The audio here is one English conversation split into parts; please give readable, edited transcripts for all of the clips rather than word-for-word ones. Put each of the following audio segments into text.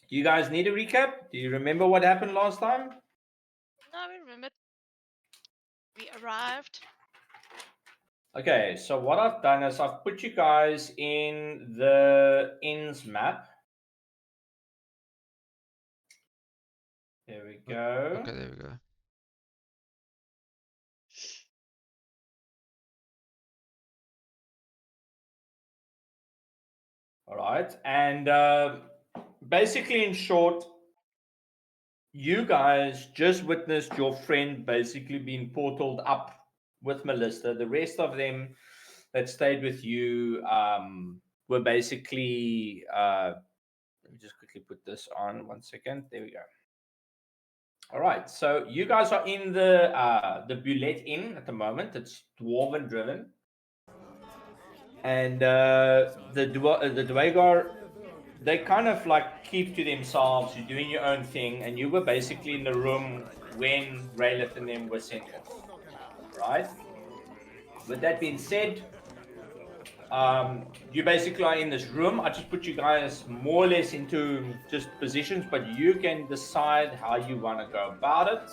Do you guys need a recap? Do you remember what happened last time? No, we remember. We arrived. Okay, so what I've done is I've put you guys in the inns map. There we go. Okay, there we go. All right, and basically, in short, you guys just witnessed your friend basically being portaled up with Melissa. The rest of them that stayed with you were basically. Let me just quickly put this on 1 second. There we go. All right, so you guys are in the Bulette Inn at the moment. It's dwarven driven, and the Dwagar, they kind of like keep to themselves. You're doing your own thing, and you were basically in the room when Raylith and them were sent off. Right. With that being said, you basically are in this room. I just put you guys more or less into just positions, but you can decide how you want to go about it.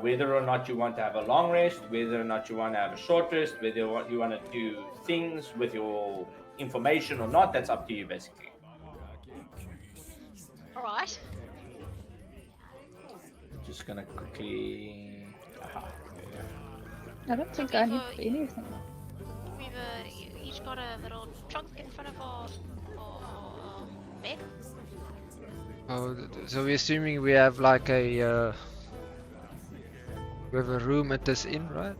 Whether or not you want to have a long rest, whether or not you want to have a short rest, whether you want to do things with your information or not, that's up to you basically. All right. Just gonna quickly. I don't think I need anything. We've each got a little trunk in front of our bed. Oh, so we're assuming we have like a we have a room at this inn, right?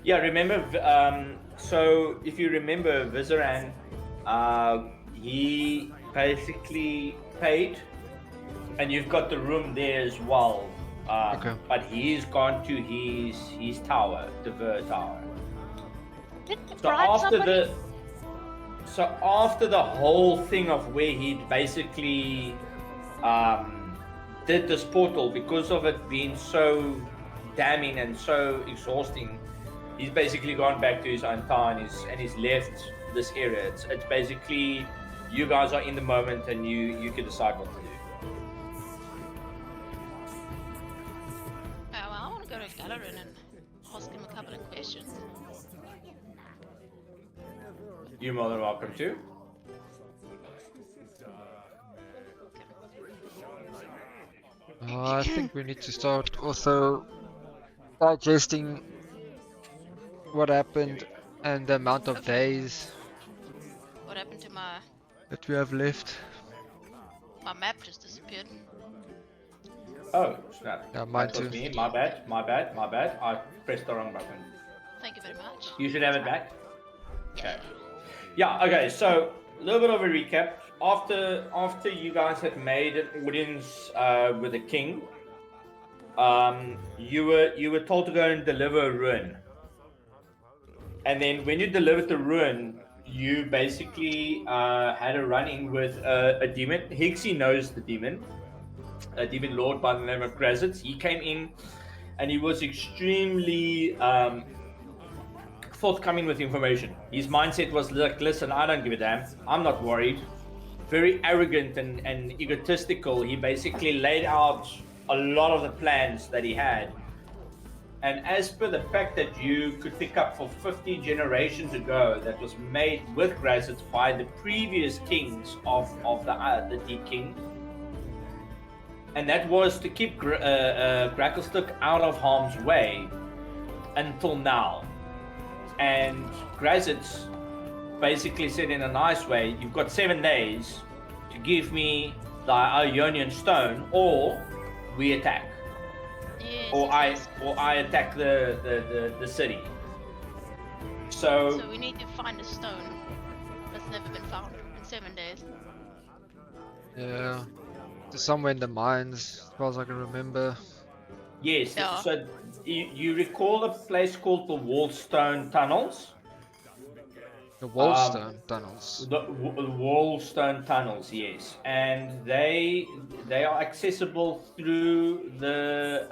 Yeah, remember. So if you remember, Vizeran, he basically paid, and you've got the room there as well. Okay. But he's gone to his tower, the Ver Tower. So after the whole thing of where he basically did this portal, because of it being so damning and so exhausting, he's basically gone back to his own town and he's left this area. It's basically you guys are in the moment and you can decide what to do. Well, I want to go to Galarin and ask him a couple of questions. You're more than welcome to. I think we need to start also digesting what happened and the amount of days What happened to my that we have left. map? Just disappeared. Oh, snap. Yeah, mine That was too. me. My bad. I pressed the wrong button. Thank you very much. You should have it back. Okay. Yeah, okay, so a little bit of a recap. After you guys had made an audience with the king, you were told to go and deliver a ruin. And then when you delivered the ruin, you basically had a run-in with a demon. Hixie knows the demon, a demon lord by the name of Grazitz. He came in and he was extremely forthcoming with information. His mindset was like, listen, I don't give a damn. I'm not worried. Very arrogant and egotistical. He basically laid out a lot of the plans that he had. And as per the fact that you could pick up for 50 generations ago, that was made with Grazitz by the previous kings of the Deep King. And that was to keep Gracklstook out of harm's way until now. And Grazitz basically said in a nice way, you've got 7 days to give me the Ionian stone or we attack. Yes, Or yes. I attack the city. So we need to find a stone that's never been found in 7 days. Yeah. It's somewhere in the mines, as far as I can remember. yes, Yeah. so you recall a place called the Wallstone Tunnels? The Wallstone tunnels. The Wallstone Tunnels, yes, and they are accessible through the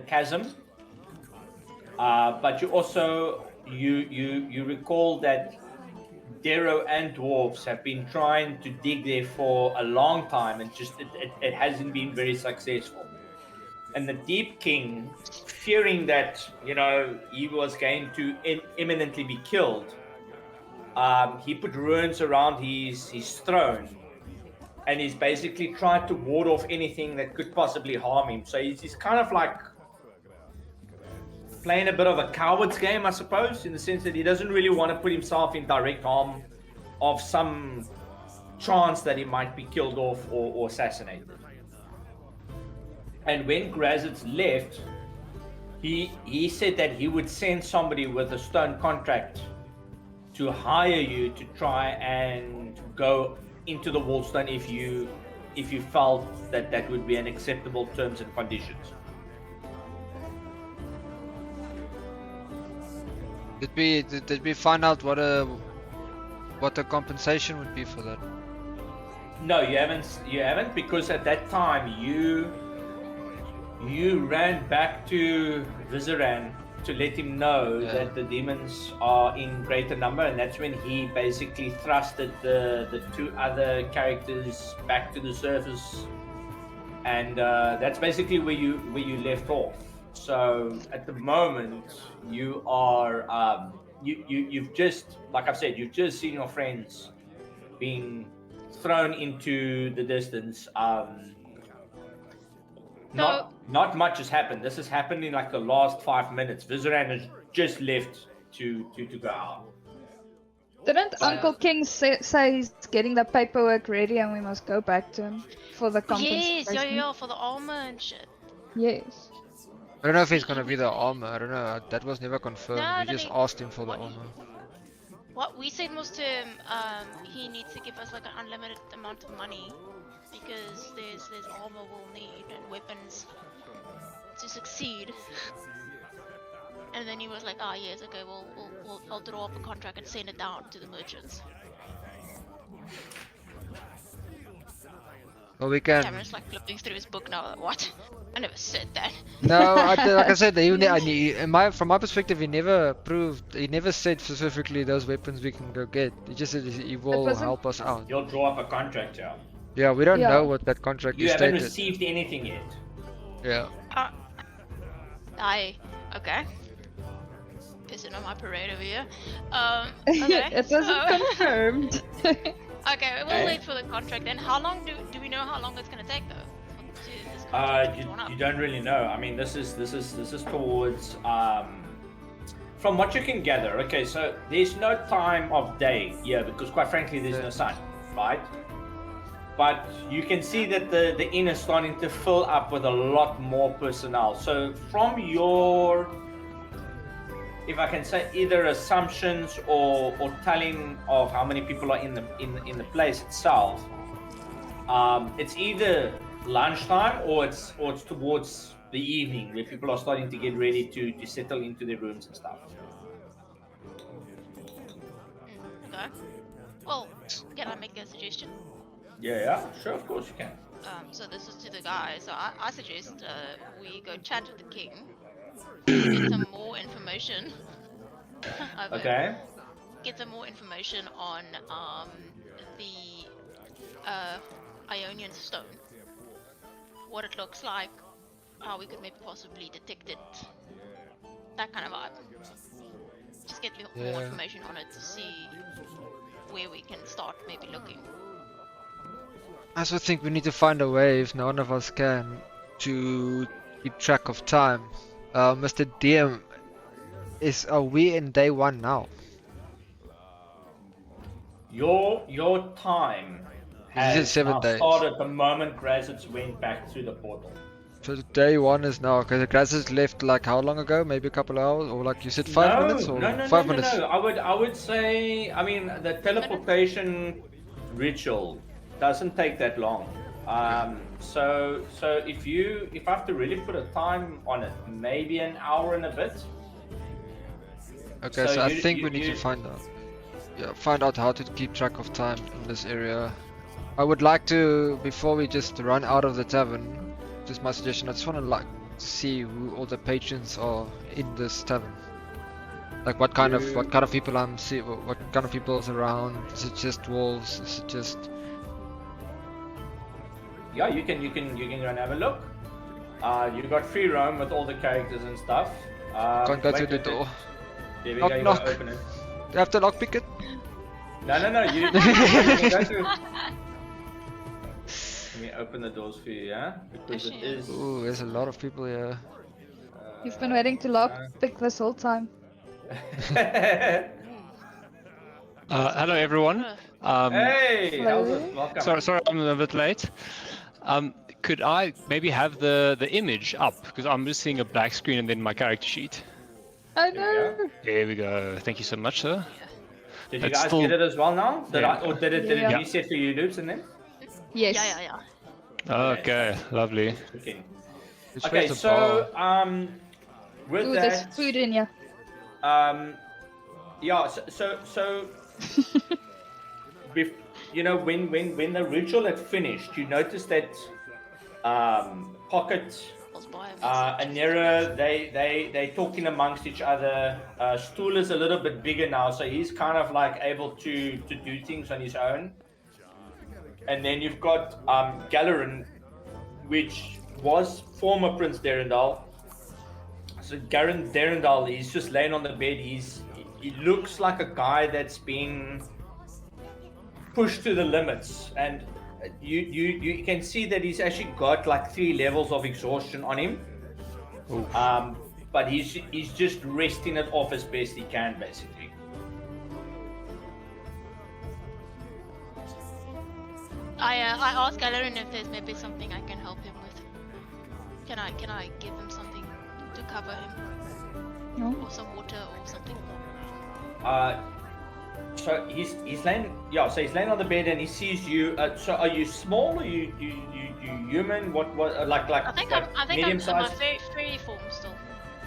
chasm. But you also you recall that Darrow and dwarves have been trying to dig there for a long time, and just it hasn't been very successful. And the Deep King, fearing that he was going to imminently be killed, he put ruins around his throne, and he's basically tried to ward off anything that could possibly harm him. So he's kind of like playing a bit of a coward's game, I suppose, in the sense that he doesn't really want to put himself in direct harm of some chance that he might be killed off or assassinated. And when Grazitz left, he said that he would send somebody with a stone contract to hire you to try and go into the Wallstone if you felt that would be an acceptable terms and conditions. Did we find out what the compensation would be for that? No, you haven't, because at that time you ran back to Vizeran to let him know that the demons are in greater number, and that's when he basically thrusted the two other characters back to the surface, and that's basically where you left off. So at the moment you are you've just, like I've said, you've just seen your friends being thrown into the distance. Not much has happened. This has happened in like the last 5 minutes. Vizeran has just left to go out. Didn't Uncle King say he's getting the paperwork ready and we must go back to him for the compensation? Yes, yeah, for the armor and shit. Yes. I don't know if it's gonna be the armor. I don't know. That was never confirmed. No, We just asked him for the armor. What we said was to him, he needs to give us like an unlimited amount of money because there's armor we'll need and weapons to succeed. And then he was like, yes, okay, I'll draw up a contract and send it down to the merchants. Well, we can. Cameron's like flipping through his book now. What? I never said that. No, like I said, from my perspective, he never said specifically those weapons we can go get. He just said he will help us out. You'll draw up a contract, yeah. Yeah, we don't know what that contract You is haven't stated. received anything yet. Yeah. Okay. Pissing on my parade over here. Okay. It wasn't confirmed. Okay, we'll wait for the contract then. How long do we know how long it's gonna take though? You don't really know. I mean, this is towards from what you can gather. Okay, so there's no time of day here because quite frankly there's no sun, right? But you can see that the inn is starting to fill up with a lot more personnel. So from your, if I can say, either assumptions or telling of how many people are in the place itself, it's either lunchtime or it's towards the evening where people are starting to get ready to settle into their rooms and stuff. Okay. Well, can I make a suggestion? Yeah, sure, of course you can. So this is to the guy. So I suggest we go chat with the king, get some more information. Okay. Get some more information on the Ionian stone. What it looks like, how we could maybe possibly detect it, that kind of vibe. Just get more information on it to see where we can start maybe looking. I also think we need to find a way, if none of us can, to keep track of time. Mr. DM, are we in day 1 now? Your time has 7 days. started the moment Grazitz went back through the portal. So day 1 is now, because the grass has left like how long ago? Maybe a couple hours, or like you said 5 minutes, or 5 minutes? No. I would say, I mean, the teleportation ritual doesn't take that long. So if I have to really put a time on it, maybe an hour and a bit. Okay, so I think we need to find out. Yeah, find out how to keep track of time in this area. I would like to, before we just run out of the tavern, just my suggestion, I just want to see who all the patrons are in this tavern. Like what kind of people I'm see? What kind of people is around? Is it just wolves? Is it just? Yeah, you can go and have a look. You got free roam with all the characters and stuff. Can't go wait, through the wait, door. There we Knock, go. You knock. gotta open it. Do you have to lockpick it? No. You can go through. Let me open the doors for you, yeah? Because it is. Ooh, there's a lot of people here. You've been waiting to lockpick this whole time. Hello everyone. Hey, how's Hello. it? Welcome. Sorry, I'm a bit late. Could I maybe have the image up, because I'm just seeing a black screen and then my character sheet. I There you know. There we go. Thank you so much, sir. Did you It's guys still- get it as well now? Yeah. Or did it Yeah. reset for you, Loops, and then? Yes. Yeah. Okay, lovely. Okay. Which Okay, way's the so bar? with Ooh, there's that, food in here. yeah, so you know, when the ritual had finished, you noticed that Pocket, Was by a Anera, they talking amongst each other. Stool is a little bit bigger now, so he's kind of like able to do things on his own. And then you've got Galerin, which was former Prince Derendal. So Garen Derendal, he's just laying on the bed. He looks like a guy that's been pushed to the limits, and you can see that he's actually got like 3 levels of exhaustion on him. But he's just resting it off as best he can, basically. I asked Galerin if there's maybe something I can help him with. Can I give him something to cover him, No. or some water or something? So he's laying, yeah. So he's laying on the bed and he sees you. So are you small? Or you human? What like I think I'm medium in my size? fairy form still.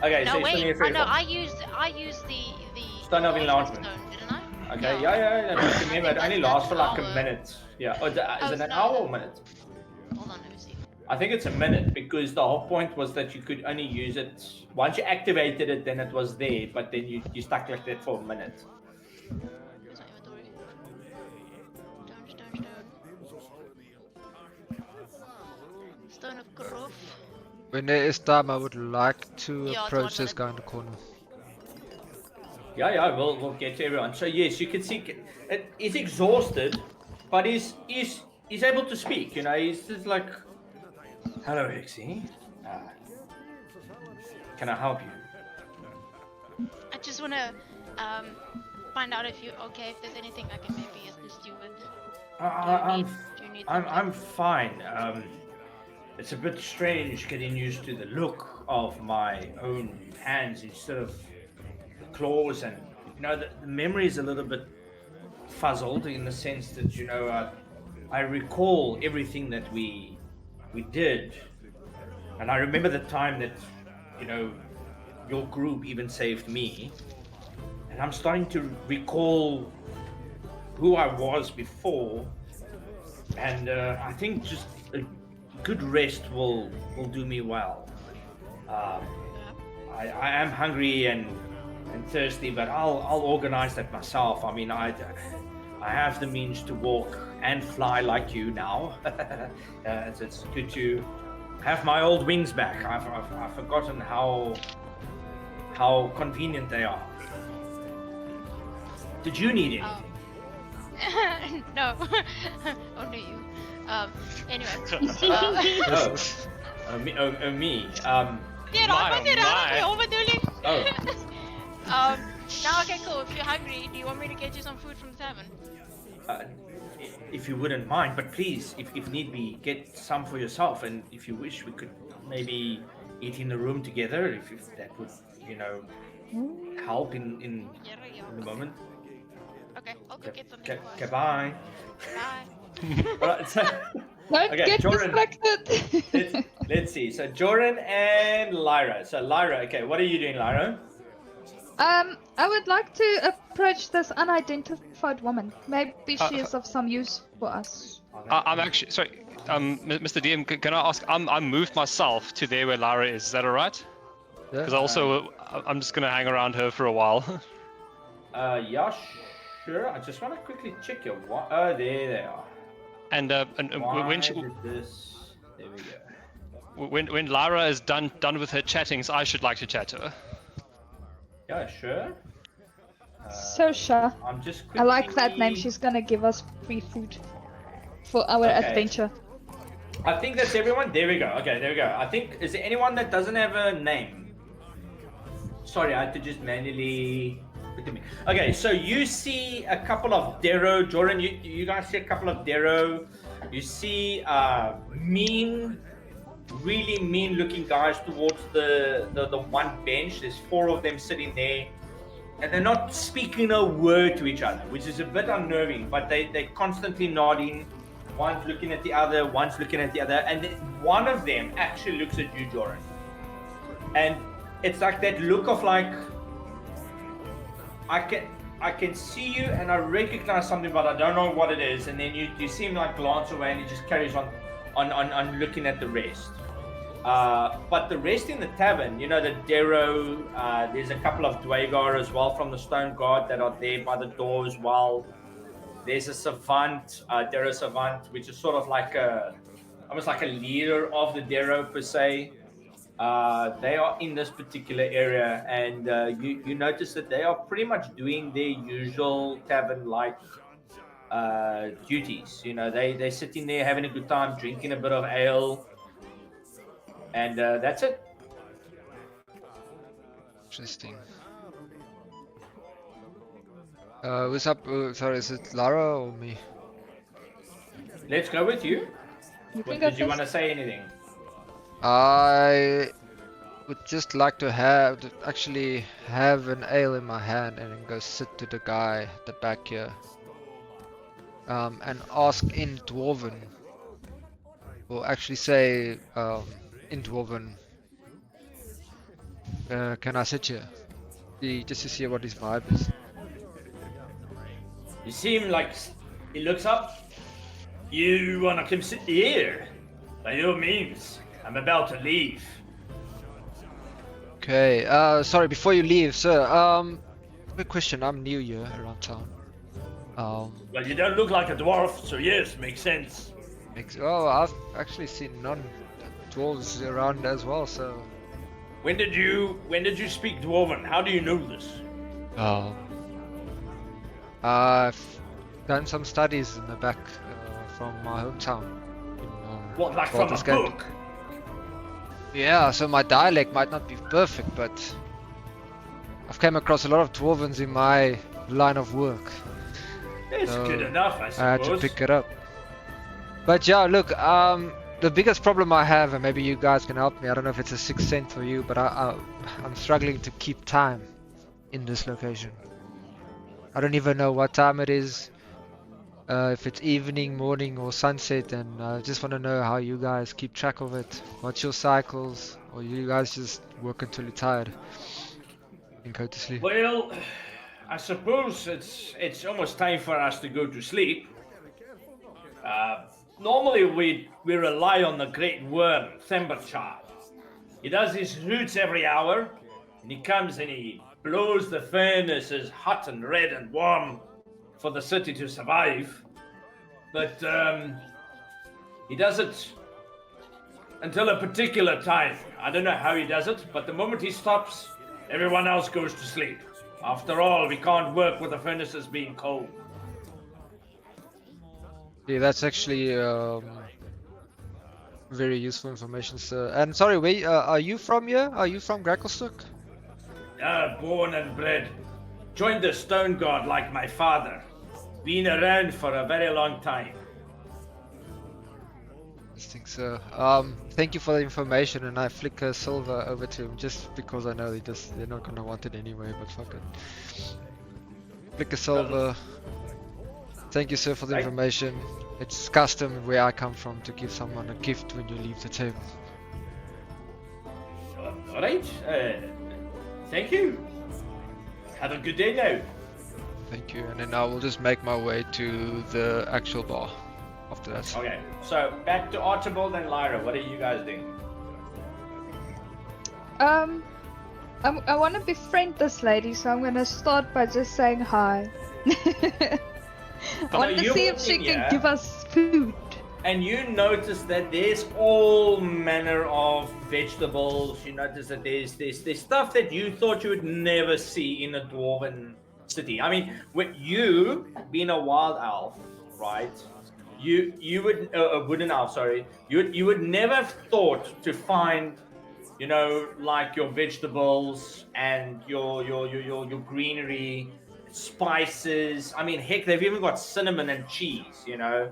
Okay, No so you're wait, still in your I fairy know form. I used the Stone of enlargement. stone, didn't I? Okay, No. yeah. But remember, it only that's lasts for like an a hour. minute. Yeah. Or is it an no, hour no. or a minute? Hold on, let me see. I think it's a minute because the whole point was that you could only use it once you activated it. Then it was there, but then you stuck like that for a minute. Where's my inventory? Stone. Stone of growth. When there is time, I would like to Yeah, it's approach 1 this minute. guy in the corner. Yeah, we'll get to everyone. So yes, you can see he's exhausted, but he's able to speak. You know, he's just like, "Hello, Hixie. Can I help you?" I just wanna find out if you're okay, if there's anything I can maybe assist you with. Do you need I'm fine. It's a bit strange getting used to the look of my own hands instead of the claws, and you know the memory is a little bit fuzzled in the sense that I recall everything that we did, and I remember the time that your group even saved me, and I'm starting to recall who I was before, and I think just a good rest will do me well. I am hungry and thirsty, but I'll organize that myself. I mean, I have the means to walk and fly like you now. It's good to have my old wings back. I've forgotten how convenient they are. Did you need anything? No, only you. Anyway. Me. Yeah, My, oh my. Oh. Now, okay, cool. If you're hungry, do you want me to get you some food from the tavern? If you wouldn't mind, but please, if need be, get some for yourself, and if you wish, we could maybe eat in the room together, if that would, help in the moment. Okay, I'll go get something. Okay, bye. Bye. Alright, so Don't Okay, get Jordan. distracted. let's see. So Jordan and Lyra. So Lyra, okay, what are you doing, Lyra? I would like to approach this unidentified woman. Maybe she is of some use for us. I'm actually sorry, Mr. DM. Can I ask? I'm moved myself to there where Lara is. Is that all right? Because also I'm just gonna hang around her for a while. Yeah, sure. I just want to quickly check your. Oh, there they are. And Why when did this? There we go. when Lara is done with her chattings, I should like to chat to her. Yeah, sure. So sure. I'm just. I like that name. quickly- She's gonna give us free food for our Okay. adventure. I think that's everyone. There we go. Okay, there we go. I think, is there anyone that doesn't have a name? Sorry, I had to just manually look at me. Okay, so you see a couple of Darrow, Jordan, you guys see a couple of Darrow. You see mean, really mean looking guys towards the one bench. There's 4 of them sitting there. And they're not speaking a word to each other, which is a bit unnerving, but they're constantly nodding. One's looking at the other, one's looking at the other, and then one of them actually looks at you, Joran. And it's like that look of like, I can see you and I recognize something, but I don't know what it is. And then you see him like glance away, and he just carries on looking at the rest. But the rest in the tavern, you know, the Darrow, there's a couple of Dwagar as well from the Stone Guard that are there by the door as well. There's a Savant, Darrow Savant, which is sort of like almost like a leader of the Darrow per se. They are in this particular area, and you notice that they are pretty much doing their usual tavern-like duties. You know, they're sitting there having a good time, drinking a bit of ale, and that's it. Interesting. What's up? Sorry, is it Lara or me? Let's go with you. You can What, go did you first. want to say anything? I would just like to actually have an ale in my hand and then go sit to the guy at the back here. And ask in Dwarven, or actually say in Dwarven, can I sit here? Just to see what his vibe is. You see him like he looks up. You wanna come sit here? By all means. I'm about to leave. Okay, sorry, before you leave, sir, quick question, I'm new here around town. Well, you don't look like a dwarf, so yes, makes sense. Oh, I've actually seen non-dwarves around as well, so... When did you speak Dwarven? How do you know this? I've done some studies in the back from my hometown. What, like from a Baldur's Gate. book? Yeah, so my dialect might not be perfect, but I've come across a lot of Dwarvens in my line of work. It's So, good enough, I suppose. I had to pick it up. But yeah, look, the biggest problem I have, and maybe you guys can help me, I don't know if it's a sixth sense for you, but I'm struggling to keep time in this location. I don't even know what time it is, if it's evening, morning, or sunset, and I just want to know how you guys keep track of it. What's your cycles, or you guys just work until you're tired and go to sleep? Well, I suppose it's almost time for us to go to sleep. Normally we rely on the great worm, Themberchar. He does his roots every hour, and he comes and he blows the furnaces hot and red and warm for the city to survive. But he does it until a particular time. I don't know how he does it, but the moment he stops, everyone else goes to sleep. After all, we can't work with the furnaces being cold. Yeah, that's actually very useful information, sir. And sorry, wait, are you from here? Are you from Gracklstock? Born and bred. Joined the Stone Guard like my father. Been around for a very long time. Interesting, sir. Thank you for the information, and I flick a silver over to him just because I know they're not gonna want it anyway, but fuck it. Flick a silver. Thank you, sir, for the Right. information. It's custom where I come from to give someone a gift when you leave the table. Alright, thank you. Have a good day now. Thank you, and then I will just make my way to the actual bar after that. Okay, so back to Archibald and Lyra. What are you guys doing? I want to befriend this lady, so I'm gonna start by just saying hi. I want to you see if walk she in, can yeah? give us food. And you notice that there's all manner of vegetables. You notice that there's stuff that you thought you would never see in a dwarven city. I mean, with you being a wild elf, right? You would a wooden elf, sorry. You would never have thought to find, you know, like your vegetables and your greenery, spices. I mean, heck, they've even got cinnamon and cheese. You know.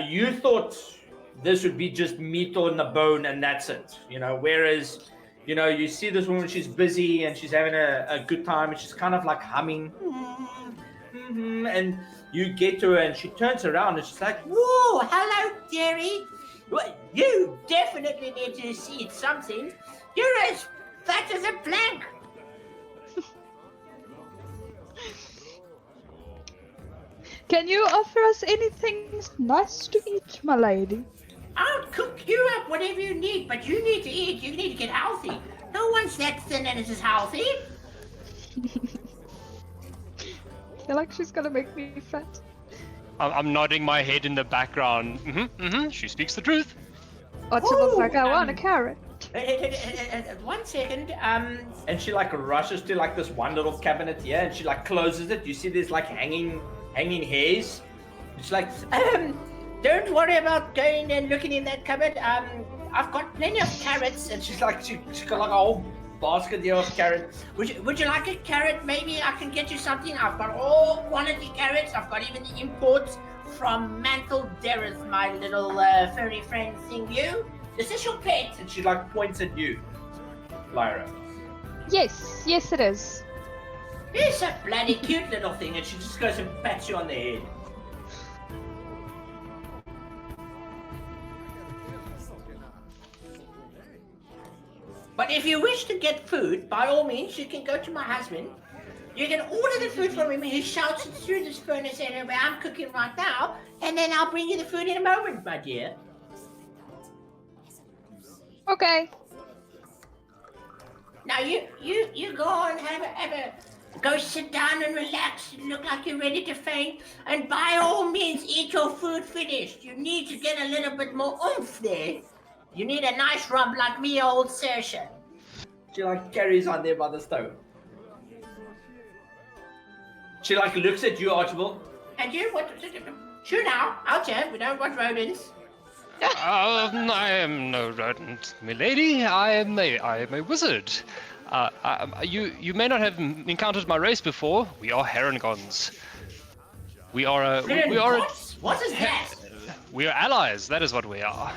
You thought this would be just meat on the bone and that's it, you know. Whereas, you know, you see this woman, she's busy and she's having a good time and she's kind of like humming, and you get to her and she turns around and she's like, Whoa, hello, dearie. Well, you definitely need to eat something. You're as fat as a plank. Can you offer us anything nice to eat, my lady? I'll cook you up whatever you need, but you need to eat. You need to get healthy. No one's that thin and is healthy. I feel like she's gonna make me fat. I'm nodding my head in the background. She speaks the truth. Or she looks Ooh, like I want a carrot. 1 second. and she like rushes to like this one little cabinet here and she like closes it. You see there's like hanging hairs. It's like, Don't worry about going and looking in that cupboard. I've got plenty of carrots. and she's like she's got like a whole basket here of carrots. Would you like a carrot? Maybe I can get you something. I've got all quality carrots. I've got even the imports from Mantle Dareth, my little furry friend thing. Is this your pet? And she like points at you, Lyra. Yes, it is. It's a bloody cute little thing, and she just goes and pats you on the head. But if you wish to get food, by all means, you can go to my husband. You can order the food from him, and he shouts it through this furnace area where I'm cooking right now, and then I'll bring you the food in a moment, my dear. Okay. Now you go on, go sit down and relax. You look like you're ready to faint, and by all means, eat your food finished. You need to get a little bit more oomph there. You need a nice rub like me, old Saoirse. She like carries on there by the stove. She like looks at you, Archibald. And you, what? Shoo now, out here. We don't want rodents. I am no rodent, milady. I am a wizard. You may not have encountered my race before. We are Herringons. We are What is that? we are allies. That is what we are.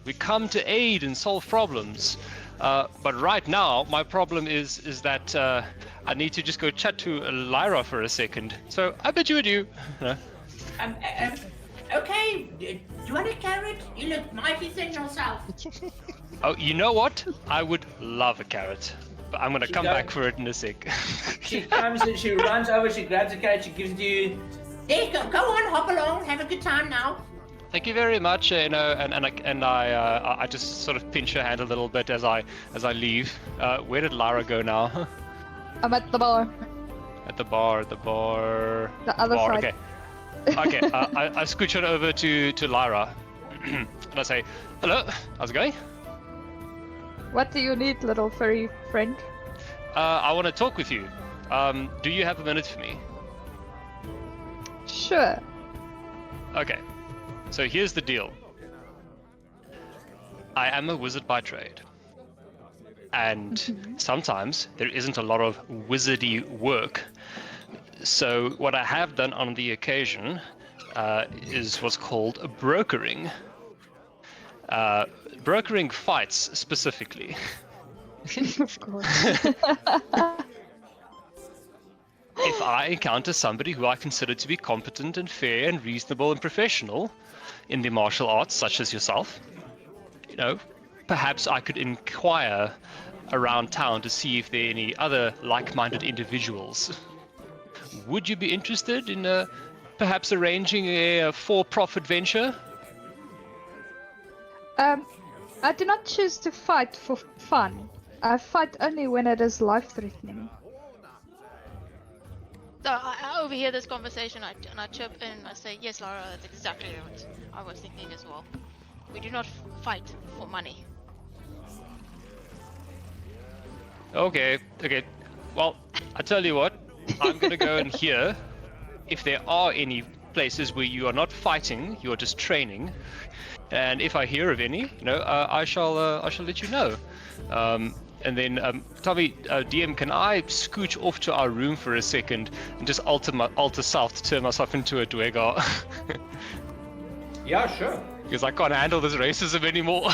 We come to aid and solve problems. But right now, my problem is that I need to just go chat to Lyra for a second. So I bid you adieu. Okay. Do you want a carrot? You look mighty thin yourself. Oh, you know what? I would love a carrot. But I'm gonna come does. back for it in a sec. She comes and she runs over, she grabs a carrot, she gives it to you. There you go. Go on, hop along. Have a good time now. Thank you very much. You know, and I just sort of pinch her hand a little bit as I leave. Where did Lyra go now? I'm at the bar. At the bar. The other bar. side. Okay. Okay. I scooch on over to Lyra, and I say, "Hello. How's it going?" What do you need, little furry friend? I want to talk with you. Do you have a minute for me? Sure. Okay. So here's the deal. I am a wizard by trade. And sometimes there isn't a lot of wizardy work. So what I have done on the occasion is what's called brokering. Brokering fights, specifically. Of course. If I encounter somebody who I consider to be competent and fair and reasonable and professional in the martial arts, such as yourself, you know, perhaps I could inquire around town to see if there are any other like-minded individuals. Would you be interested in perhaps arranging a for-profit venture? I do not choose to fight for fun. I fight only when it is life-threatening. So I overhear this conversation and I chirp in and I say, yes, Lara, that's exactly what I was thinking as well. We do not fight for money. Okay. Well, I tell you what, I'm gonna go and hear if there are any places where you are not fighting, you are just training. And if I hear of any, I shall let you know. And then, Tommy, DM, can I scooch off to our room for a second and just alter south to turn myself into a Dwegar? Yeah, sure. Because I can't handle this racism anymore.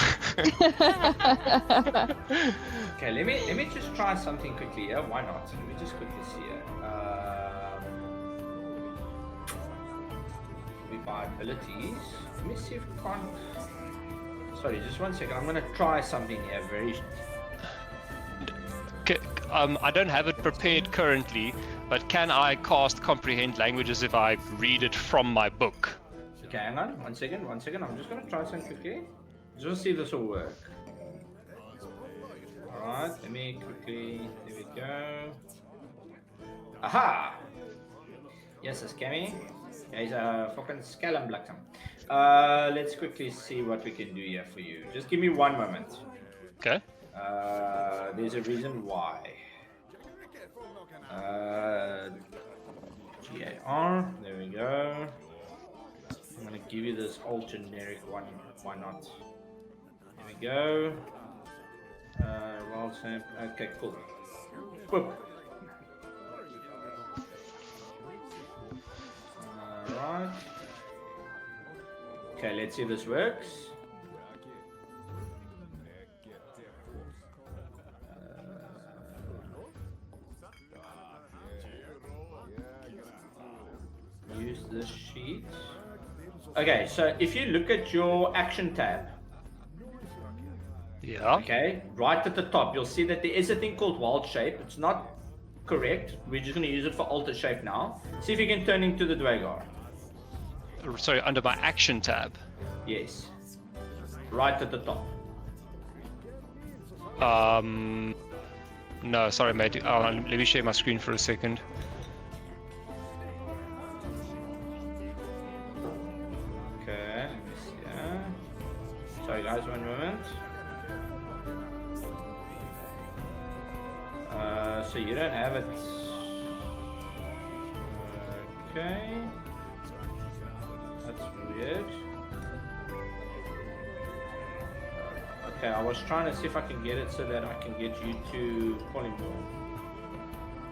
Okay, let me just try something quickly here. Why not? Let me just quickly see here. We buy abilities. Let me see if we can't. Sorry, just 1 second. I'm gonna try something here. Okay, I don't have it prepared currently, but can I cast Comprehend Languages if I read it from my book? Okay, hang on. 1 second. I'm just gonna try something quickly. Just see if this will work. Alright, let me quickly. There we go. Aha! Yes, it's Cammy. Yeah, he's a fucking Scallum Blacktham. Let's quickly see what we can do here for you. Just give me 1 moment. Okay. There's a reason why. GAR, there we go. I'm gonna give you this old generic one. Why not? There we go. Okay, cool. Boop. Alright. Okay, let's see if this works. Use this sheet. Okay, so if you look at your action tab, Yeah. okay, right at the top, you'll see that there is a thing called wild shape. It's not correct. We're just going to use it for alter shape now. See if you can turn into the Dwegar. Sorry, under my action tab. Yes. Right at the top. No, sorry, mate. Let me share my screen for a second. Okay, let me see. Sorry guys, 1 moment. So you don't have it. Okay. That's weird. Okay, I was trying to see if I can get it so that I can get you to Polymorph.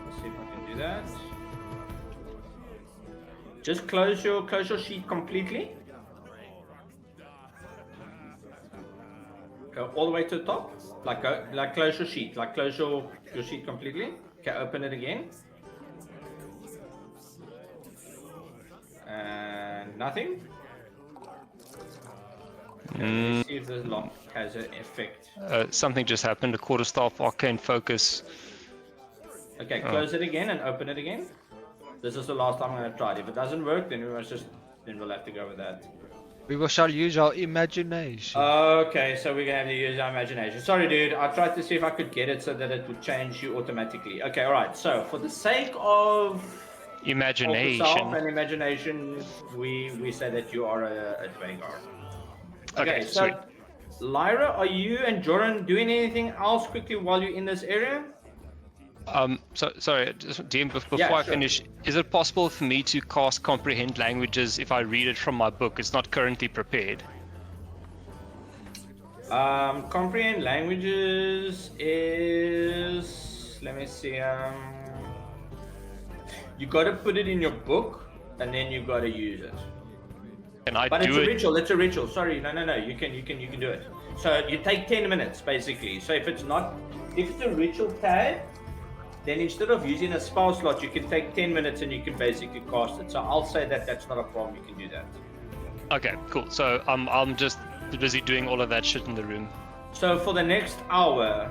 Let's see if I can do that. Just close your sheet completely. Go all the way to the top. Like close your sheet. Like close your sheet completely. Okay, open it again. And nothing. Okay, let's see if this lock has an effect. Something just happened. A quarterstaff arcane focus. Okay, close it again and open it again. This is the last time I'm going to try it. If it doesn't work, then we'll have to go with that. We shall use our imagination. Okay, so we're gonna have to use our imagination. Sorry, dude. I tried to see if I could get it so that it would change you automatically. Okay, all right. So for the sake of Imagination. yourself and imagination, we say that you are a Dwegar. Okay, so sweet. Lyra, are you and Joran doing anything else quickly while you're in this area? Sorry, just, DM, before Yeah, I sure. finish, is it possible for me to cast Comprehend Languages if I read it from my book? It's not currently prepared. Comprehend languages is, let me see, you gotta put it in your book and then you gotta use it. Can I But do it's a ritual. Sorry, no, you can do it. So you take 10 minutes basically. So if it's a ritual tab, then instead of using a spell slot, you can take 10 minutes and you can basically cast it. So I'll say that that's not a problem. You can do that. Okay, cool. So I'm just busy doing all of that shit in the room. So for the next hour,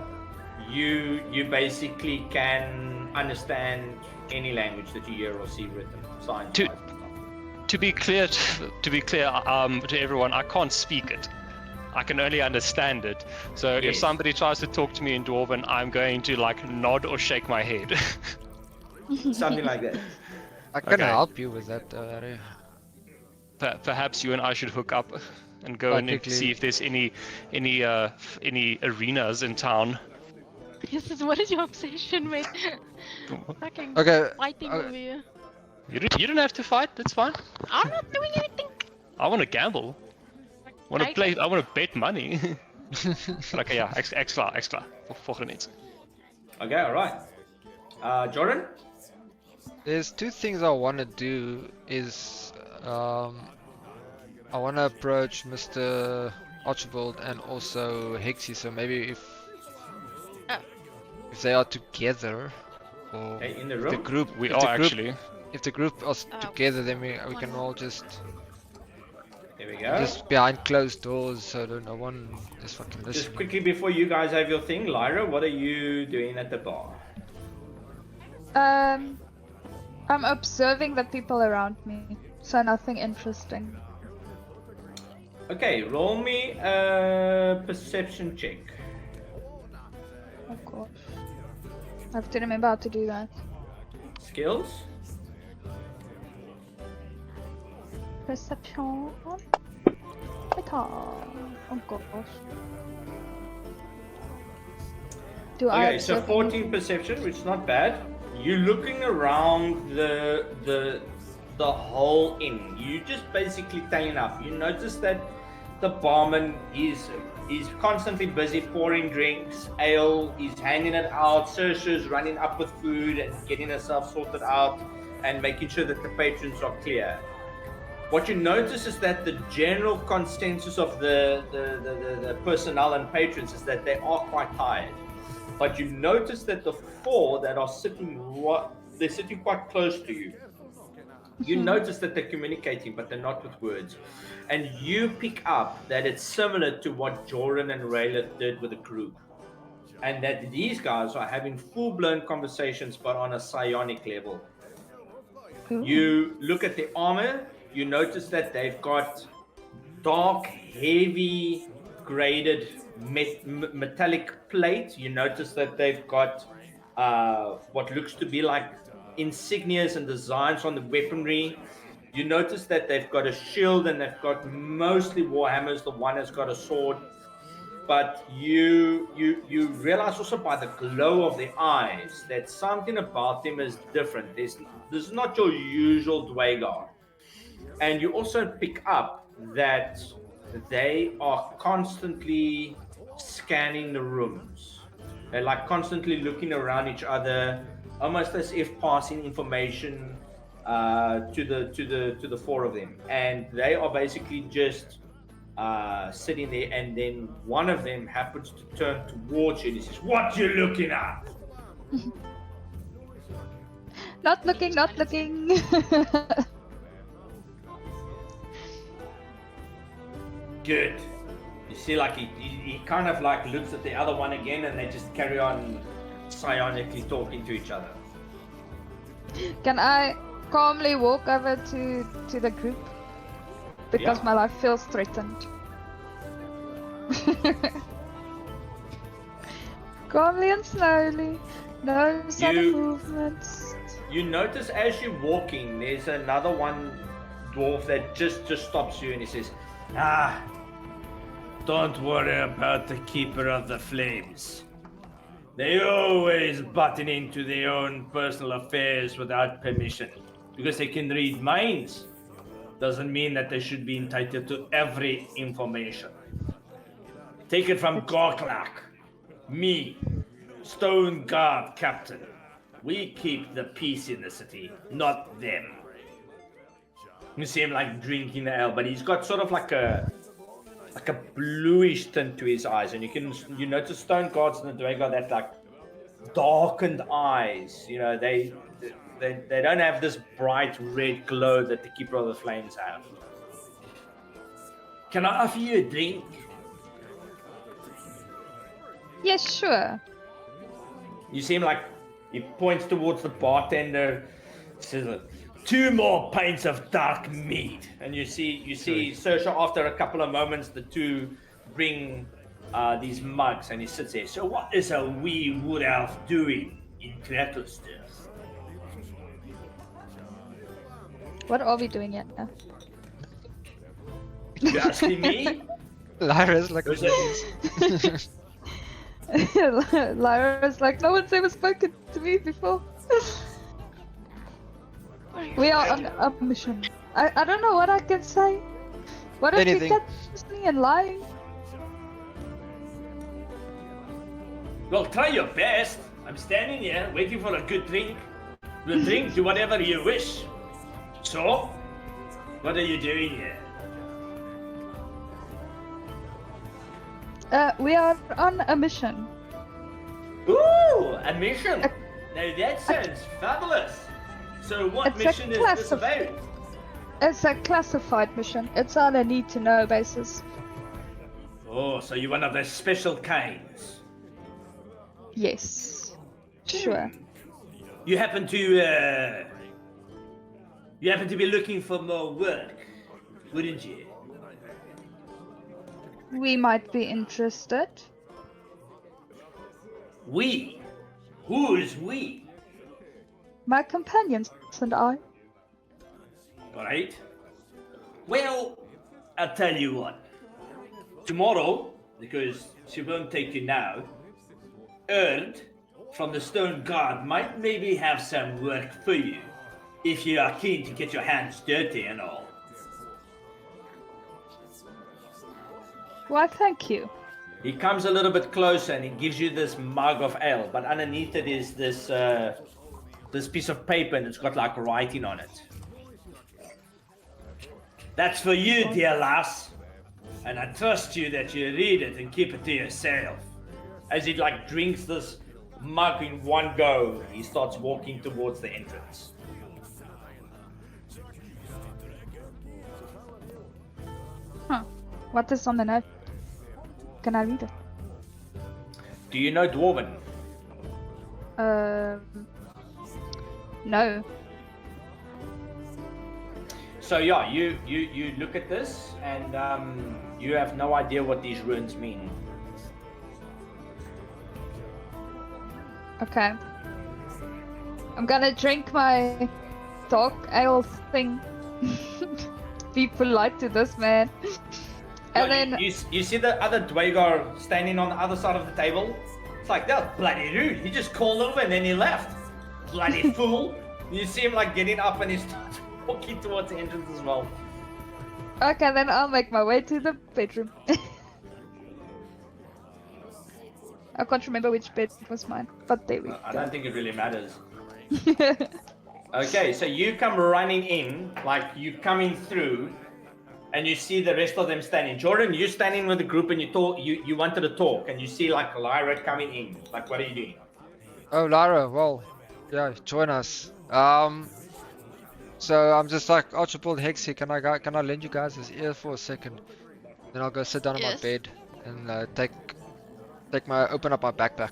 you basically can understand any language that you hear or see written. Signs. To be clear, to everyone, I can't speak it. I can only understand it. So if Yes. somebody tries to talk to me in Dwarven, I'm going to like nod or shake my head. Something like that. I can Okay. help you with that, Harry. Perhaps you and I should hook up and go and Practically. see if there's any arenas in town. Yes, what is your obsession with fucking Okay. fighting over here? You don't have to fight. That's fine. I'm not doing anything. I want to gamble. I want to Kijk. play. I want to bet money. Okay, ja, ek's klaar. Volgende iets. Okay, alright. Jordan? There's two things I want to do. Is I want to approach Mr. Archibald and also Hexy. So maybe if they are together, or Okay, in the the room. group, We if are the group, actually. if the group are together, then we can all just There we go. just behind closed doors, so that no one is fucking Just listening. quickly before you guys have your thing, Lyra, what are you doing at the bar? I'm observing the people around me, so nothing interesting. Okay, roll me a perception check. Oh gosh. I have to remember how to do that. Skills? Perception. Oh gosh. Do I Okay, so observe 14 perception, which is not bad. You're looking around the whole inn. You just basically telling up. You notice that the barman is constantly busy pouring drinks, ale, he's handing it out. Saoirse's running up with food and getting herself sorted out and making sure that the patrons are clear. What you notice is that the general consensus of the personnel and patrons is that they are quite tired. But you notice that the four that are they're sitting quite close to you. You notice that they're communicating, but they're not with words. And you pick up that it's similar to what Jordan and Rayla did with the group. And that these guys are having full-blown conversations, but on a psionic level. You look at the armor, you notice that they've got dark, heavy, graded metallic plate. You notice that they've got what looks to be like insignias and designs on the weaponry. You notice that they've got a shield and they've got mostly warhammers. The one has got a sword. But you realize also by the glow of their eyes that something about them is different. This is not your usual Dwagar. And you also pick up that they are constantly scanning the rooms. They're like constantly looking around each other, almost as if passing information to the four of them. And they are basically just sitting there, and then one of them happens to turn towards you and he says, "What you looking at?" Not looking. Good. You see, like he kind of like looks at the other one again, and they just carry on psionically talking to each other. Can I calmly walk over to the group? Because Yeah. my life feels threatened. Calmly and slowly. No sudden movements. You notice as you're walking, there's another one dwarf that just stops you, and he says, "Don't worry about the Keeper of the Flames. They always button into their own personal affairs without permission. Because they can read minds, doesn't mean that they should be entitled to every information. Take it from Gorklak, me, Stone Guard Captain. We keep the peace in the city, not them." You see him like drinking the ale, but he's got sort of like a bluish tint to his eyes, and you notice Stone Guards and the Dwagar that like darkened eyes. You know, they don't have this bright red glow that the Keeper of the Flames have. "Can I offer you a drink?" Yes, sure. You see him like he points towards the bartender, says, "2 more pints of dark mead." And you see Saoirse, after a couple of moments, the two bring these mugs, and he sits there. So what is a wee wood elf doing in Kratosdorf? What are we doing yet? You asking me? Lyra's like, Who's that? Lyra's like, no one's ever spoken to me before. We are on a mission. I don't know what I can say. What if Anything. he catches me and lying? Well, try your best. I'm standing here waiting for a good drink. We'll drink to whatever you wish. So, what are you doing here? We are on a mission. Ooh, a mission. Now that sounds fabulous. So what It's a mission is this class of- about? It's a classified mission. It's on a need-to-know basis. Oh, so you're one of those special kinds. Yes. Sure. You happen to be looking for more work, wouldn't you? We might be interested. We? Who is we? My companions and I. Alright. Well, I'll tell you what. Tomorrow, because she won't take you now, Erd from the Stone Guard might maybe have some work for you, if you are keen to get your hands dirty and all. Why, thank you. He comes a little bit closer and he gives you this mug of ale, but underneath it is this this piece of paper and it's got like writing on it. That's for you, dear lass. And I trust you that you read it and keep it to yourself. As he like drinks this mug in one go, he starts walking towards the entrance. Huh. What is on the note? Can I read it? Do you know Dwarven? No. So yeah, you look at this and you have no idea what these runes mean. Okay. I'm gonna drink my dog ale thing. Be polite to this man. And Well, then you see the other Dwagar standing on the other side of the table? It's like, that's bloody rude. He just called over and then he left. Bloody fool. You see him like getting up and he starts walking towards the entrance as well. okay, then I'll make my way to the bedroom. I can't remember which bed was mine, but there we I go. don't think it really matters. Okay, so you come running in, like you coming through, and you see the rest of them standing. Jordan, you're standing with the group and you talk. You wanted to talk, and you see like Lyra coming in. Like, what are you doing? oh, Lyra, well, yeah, join us. So I'm just like, Archibald Hexy, can I lend you guys his ear for a second? Then I'll go sit down on my Yes. bed and open up my backpack.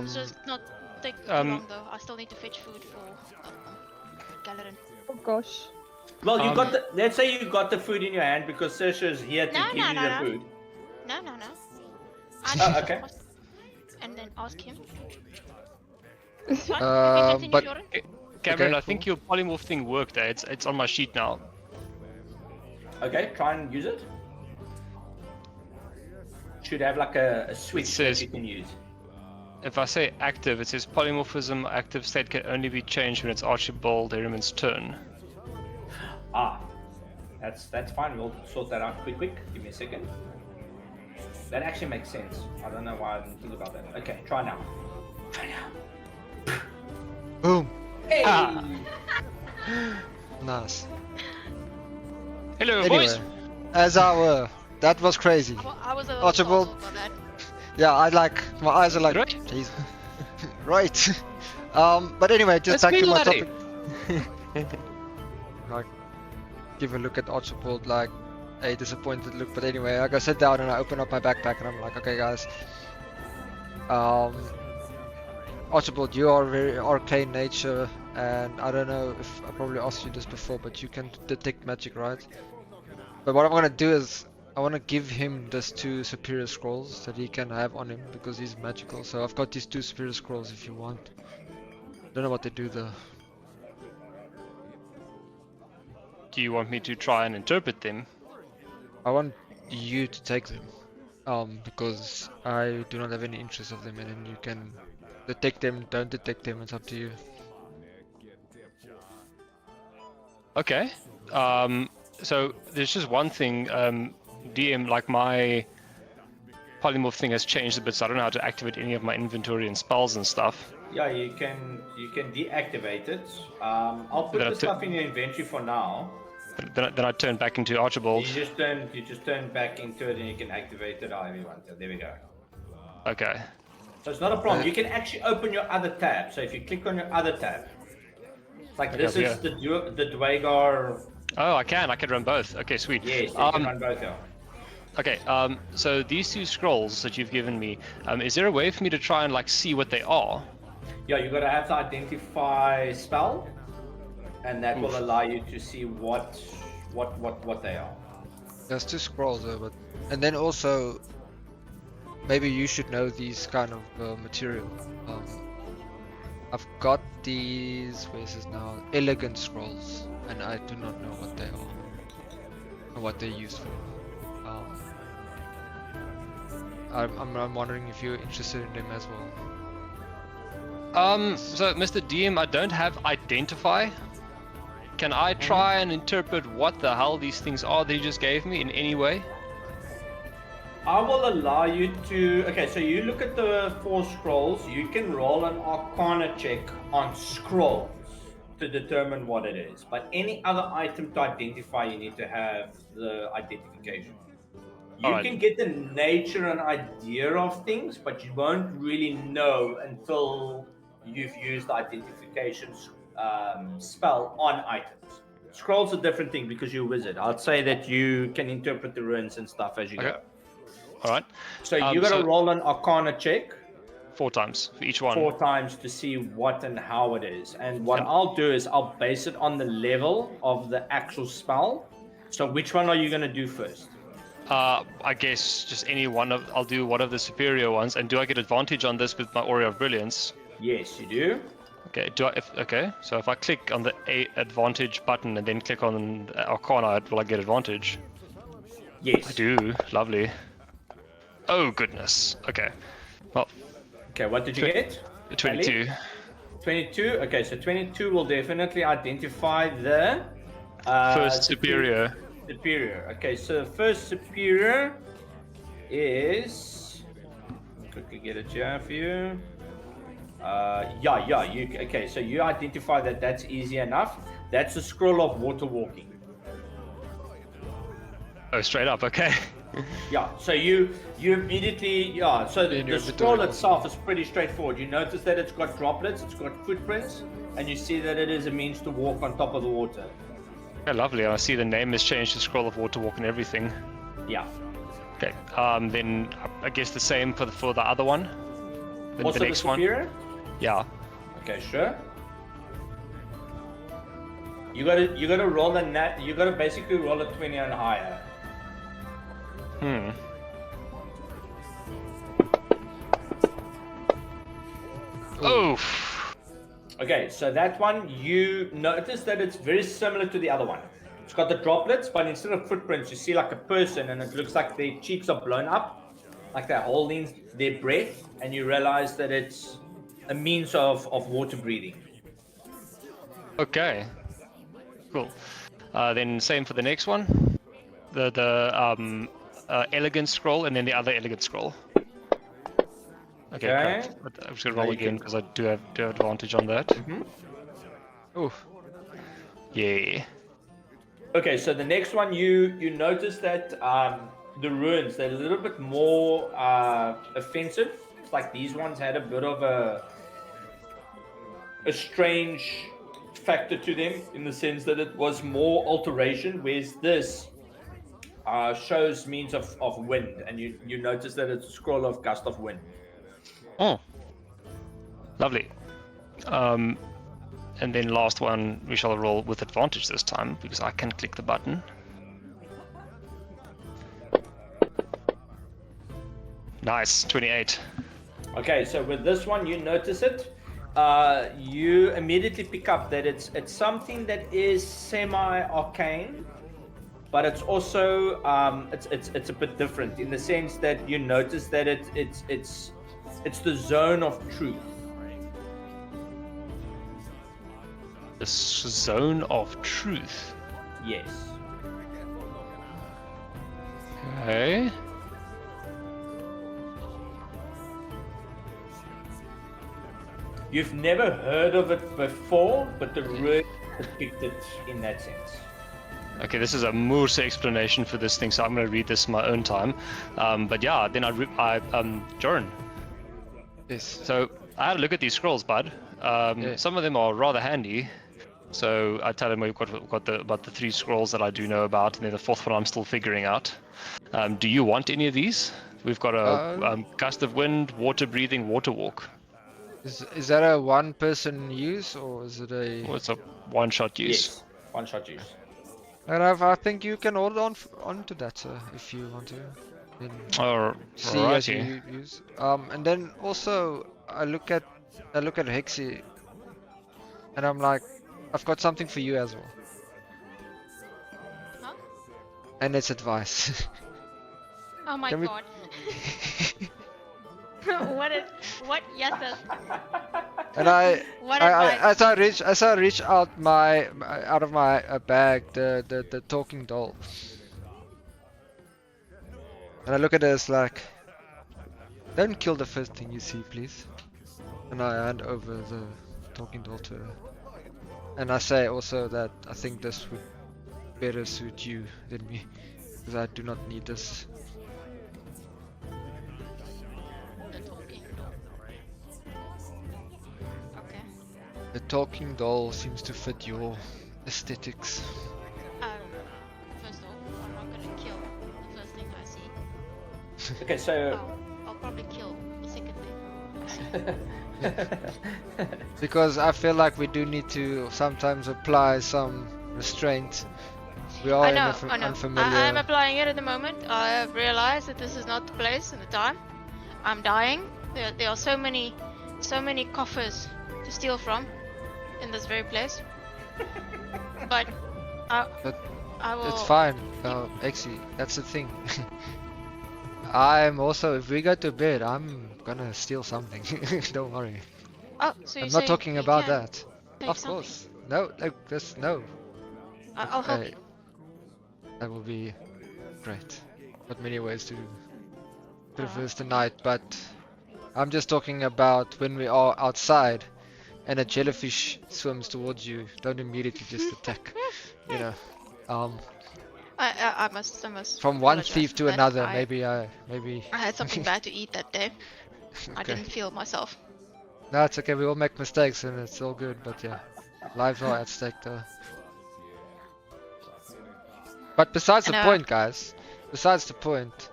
It's just not take too long though. I still need to fetch food for Galerin. Oh gosh. Well, you got the. Let's say you got the food in your hand because Saoirse's here to No, give no, you no, the no. food. No. I Oh, need to okay. pause and then ask him. But- Jordan? Cameron, Okay, I think your polymorph thing worked. It's on my sheet now. Okay, try and use it. Should have like a switch says- that you can use. If I say active, it says polymorphism active state can only be changed when it's Archibald Harriman's turn. Ah, that's fine. We'll sort that out quick. Give me a second. That actually makes sense. I don't know why I didn't think about that. Okay, try now. Try now. Boom. Hey! Nice. Hello, Anyway, boys! as I were, that was crazy. I was a little Archibald. startled by that. Yeah, my eyes are like, Right? jeez. Right. But anyway, just Let's back to be my laddie. topic. Like, give a look at Archibald, like a disappointed look. But anyway, I go sit down and I open up my backpack and I'm like, okay, guys. Archibald, you are very arcane nature, and I don't know if I probably asked you this before, but you can detect magic, right? But what I'm gonna do is I want to give him these 2 superior scrolls that he can have on him because he's magical. So I've got these 2 superior scrolls if you want. Don't know what they do though. Do you want me to try and interpret them? I want you to take them. Because I do not have any interest of them, and then you can detect them, don't detect them, it's up to you. Okay. So there's just one thing, DM, like my polymorph thing has changed a bit, so I don't know how to activate any of my inventory and spells and stuff. Yeah, you can deactivate it. I'll put Then the stuff in your inventory for now. Then I turn back into Archibald. You just turn back into it and you can activate it however you want. So there we go. Okay. So it's not a problem. You can actually open your other tab. So if you click on your other tab, like this Okay, is the Dwagar. Oh, I can run both. Okay, sweet. Yes, you can run both now. Okay, so these 2 scrolls that you've given me, is there a way for me to try and like see what they are? Yeah, you gotta have to identify spell, and that will allow you to see what they are. There's 2 scrolls though, but and then also maybe you should know these kind of material. I've got these, where is this now? Elegant scrolls, and I do not know what they are or what they're used for. I'm wondering if you're interested in them as well. So Mr. DM, I don't have identify. Can I try and interpret what the hell these things are they just gave me in any way? I will allow you to. Okay, so you look at the 4 scrolls. You can roll an Arcana check on scrolls to determine what it is. But any other item to identify, you need to have the identification. You can get the nature and idea of things, but you won't really know until you've used the identification spell on items. Scrolls are a different thing because you're a wizard. I'd say that you can interpret the runes and stuff as you go. All right. So you got to roll an Arcana check 4 times for each one. 4 times to see what and how it is. And what I'll do is I'll base it on the level of the actual spell. So which one are you going to do first? I guess just any one of. I'll do one of the superior ones. And do I get advantage on this with my Aura of Brilliance? Yes, you do. Okay. So if I click on the advantage button and then click on Arcana, will I get advantage? Yes. I do. Lovely. Oh goodness. Okay. Well. Okay, what did you get? 22. 22. Okay, so 22 will definitely identify the First superior. Superior. Okay, so the first superior is. Quickly get it here for you. Okay, so you identify that. That's easy enough. That's the scroll of water walking. Oh, straight up. Okay. Yeah. So you immediately So the scroll itself is pretty straightforward. You notice that it's got droplets, it's got footprints, and you see that it is a means to walk on top of the water. Yeah, lovely. I see the name has changed to Scroll of Water Walk and everything. Yeah. Okay. Then I guess the same for the other one. Also the next the superior? one. Yeah. Okay, sure. You gotta roll a nat. You gotta basically roll a 20 and higher. Oh. Okay, so that one, you notice that it's very similar to the other one. It's got the droplets, but instead of footprints, you see like a person, and it looks like their cheeks are blown up, like they're holding their breath, and you realize that it's a means of water breathing. Okay. Cool. Then same for the next one. The elegant scroll, and then the other elegant scroll. Okay. Okay. I'm just gonna roll again because I do have advantage on that. Ooh. Yeah. Okay, so the next one, you notice that the runes, they're a little bit more offensive. It's like these ones had a bit of a strange factor to them in the sense that it was more alteration, whereas this shows means of wind, and you notice that it's a scroll of gust of wind. Oh. Lovely. And then last one, we shall roll with advantage this time, because I can click the button. Nice, 28. Okay, so with this one, you notice it. You immediately pick up that it's something that is semi-arcane, but it's also it's a bit different in the sense that you notice that it's the zone of truth. The zone of truth. Yes. Okay. You've never heard of it before, but the word depicted in that sense. Okay, this is a Morse explanation for this thing, so I'm going to read this in my own time. But yeah, then Joran. Yes. So I had a look at these scrolls, bud. Yeah. Some of them are rather handy. So I tell him we've got about the 3 scrolls that I do know about, and then the 4th one I'm still figuring out. Do you want any of these? We've got a gust of wind, water breathing, water walk. Is that a one person use or is it a? Well, it's a one-shot use. Yes. One shot use. And I think you can hold on to that, sir, if you want to. Then see as Alrighty. you use. And then also I look at Hexy, and I'm like, I've got something for you as well. Huh? And it's advice. Oh my Can we- god. What? Yes, sir. And I What advice? as I reach out of my bag the talking doll, and I look at it as like, don't kill the first thing you see, please. And I hand over the talking doll to her, and I say also that I think this would better suit you than me, because I do not need this. The talking dog. Okay. The talking doll seems to fit your aesthetics. First off, I'm not gonna kill the first thing I see. Okay, so I'll probably kill the second thing I see. Because I feel like we do need to sometimes apply some restraint. We are I in know, a I know. unfamiliar. I am applying it at the moment. I have realized that this is not the place and the time. I'm dying. There are so many coffers to steal from in this very place. But I will. It's fine, Exy. That's the thing. I'm also, if we go to bed, I'm gonna steal something. Don't worry. Oh, so you're I'm not saying talking you about can that. take Of something? course. No, no. I'll help Hey, you. that will be great. Got many ways to traverse the night, but I'm just talking about when we are outside and a jellyfish swims towards you. Don't immediately just attack. You know. I must. From one apologize thief for to that. another. I Maybe. had something bad to eat that day. I Okay. didn't feel myself. No, it's okay. We all make mistakes, and it's all good. But yeah, lives are at stake, though. But besides the And, point, guys. Besides the point,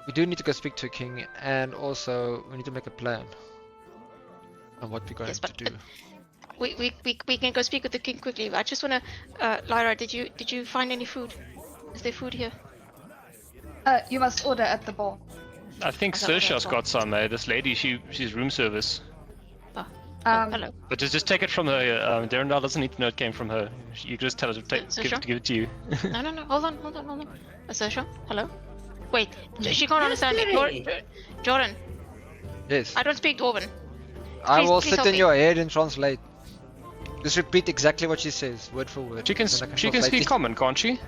we do need to go speak to a king, and also we need to make a plan on what we're going Yes, to but- do. We can go speak with the king quickly. But I just wanna, Lyra, did you find any food? Is there food here? You must order at the bar. I think I thought we had Saoirse's some. got some. This lady, she's room service. Hello. But just take it from her. Darendal doesn't need to know it came from her. You can just tell her to give it to you. No. Hold on. Saoirse, hello. Wait, she can't understand me. Jordan, Yes, I don't speak Dwarven. I please- will please sit help in me. your head and translate. Just repeat exactly what she says, word for word. She can then I she can translate speak it. common, can't she?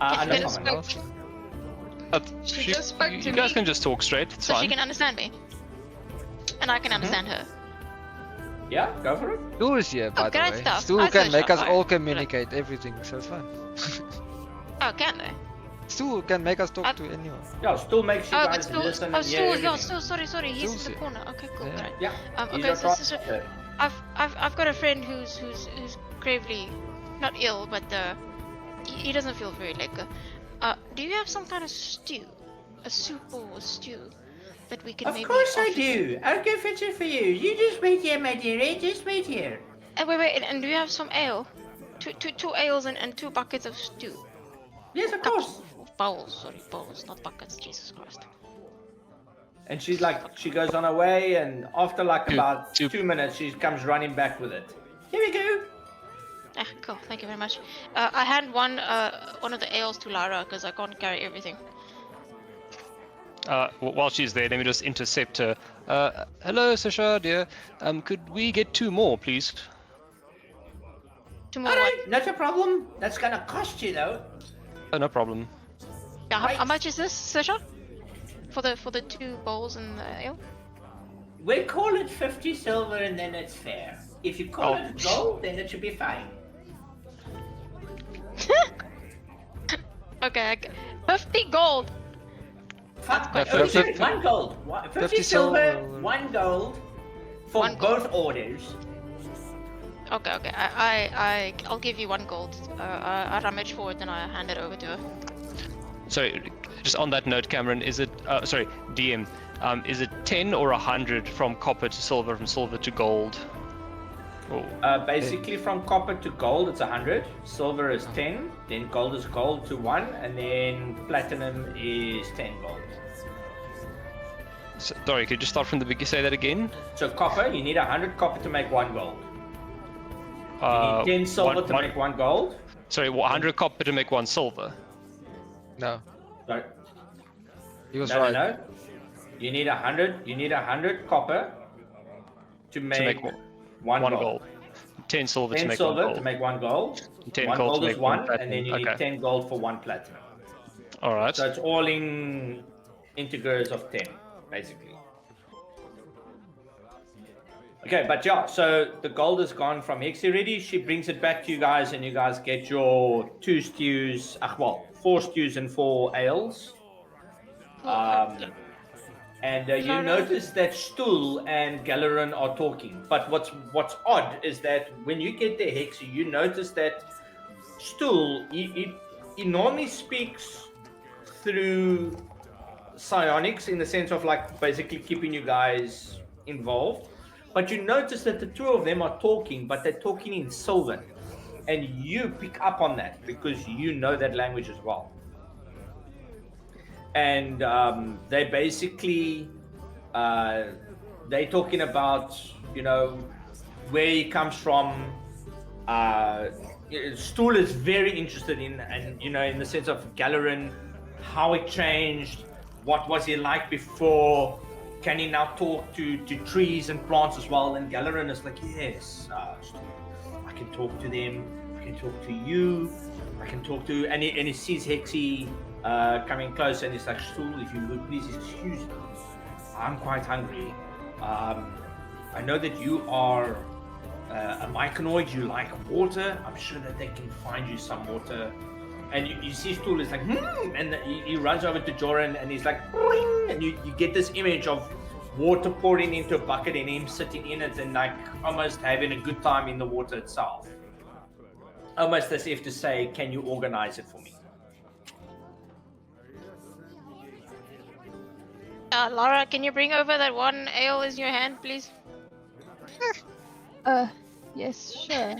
I She know can common. speak- She just spoke you to guys me. can just talk straight. It's so she fine. can understand me, and I can understand her. Yeah, go for it. Stu is here, by the great way. stuff. Stu I can searched make up, us right. all communicate everything, so it's fine. Oh, can they? Stu can make us talk I- to anyone. Yeah, still makes you Oh, but guys still, listen oh, and hear still, everything. still, sorry, he's Still's in the here. corner. Okay, cool, Yeah. great. Yeah, he's Okay, your so translator. I've got a friend who's gravely, not ill, but he doesn't feel very like. Do you have some kind of stew, a soup or a stew, that we can Of maybe? course I offer to- do. I'll go fetch it for you. You just wait here, my dearie. Just wait here. And wait, and do you have some ale? Two ales and 2 buckets of stew. Yes, of course. Bowls, not buckets. Jesus Christ. And she's like, she goes on her way, and after like about two- 2 minutes, she comes running back with it. Here we go. Ah, cool. Thank you very much. I hand one of the ales to Lara because I can't carry everything. While she's there, let me just intercept her. Hello, Sasha, dear. Could we get 2 more, please? 2 more. All What? right, not a problem. That's gonna cost you though. Oh, no problem. Yeah, how Right. much is this, Sasha? For the 2 bowls and the ale? We call it 50 silver and then it's fair. If you call Oh. it gold, then it should be fine. Okay, 50 gold. Fuck, Yeah, oh, 50 sorry, 1 gold. 50, 50 silver, silver. 1 gold for One gold. both orders. Okay, okay. I'll give you 1 gold. I rummage for it and I hand it over to her. Sorry, just on that note, Cameron, is it, sorry, DM, is it 10 or 100 from copper to silver, from silver to gold? Oh, Basically, from copper to gold, it's 100. Silver is 10. Then gold is gold to 1, and then platinum is 10 gold. sorry, could you start from the beginning? Say that again? So copper, you need 100 copper to make 1 gold. You Uh, need 10 silver one- to one- make 1 gold. Sorry, 100 copper to make 1 silver. No, No, he was no, right. no. You need 100. You need 100 copper to make, make 1 1 gold. gold. 10 silver 10 to make 1 silver gold. to make 1 gold. 10 1 gold gold to is make 1 1, and then you platinum. need Okay. 10 gold for 1 platinum. Alright. So it's all in integers of 10, basically. Okay, but yeah, so the gold is gone from Hexie already. She brings it back to you guys, and you guys get your 2 stews, 4 stews and 4 ales. And you notice that Stool and Galerin are talking. But what's odd is that when you get there, Hexie, you notice that Stool, he normally speaks through psionics in the sense of like basically keeping you guys involved. But you notice that the 2 of them are talking, but they're talking in Sylvan. And you pick up on that because you know that language as well. And they basically they're talking about, you know, where he comes from. Stool is very interested in, and you know, in the sense of Galerin, how it changed, what was he like before, can he now talk to trees and plants as well? And Galerin is like, yes, Stool, I can talk to them, I can talk to you, I can talk to, and he sees Hexie coming close, and he's like, Stool, if you would please excuse me, I'm quite hungry. I know that you are a myconoid, you like water. I'm sure that they can find you some water. And you see Stool is like, and he runs over to Joran, and he's like, Ring! And you get this image of water pouring into a bucket and him sitting in it and like almost having a good time in the water itself. Almost as if to say, can you organize it for me? Lara, can you bring over that 1 ale in your hand, please? Yes, sure.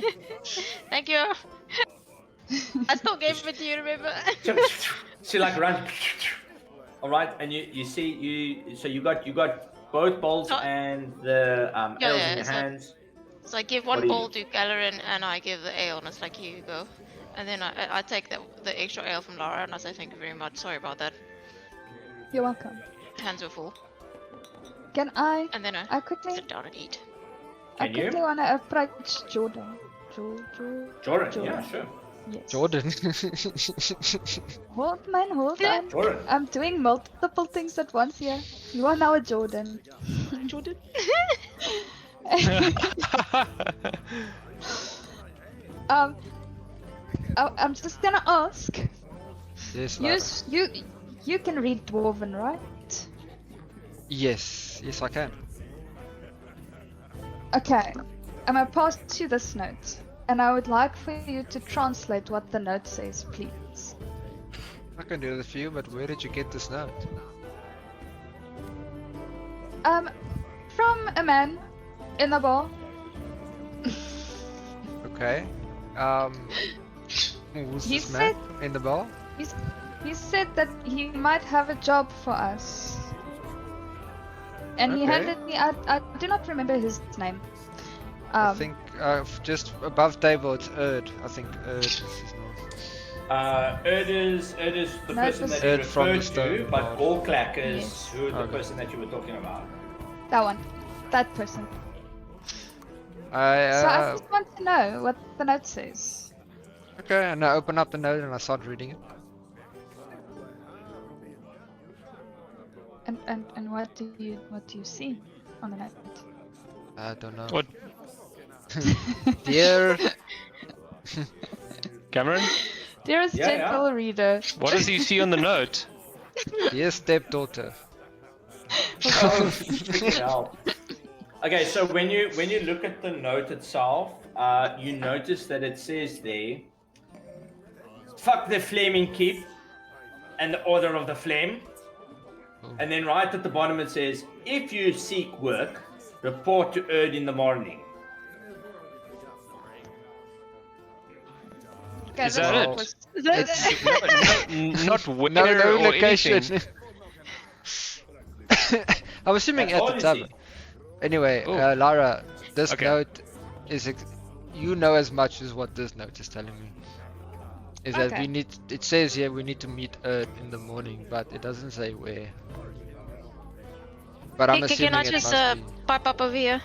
Thank you. I still gave it to you, remember? She like runs. All right, and you see you got both bowls Oh. and the ales in your so- hands. So I give What 1 do you- bowl to Galerin and I give the ale, and it's like, here you go. And then I take the extra ale from Lara and I say thank you very much. Sorry about that. You're welcome. Hands were full. Can I? And then I I quickly, sit down and eat. I Can you? quickly want to approach Jordan. Jordan, Jordan. yeah, sure. Yes. Jordan. Hold on. Jordan. I'm doing multiple things at once here. You are now a Jordan. Jordan? I'm just gonna ask. Yes, Lara. You can read Dwarven, right? Yes, I can. Okay. I'm gonna pass you this note, and I would like for you to translate what the note says, please. I can do that for you, but where did you get this note? From a man in a bar. Okay. Who's He this man said- in the bar? He said that he might have a job for us. and he Okay. handed me. I do not remember his name. I think just above table it's Erd. I think Erd is his name. Erd is the No, person it was- that you Erd from the referred to, Stone but God. Gorklak is Yes. who the Okay. person that you were talking about. that one, that person. So I I just want to know what the note says. okay, and I open up the note and I start reading it. And what do you see on the note? I don't know. What, Dear, Cameron? Dearest Yeah, yeah. gentle reader. What does he see on the note? dear stepdaughter. Oh, freaking hell. Okay, so when you look at the note itself, you notice that it says there, "Fuck the flaming keep and the order of the flame." And then right at the bottom it says, "If you seek work, report to Erd in the morning." Okay, Is that's that what it? was- It's Not where no or location. anything. I'm assuming That's at all the you tavern. see. Anyway, Oh. Lara, this Okay. note is you know as much as what this note is telling me. Is that Okay. we need? It says here we need to meet Erd in the morning, but it doesn't say where. But I'm Can assuming I it just must be. pipe up over here?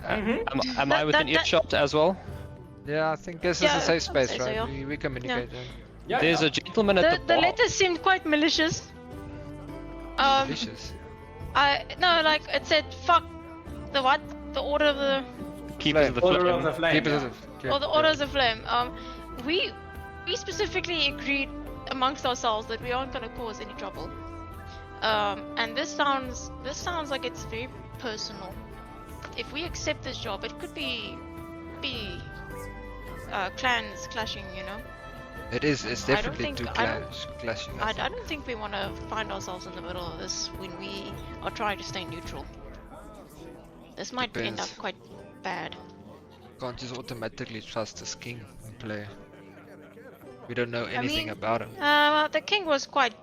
Am I within earshot as well? Yeah, I think this is Yeah, a safe I'd space, say so, right? yeah. We communicate. Yeah, There's yeah. a gentleman at the The bar. letter seemed quite malicious. Delicious. No, like it said, fuck the what? The order of the Keepers of the Order flame. of the flame. Keep it yeah. as a- or the orders of flame. We specifically agreed amongst ourselves that we aren't gonna cause any trouble. And this sounds like it's very personal. If we accept this job, it could be clans clashing, you know. It is. It's I don't definitely think- two I don't- clashing. I don't think we want to find ourselves in the middle of this when we are trying to stay neutral. This might end up Depends. quite bad. Can't just automatically trust this king and play. We don't know anything mean- about him. The king was quite.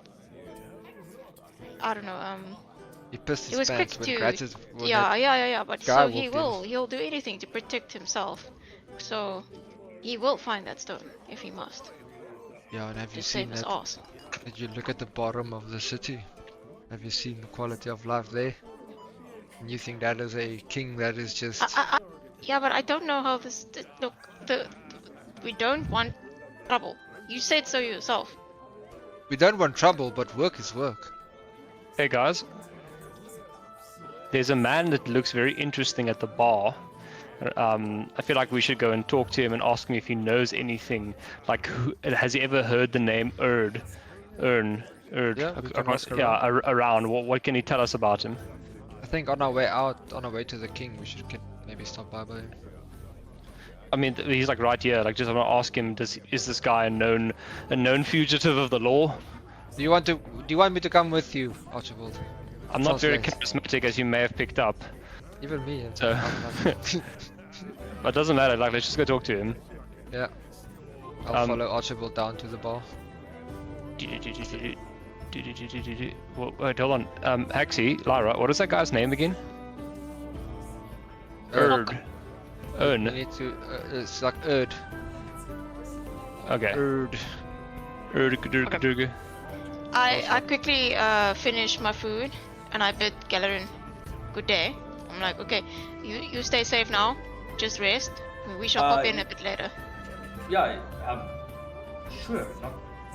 I don't know. He pissed He his was quick pants when to. Gratis when Yeah, that yeah. But guy so he walked in. will. He'll do anything to protect himself. So he will find that stone if he must Yeah, and have to you save seen his that? ass. Did you look at the bottom of the city? Have you seen the quality of life there? And you think that is a king that is just... Yeah, but I don't know how this. Look, we don't want trouble. You said so yourself. We don't want trouble, but work is work. Hey guys. There's a man that looks very interesting at the bar. I feel like we should go and talk to him and ask him if he knows anything. Like, has he ever heard the name Erd? Erd. Yeah, we can ask Around. What can he tell us about him? I think on our way out, on our way to the king, we should maybe stop by him. I mean, he's like right here. Like, just I'm gonna ask him: is this guy a known fugitive of the law? Do you want me to come with you, Archibald? I'm not very Translate. charismatic, as you may have picked up. Even me. So- I'm not- But it doesn't matter. Like, let's just go talk to him. yeah. I'll Um, follow Archibald down to the bar. Wait, hold on. Haxie, Lara, what is that guy's name again? Erd. We Ern. need to. It's like Erd. Okay. Erd. Erd. I quickly finish my food and I bid Galerin good day. I'm like, okay, you stay safe now. Just rest. We shall pop in a bit later. Yeah, sure,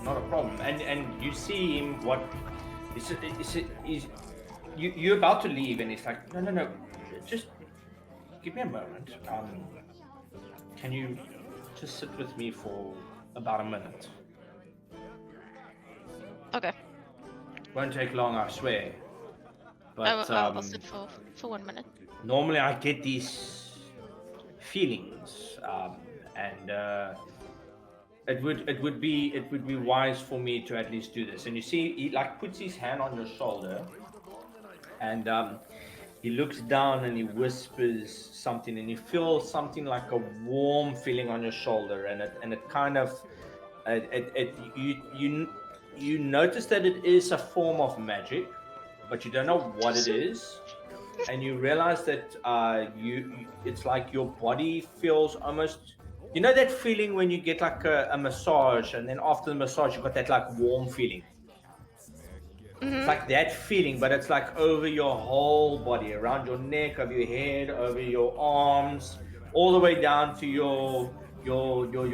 not a problem. And you see him. What? You're about to leave, and he's like, no, just give me a moment. Can you just sit with me for about a minute? Okay. Won't take long, I swear. But I'll sit for 1 minute. normally I get these feelings, and it would be wise for me to at least do this. And you see, he like puts his hand on your shoulder, and he looks down and he whispers something, and you feel something like a warm feeling on your shoulder, and it kind of you notice that it is a form of magic, but you don't know what it is. and you realize that it's like your body feels almost, you know that feeling when you get like a massage, and then after the massage you got that like warm feeling. It's like that feeling, but it's like over your whole body, around your neck, over your head, over your arms, all the way down to your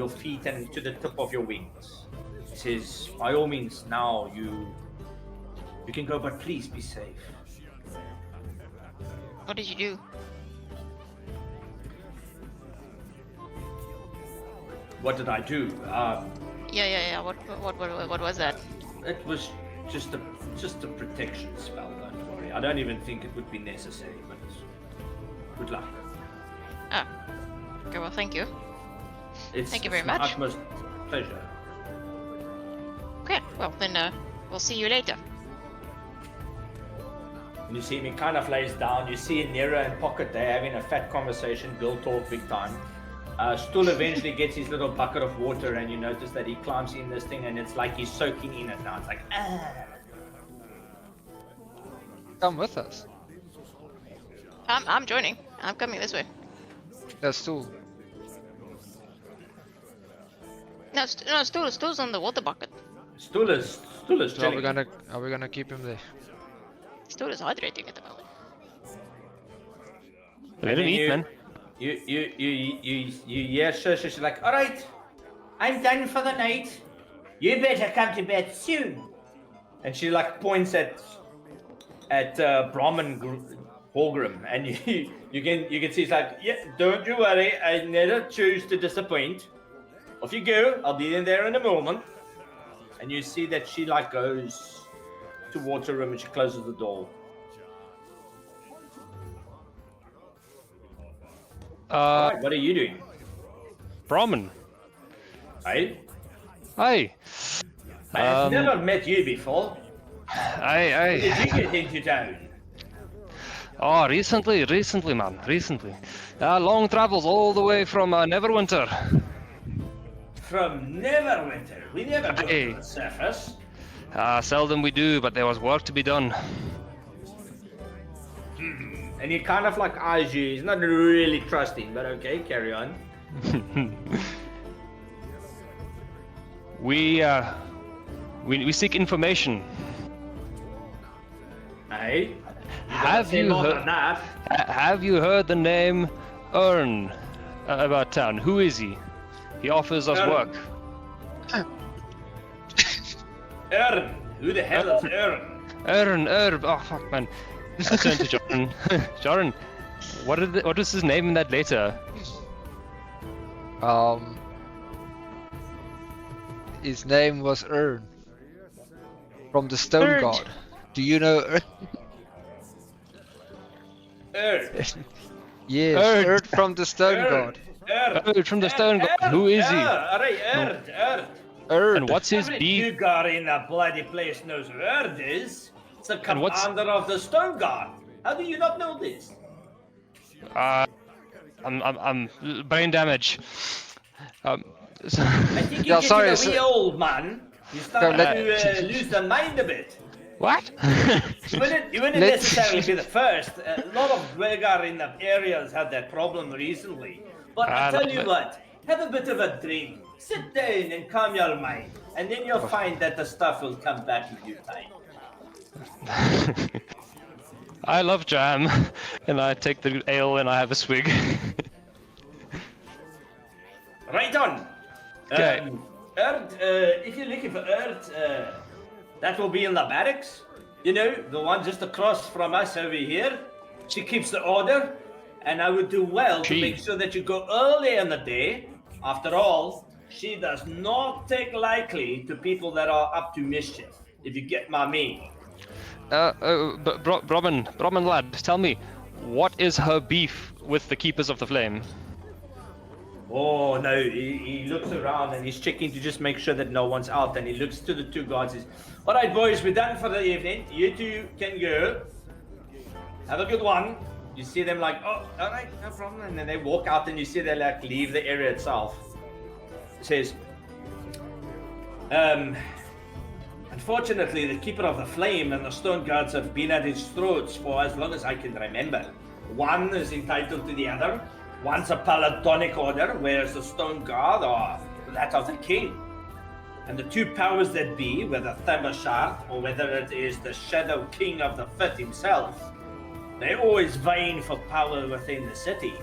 feet and to the tip of your wings. It says, by all means, now you can go, but please be safe. What did you do? What did I do? Yeah. What was that? It was just a protection spell. Don't worry. I don't even think it would be necessary, but good luck. Oh. Okay, well, thank you. Thank you very my much. utmost pleasure. Okay, well then we'll see you later. And you see him, he kind of lays down. You see Nero and Pocket, they're having a fat conversation, girl talk big time. Stool eventually gets his little bucket of water, and you notice that he climbs in this thing, and it's like he's soaking in it now. It's like, Come with us. I'm joining. I'm coming this way. That's Stool. No, Stool's on the water bucket. Stool is So are chilling. we gonna keep him there? Stool is hydrating at the moment. Let him eat, man. You hear Shush, she's like, all right, I'm done for the night. You better come to bed soon. And she like points at Brahman Holgrim, and you can see it's like, yeah, don't you worry, I never choose to disappoint. Off you go, I'll be in there in a moment. And you see that she like goes towards her room and she closes the door. Alright, what are you doing? Brahman. Hey? Hey. I've never met you before. How did you get into town? Oh, recently, man, recently. Long travels all the way from Neverwinter. From Neverwinter. We never go Hey. to the surface. Seldom we do, but there was work to be done. And he kind of like eyes you. He's not really trusting, but okay, carry on. We seek information. Hey? Have you heard? Enough. Have you heard the name Ern about town? Who is he? He offers us Ern. work. Ern. Who the hell is Ern? Ern. Oh fuck, man. I turn to Joran. Joran, what is his name in that letter? His name was Ern. From the Stone Ern. God. Do you know Ern? Ern. Yes, Ern. Ern from the Stone Ern. God. Oh, from the Stone God. Who is he? Alright, Erd. Ern. And what's his Every beef? Dugar in the bloody place knows who Erd is. It's the And what's- commander of the Stone Guard. How do you not know this? I'm brain damage. I think Yeah, you're sorry, getting a wee so- old, man. You start let- to lose the mind a bit. What? You wouldn't Let's- necessarily be the first. A lot of Dwegar in the areas had that problem recently. But I tell you what, have a bit of a drink, sit down and calm your mind, and then you'll find that the stuff will come back in due time. I love jam, and I take the ale and I have a swig. Right on. Okay. Erd, if you're looking for Erd, that will be in the barracks. You know, the one just across from us over here. She keeps the order, and I would do well to She- make sure that you go early in the day. After all, she does not take lightly to people that are up to mischief, if you get my meaning. Brahman lad, tell me, what is her beef with the Keepers of the Flame? Oh no, he looks around and he's checking to just make sure that no one's out, and he looks to the two guards and says, alright boys, we're done for the evening. You two can go. Have a good one. You see them like, oh, alright, no problem. And then they walk out and you see they like leave the area itself. It says, I Unfortunately, the Keeper of the Flame and the Stone Guards have been at his throats for as long as I can remember. One is entitled to the other. One's a Paladonic order, whereas the Stone Guard are that of the King. And the two powers that be, whether Thabashard or whether it is the Shadow King of the Fit himself, they're always vying for power within the city.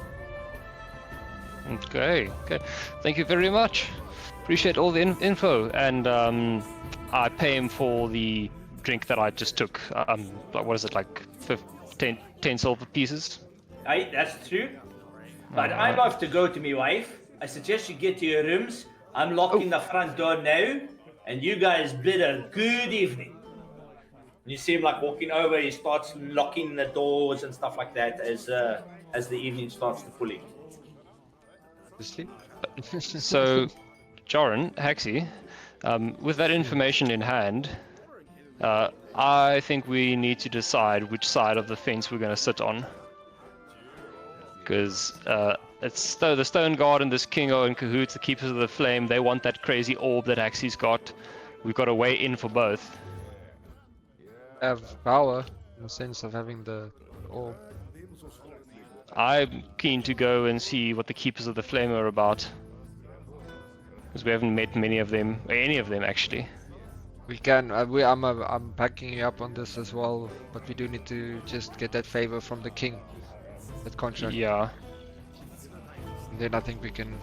Okay. Thank you very much. Appreciate all the info, and I pay him for the drink that I just took. What is it, like 10 silver pieces? Aye, that's true. But I'm off to go to my wife. I suggest you get to your rooms. I'm locking the front door now, and you guys bid a good evening. You see him like walking over. He starts locking the doors and stuff like that as the evening starts to pull in. So, Joran, Haxi, with that information in hand, I think we need to decide which side of the fence we're going to sit on. Because it's the Stone Guard and this Kingo and Cahoots, the Keepers of the Flame, they want that crazy orb that Haxi's got. We've got a way in for both. Have power in the sense of having the orb. I'm keen to go and see what the Keepers of the Flame are about. Because we haven't met many of them, or any of them actually. We can. I'm backing you up on this as well, but we do need to just get that favor from the king. That contract. Yeah. And then I think we can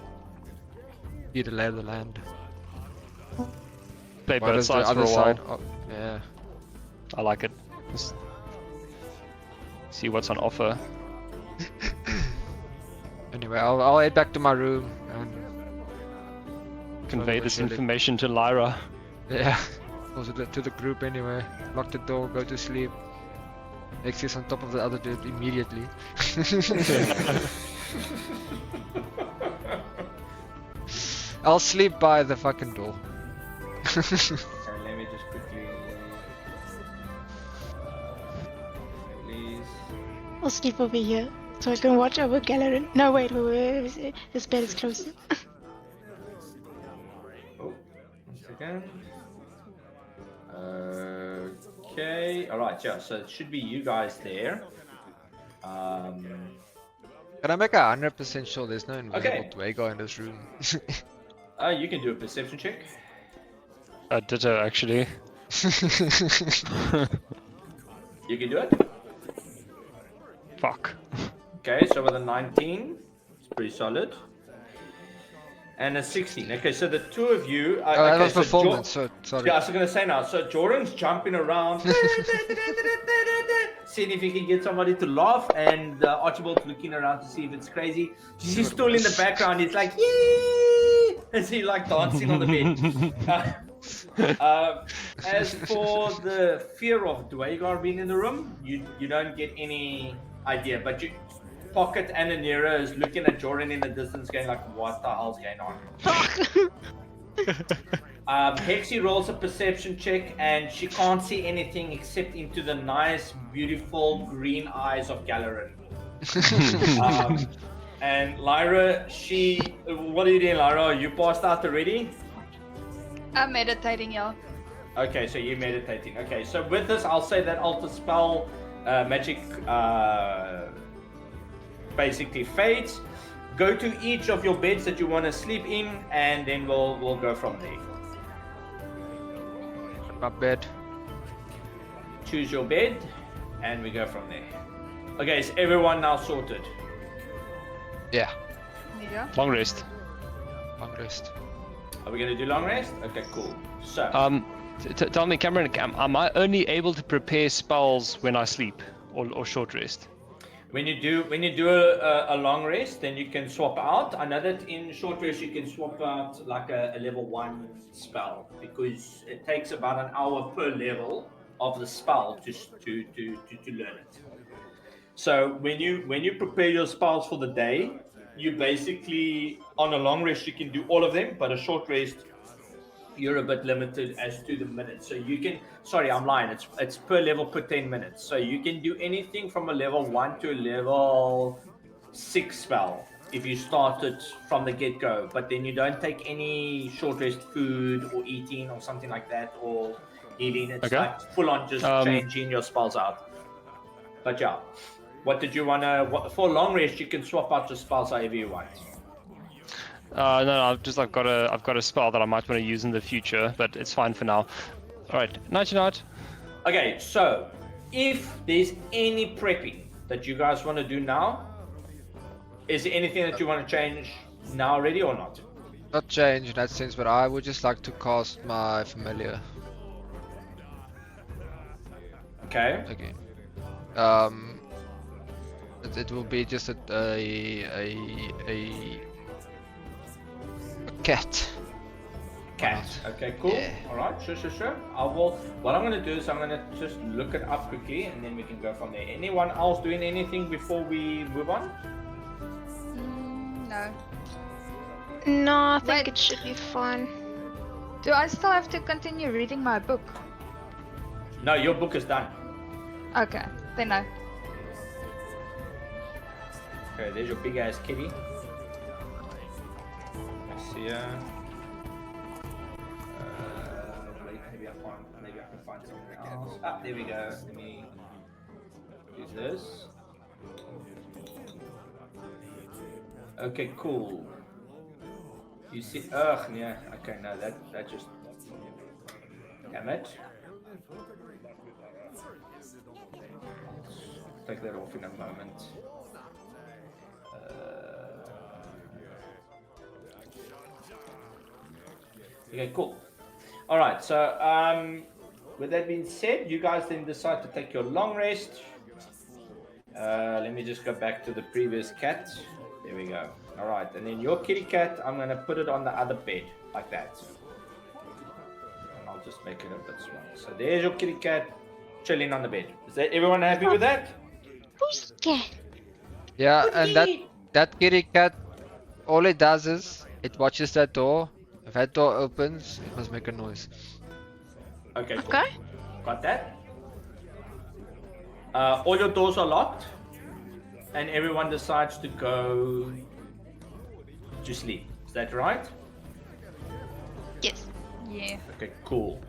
be the lay of the land. Play What both is the sides for other a while. side? Oh, yeah. I like it. Just see what's on offer. Anyway, I'll head back to my room and Convey this Shall I- information to Lyra. yeah, also to the group anyway. Lock the door, go to sleep. Nexus on top of the other dude immediately. I'll sleep by the fucking door. Okay, let me just quickly. Please. I'll sleep over here so I can watch over Galerin. No, wait, this bed is closer. Oh, 1 second. Okay, alright, yeah, so it should be you guys there. Can I make 100% sure there's no invisible Dwago in this room? You can do a perception check. Ditto, actually. You can do it. Fuck. Okay, so with a 19, it's pretty solid. And a 16. Okay, so the two of you. Oh, that okay, was so performance, so sorry. Yeah, I was gonna say now. So Jordan's jumping around, seeing if he can get somebody to laugh, and Archibald's looking around to see if it's crazy. She's still in the background. He's like, yee! As he like dancing on the bed. As for the fear of Dwagar being in the room, you don't get any idea, but you. Pocket and Anira is looking at Jordan in the distance, going like, "What the hell's going on?" Hexie rolls a perception check, and she can't see anything except into the nice, beautiful green eyes of Galerin. And Lyra, what are you doing, Lyra? You passed out already? I'm meditating, yeah. Okay, so you're meditating. Okay, so with this, I'll say that alter spell magic. Basically fades. Go to each of your beds that you want to sleep in, and then we'll go from there. My bed. Choose your bed, and we go from there. Okay, is everyone now sorted? Yeah. Yeah. Long rest. Long rest. Are we gonna do long rest? Okay, cool. So Tell me, Cameron, am I only able to prepare spells when I sleep, or short rest? when you do a long rest, then you can swap out. I know that in short rest you can swap out like a level 1 spell, because it takes about an hour per level of the spell to learn it. So when you prepare your spells for the day, you basically, on a long rest you can do all of them, but a short rest you're a bit limited as to the minutes. So you can, sorry, I'm lying, it's per level per 10 minutes. So you can do anything from a level 1 to a level 6 spell if you start it from the get-go, but then you don't take any short rest food or eating or something like that, or healing. It's Okay. like full on just changing your spells out. But yeah, what did you wanna? For long rest, you can swap out your spells however you want. No, I've got a spell that I might want to use in the future, but it's fine for now. All right, night night. Okay, so if there's any prepping that you guys want to do now, is there anything that you want to change now already or not? Not change in that sense, but I would just like to cast my familiar Okay. again. It will be just a cat. Cat. Okay, cool. Yeah. All right, sure. I will. What I'm gonna do is I'm gonna just look it up quickly, and then we can go from there. Anyone else doing anything before we move on? No. No, I think Wait. it should be fine. Do I still have to continue reading my book? No, your book is done. Okay, then no. Okay, there's your big ass kitty. I see ya. Wait, maybe I can find something else. Ah, there we go. Let me use this. Okay, cool. You see, yeah. Okay, no, that just. Damn it. Take that off in a moment. Okay, cool. All right, so with that being said, you guys then decide to take your long rest. Let me just go back to the previous cat. There we go. All right, and then your kitty cat, I'm gonna put it on the other bed like that. And I'll just make it a bit smaller. So there's your kitty cat chilling on the bed. Is that everyone happy with that? Who's cat? Yeah, and that kitty cat, all it does is it watches that door. If that door opens, it must make a noise. Okay, cool. Okay. Got that? All your doors are locked, and everyone decides to go to sleep. Is that right? Yes. Yeah. Okay, cool.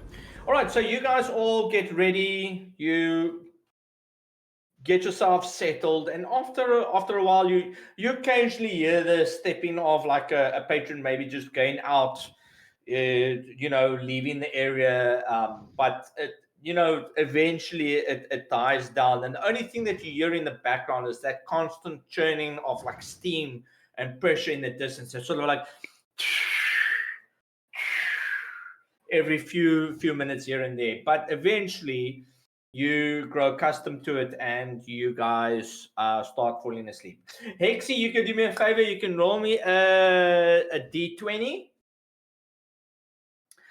All right, so you guys all get ready. You get yourself settled, and after a while, you occasionally hear the stepping of like a patron, maybe just going out, leaving the area. But eventually it dies down, and the only thing that you hear in the background is that constant churning of like steam and pressure in the distance. It's sort of like every few minutes here and there, but eventually you grow accustomed to it and you guys start falling asleep. Hexy, you can do me a favor. You can roll me a d20.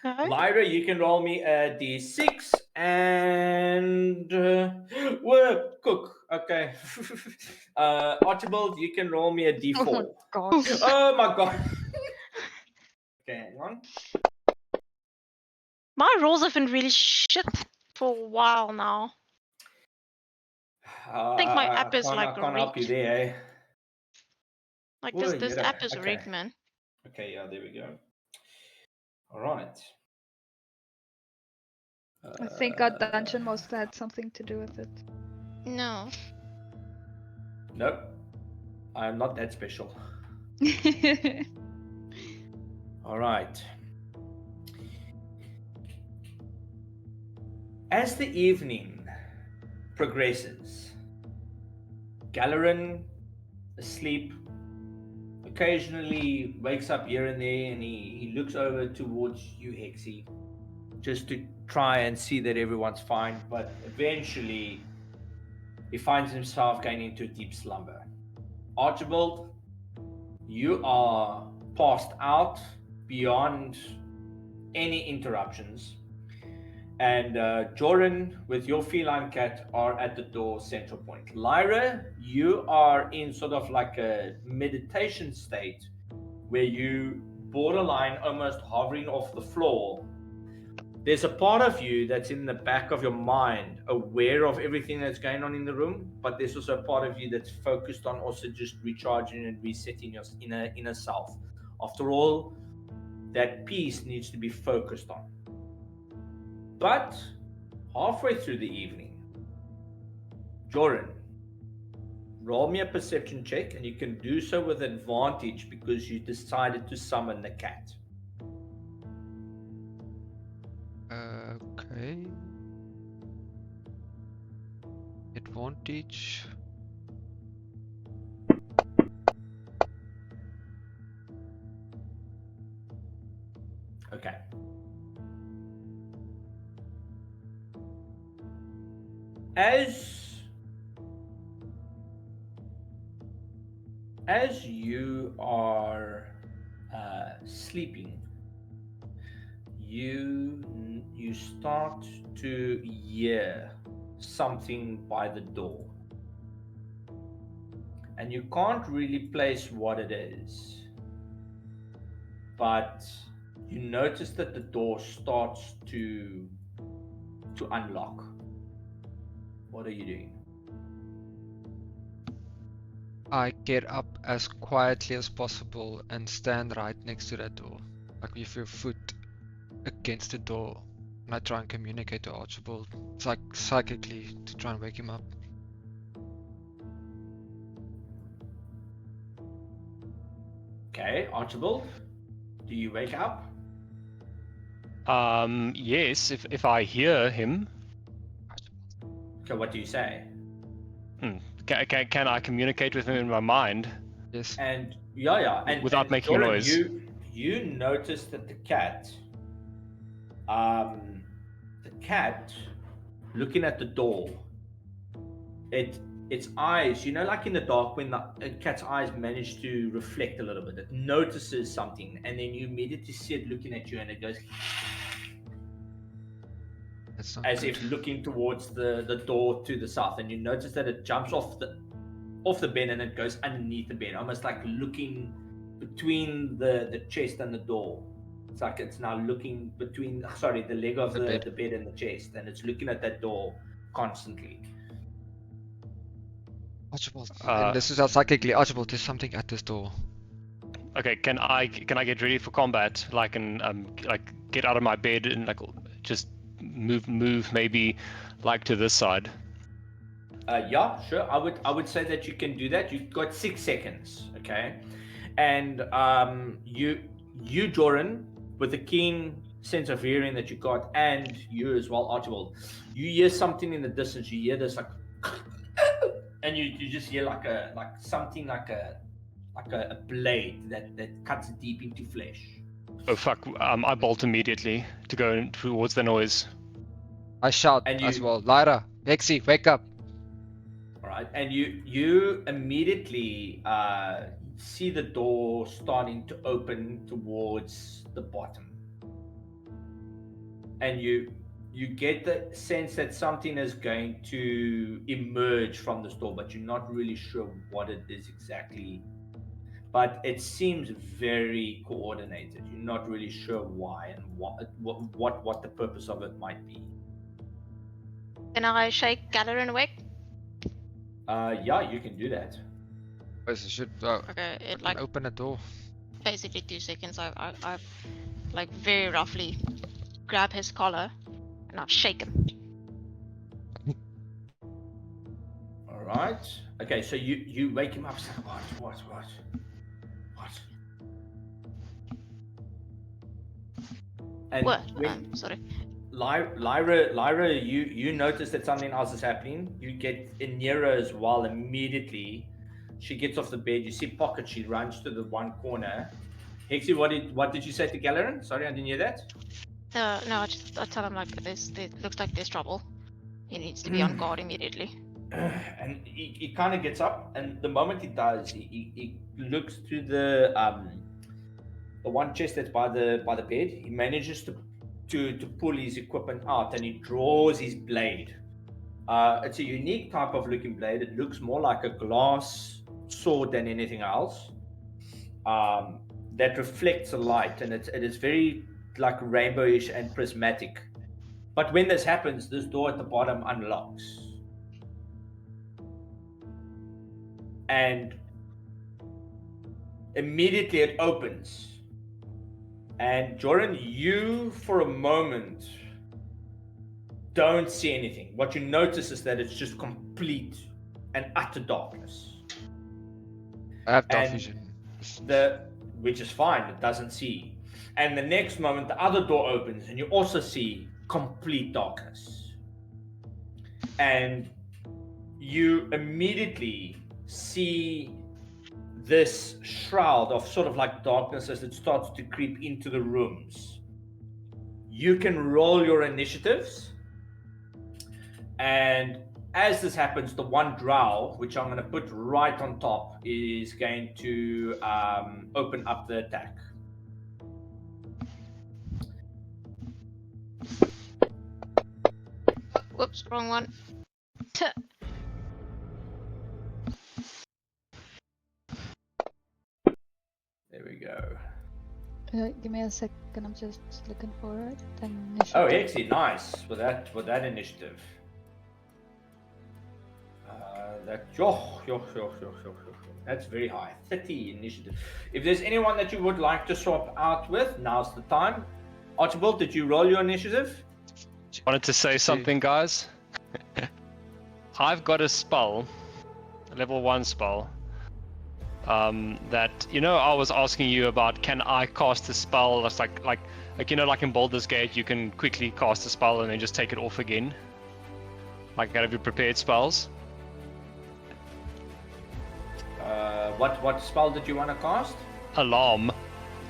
Okay. Lyra, you can roll me a d6. And Cook. Okay. Archibald, you can roll me a d4. Oh my god. Oh my god. Okay, hang on. My rolls have been really shit for a while now. I think my app is like I can't help you rigged. there, eh? Like Oh, this yeah, app is okay. rigged, man. Okay, yeah, there we go. All right. I think our dungeon master had something to do with it. No. Nope. I'm not that special. All right. As the evening progresses, Galerin, asleep, occasionally wakes up here and there, and he looks over towards you, Hexy, just to try and see that everyone's fine, but eventually he finds himself going into a deep slumber. Archibald, you are passed out beyond any interruptions. And Joran, with your feline cat, are at the door central point. Lyra, you are in sort of like a meditation state where you borderline almost hovering off the floor. There's a part of you that's in the back of your mind, aware of everything that's going on in the room, but there's also a part of you that's focused on also just recharging and resetting your inner self. After all, that piece needs to be focused on. But halfway through the evening, Joran, roll me a perception check, and you can do so with advantage because you decided to summon the cat. Okay. Advantage. Okay. As you are sleeping, you start to hear something by the door, and you can't really place what it is, but you notice that the door starts to unlock. What are you doing? I get up as quietly as possible and stand right next to that door, like with your foot against the door. And I try and communicate to Archibald, psychically, to try and wake him up. Okay, Archibald, do you wake up? Yes, if I hear him. Okay, what do you say? Can I communicate with him in my mind? Yes. And yeah, and Without and making a Joran, noise. You notice that the cat, looking at the door, its eyes, you know, like in the dark when the cat's eyes manage to reflect a little bit, it notices something, and then you immediately see it looking at you, and it goes That's not as good. if looking towards the door to the south, and you notice that it jumps off the bed and it goes underneath the bed, almost like looking between the chest and the door. It's like it's now looking between the leg of The bed. the bed and the chest, and it's looking at that door constantly. Archibald. And this is how psychically, Archibald, there's something at this door. Okay, can I get ready for combat? Like, and like get out of my bed and like just move maybe like to this side. Yeah, sure. I would say that you can do that. You've got 6 seconds, okay? And you Joran, with the keen sense of hearing that you got, and you as well, Archibald, you hear something in the distance. You hear this like, and you just hear like a blade that cuts deep into flesh. Oh fuck! I bolt immediately to go towards the noise. I shout And as you- well, Lyra, Vexy, wake up. All right, and you immediately see the door starting to open towards the bottom, and you get the sense that something is going to emerge from this door, but you're not really sure what it is exactly. But it seems very coordinated. You're not really sure why and what the purpose of it might be. Can I shake Galerin awake? Yeah, you can do that. Yes, you should Okay, it like open the door. basically 2 seconds. I like very roughly grab his collar and I shake him. All right. Okay, so you wake him up. Say, what? And What? when Sorry. Lyra, you notice that something else is happening. You get Inira as well immediately. She gets off the bed. You see Pocket. She runs to the one corner. Hexy, what did you say to Galerin? Sorry, I didn't hear that. No, I tell him like there looks like there's trouble. He needs to be on guard immediately. And he kind of gets up, and the moment he does, he looks to the one chest that's by the bed. He manages to pull his equipment out, and he draws his blade. It's a unique type of looking blade. It looks more like a glass sword than anything else. That reflects the light, and it is very like rainbowish and prismatic. But when this happens, this door at the bottom unlocks. And immediately it opens. And Joran, you for a moment don't see anything. What you notice is that it's just complete and utter darkness. I have dark And vision. which is fine, it doesn't see. And the next moment, the other door opens, and you also see complete darkness. And you immediately see this shroud of sort of like darkness as it starts to creep into the rooms. You can roll your initiatives, and as this happens, the one drow, which I'm going to put right on top, is going to open up the attack. Whoops, wrong one. There we go. Give me a second, I'm just looking for it. Oh, Hexy, nice with that initiative. That's very high. 30 initiative. If there's anyone that you would like to swap out with, now's the time. Archibald, did you roll your initiative? Wanted to say something, guys. I've got a spell, a level 1 spell. That I was asking you about. Can I cast a spell that's like like in Baldur's Gate, you can quickly cast a spell and then just take it off again, like out of your prepared spells. What spell did you want to cast? Alarm.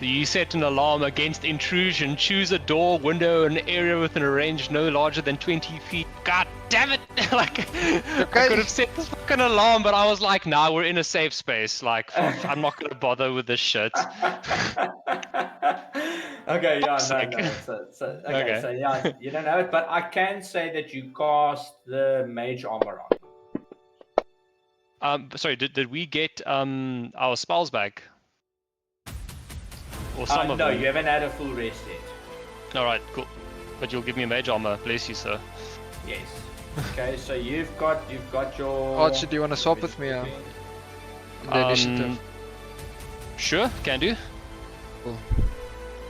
You set an alarm against intrusion. Choose a door, window, an area within a range no larger than 20 feet. God damn it! I could have set this fucking alarm, but I was like, nah, we're in a safe space. Like, I'm not gonna bother with this shit. Okay, yeah, Sake. no. So Okay. yeah, you don't know it, but I can say that you cast the mage armor on. Sorry, did we get our spells back? Or some of No, them? you haven't had a full rest yet. Alright, cool. But you'll give me a mage armor, bless you, sir. Yes. Okay, so you've got your. Archie, do you want to swap with me? The initiative. Sure, can do. Cool.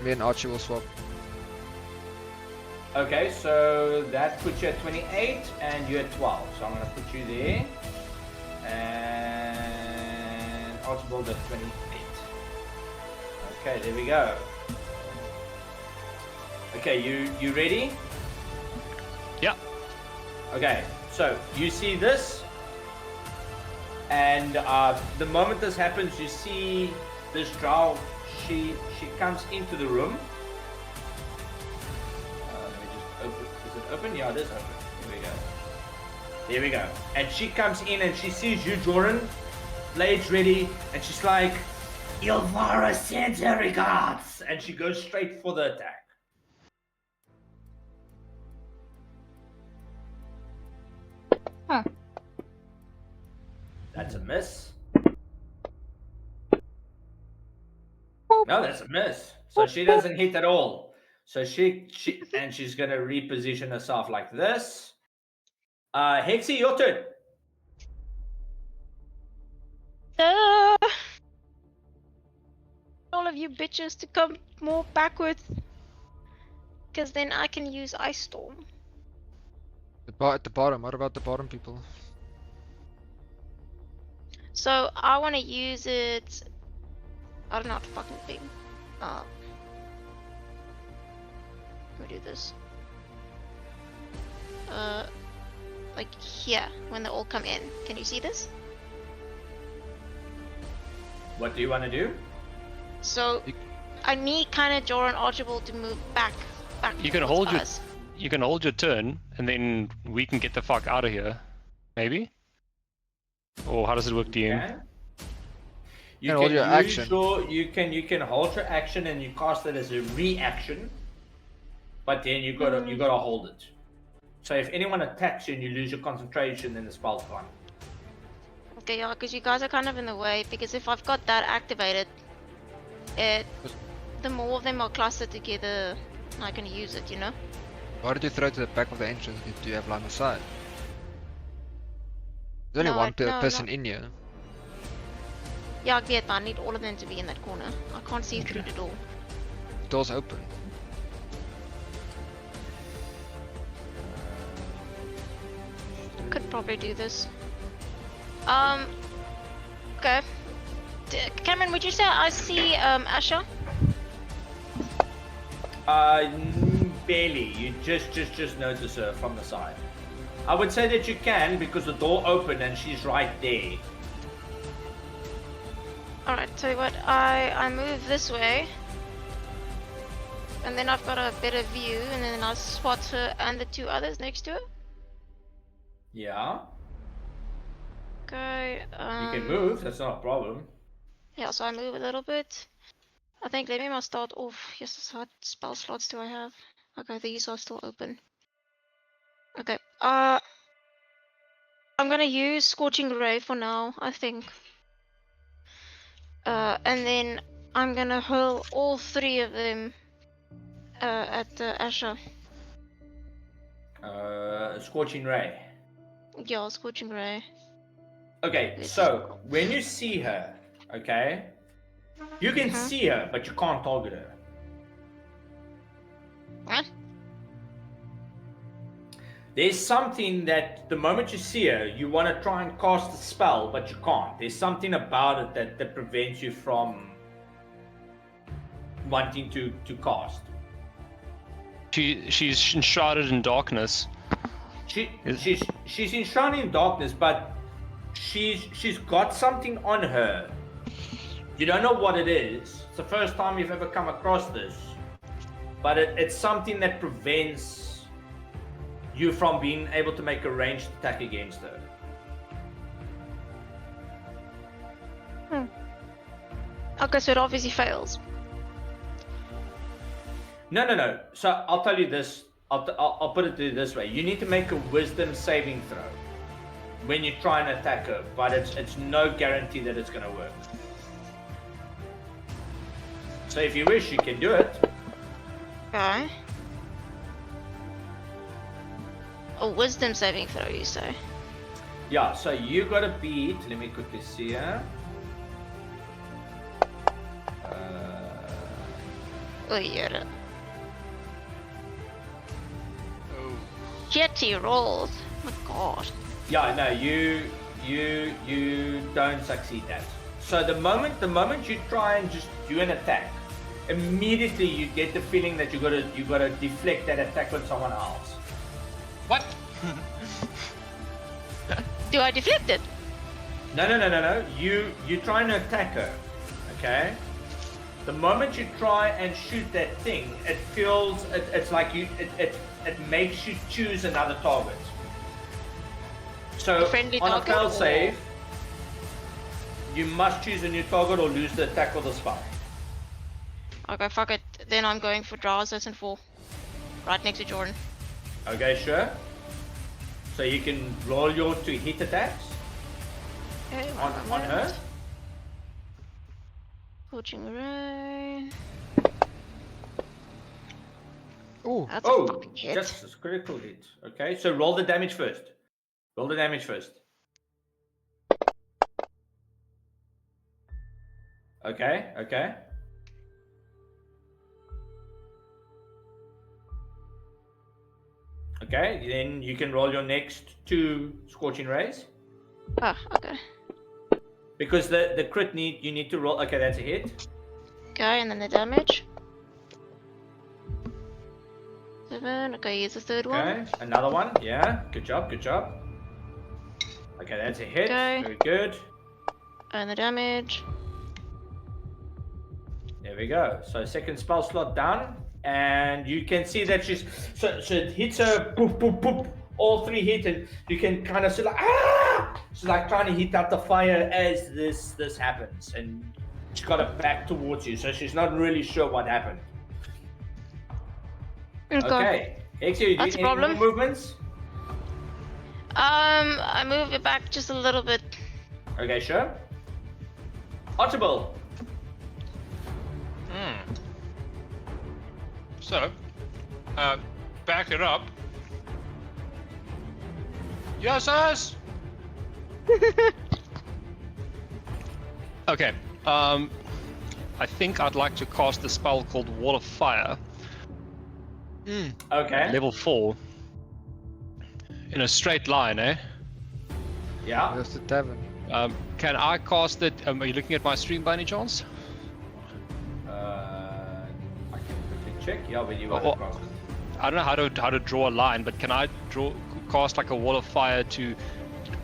Me and Archie will swap. Okay, so that puts you at 28 and you're at 12. So I'm gonna put you there. And Archibald at 28. Okay, there we go. Okay, you ready? Yeah. Okay, so you see this, and the moment this happens, you see this drow. She comes into the room. Let me just open. Is it open? Yeah, it is open. Here we go. There we go. And she comes in and she sees you, Joran. Blades ready, and she's like, "Ilvara sends her regards," and she goes straight for the attack. Huh. That's a miss. No, that's a miss. So she doesn't hit at all. So she's gonna reposition herself like this. Hexy, your turn. All of you bitches to come more backwards, because then I can use Ice Storm. At the bottom. What about the bottom people? So I want to use it. I don't know how to fucking thing. Let me do this. Like here, when they all come in. Can you see this? What do you want to do? So I need kind of Joran Archibald to move back. You can towards hold your us. you can hold your turn, and then we can get the fuck out of here. Maybe? Or how does it work, DM? Yeah. You And hold can your use action. you can hold your action and you cast it as a reaction, but then you gotta hold it. So if anyone attacks you and you lose your concentration, then the spell's gone. Okay, yeah, because you guys are kind of in the way. Because if I've got that activated, the more of them are clustered together, I can use it. You know. Why did you throw to the back of the entrance? Do you have line of sight? There's only No, one no, person no. in here. Yeah, I get that. I need all of them to be in that corner. I can't see through the door. Door's open. should probably do this. Okay. Cameron, would you say I see Asha? Barely. You just notice her from the side. I would say that you can because the door opened and she's right there. Alright, tell you what, I move this way. And then I've got a better view, and then I spot her and the two others next to her. Yeah. Okay, You can move. That's not a problem. Yeah, so I move a little bit. I think let me must start off. Yes, what spell slots do I have? Okay, these are still open. Okay, I'm gonna use Scorching Ray for now, I think. And then I'm gonna hurl all three of them at Asha. Scorching Ray. Yeah, Scorching Ray. Okay, so when you see her, okay, you can see her, but you can't target her. What? There's something that the moment you see her, you want to try and cast a spell, but you can't. There's something about it that prevents you from wanting to cast. She's enshrouded in darkness. She's enshrouded in darkness, but she's got something on her. You don't know what it is. It's the first time you've ever come across this, but it's something that prevents you from being able to make a ranged attack against her. Okay, so it obviously fails. No. So I'll tell you this. I'll put it this way. You need to make a wisdom saving throw when you try and attack her, but it's no guarantee that it's gonna work. So if you wish, you can do it. Okay. A wisdom saving throw, you say? Yeah, so you gotta beat, let me quickly see here. Oh, yeah. Jetty rolls. Oh my god. Yeah, no, you don't succeed that. So the moment you try and just do an attack, immediately you get the feeling that you gotta deflect that attack on someone else. What? Do I deflect it? No. You try and attack her, okay? The moment you try and shoot that thing, it feels it's like it makes you choose another target. So Friendly on a target fail or- save, you must choose a new target or lose the attack or the spell. Okay, fuck it. Then I'm going for Drowsers and 4. Right next to Jordan. Okay, sure. So you can roll your 2 hit attacks Okay, on her. Coaching Ray. Ooh. That's a Oh, fucking hit. just a critical hit. Okay, so roll the damage first. Roll the damage first. Okay. Okay, then you can roll your next 2 Scorching Rays. Ah, okay. Because the crit you need to roll. Okay, that's a hit. Okay, and then the damage. 7. Okay, here's the third one. Okay, another one. Yeah, good job. Okay, that's a hit. Okay. Very good. And the damage. There we go. So second spell slot down, and you can see that she's so it hits her. Poof, poof, poof. All 3 hit, and you can kind of see like she's like trying to hit out the fire as this happens, and she's got her back towards you, so she's not really sure what happened. Okay. Exia, you That's do a any more problem. movements? I move it back just a little bit. Okay, sure. Archibald. So, back it up. Yes. Okay. I think I'd like to cast a spell called Wall of Fire, Okay. level 4. In a straight line, eh? Yeah. There's the tavern. Can I cast it? Are you looking at my stream by any chance? I can quickly check. Yeah, but you want Oh, to cross. I don't know how to draw a line, but can I cast like a wall of fire to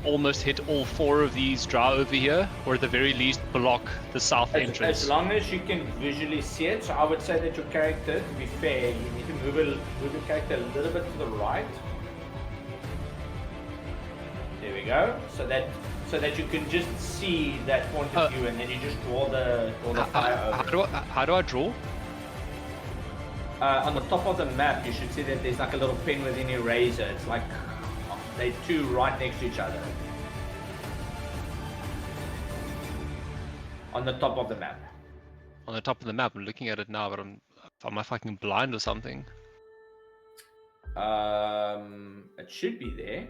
almost hit all 4 of these drow over here, or at the very least block the south entrance? As long as you can visually see it, so I would say that your character, to be fair, you need to move your character a little bit to the right. There we go. So that you can just see that point of view, and then you just draw the fire over. How do I draw? On the top of the map, you should see that there's like a little pen with an eraser. It's like they're 2 right next to each other. On the top of the map. On the top of the map, I'm looking at it now, but am I fucking blind or something? It should be there.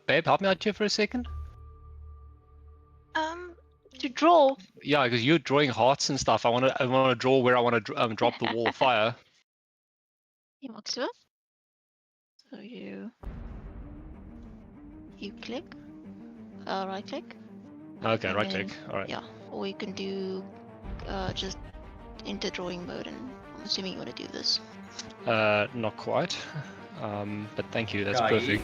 Babe, help me out here for a second. To draw. Yeah, because you're drawing hearts and stuff. I want to draw where I want to drop the wall of fire. You walk so. So you click, right click. Okay, And right then- click. All right. Yeah, or you can do just enter drawing mode, and I'm assuming you want to do this. Not quite. But thank you. That's Yeah, perfect.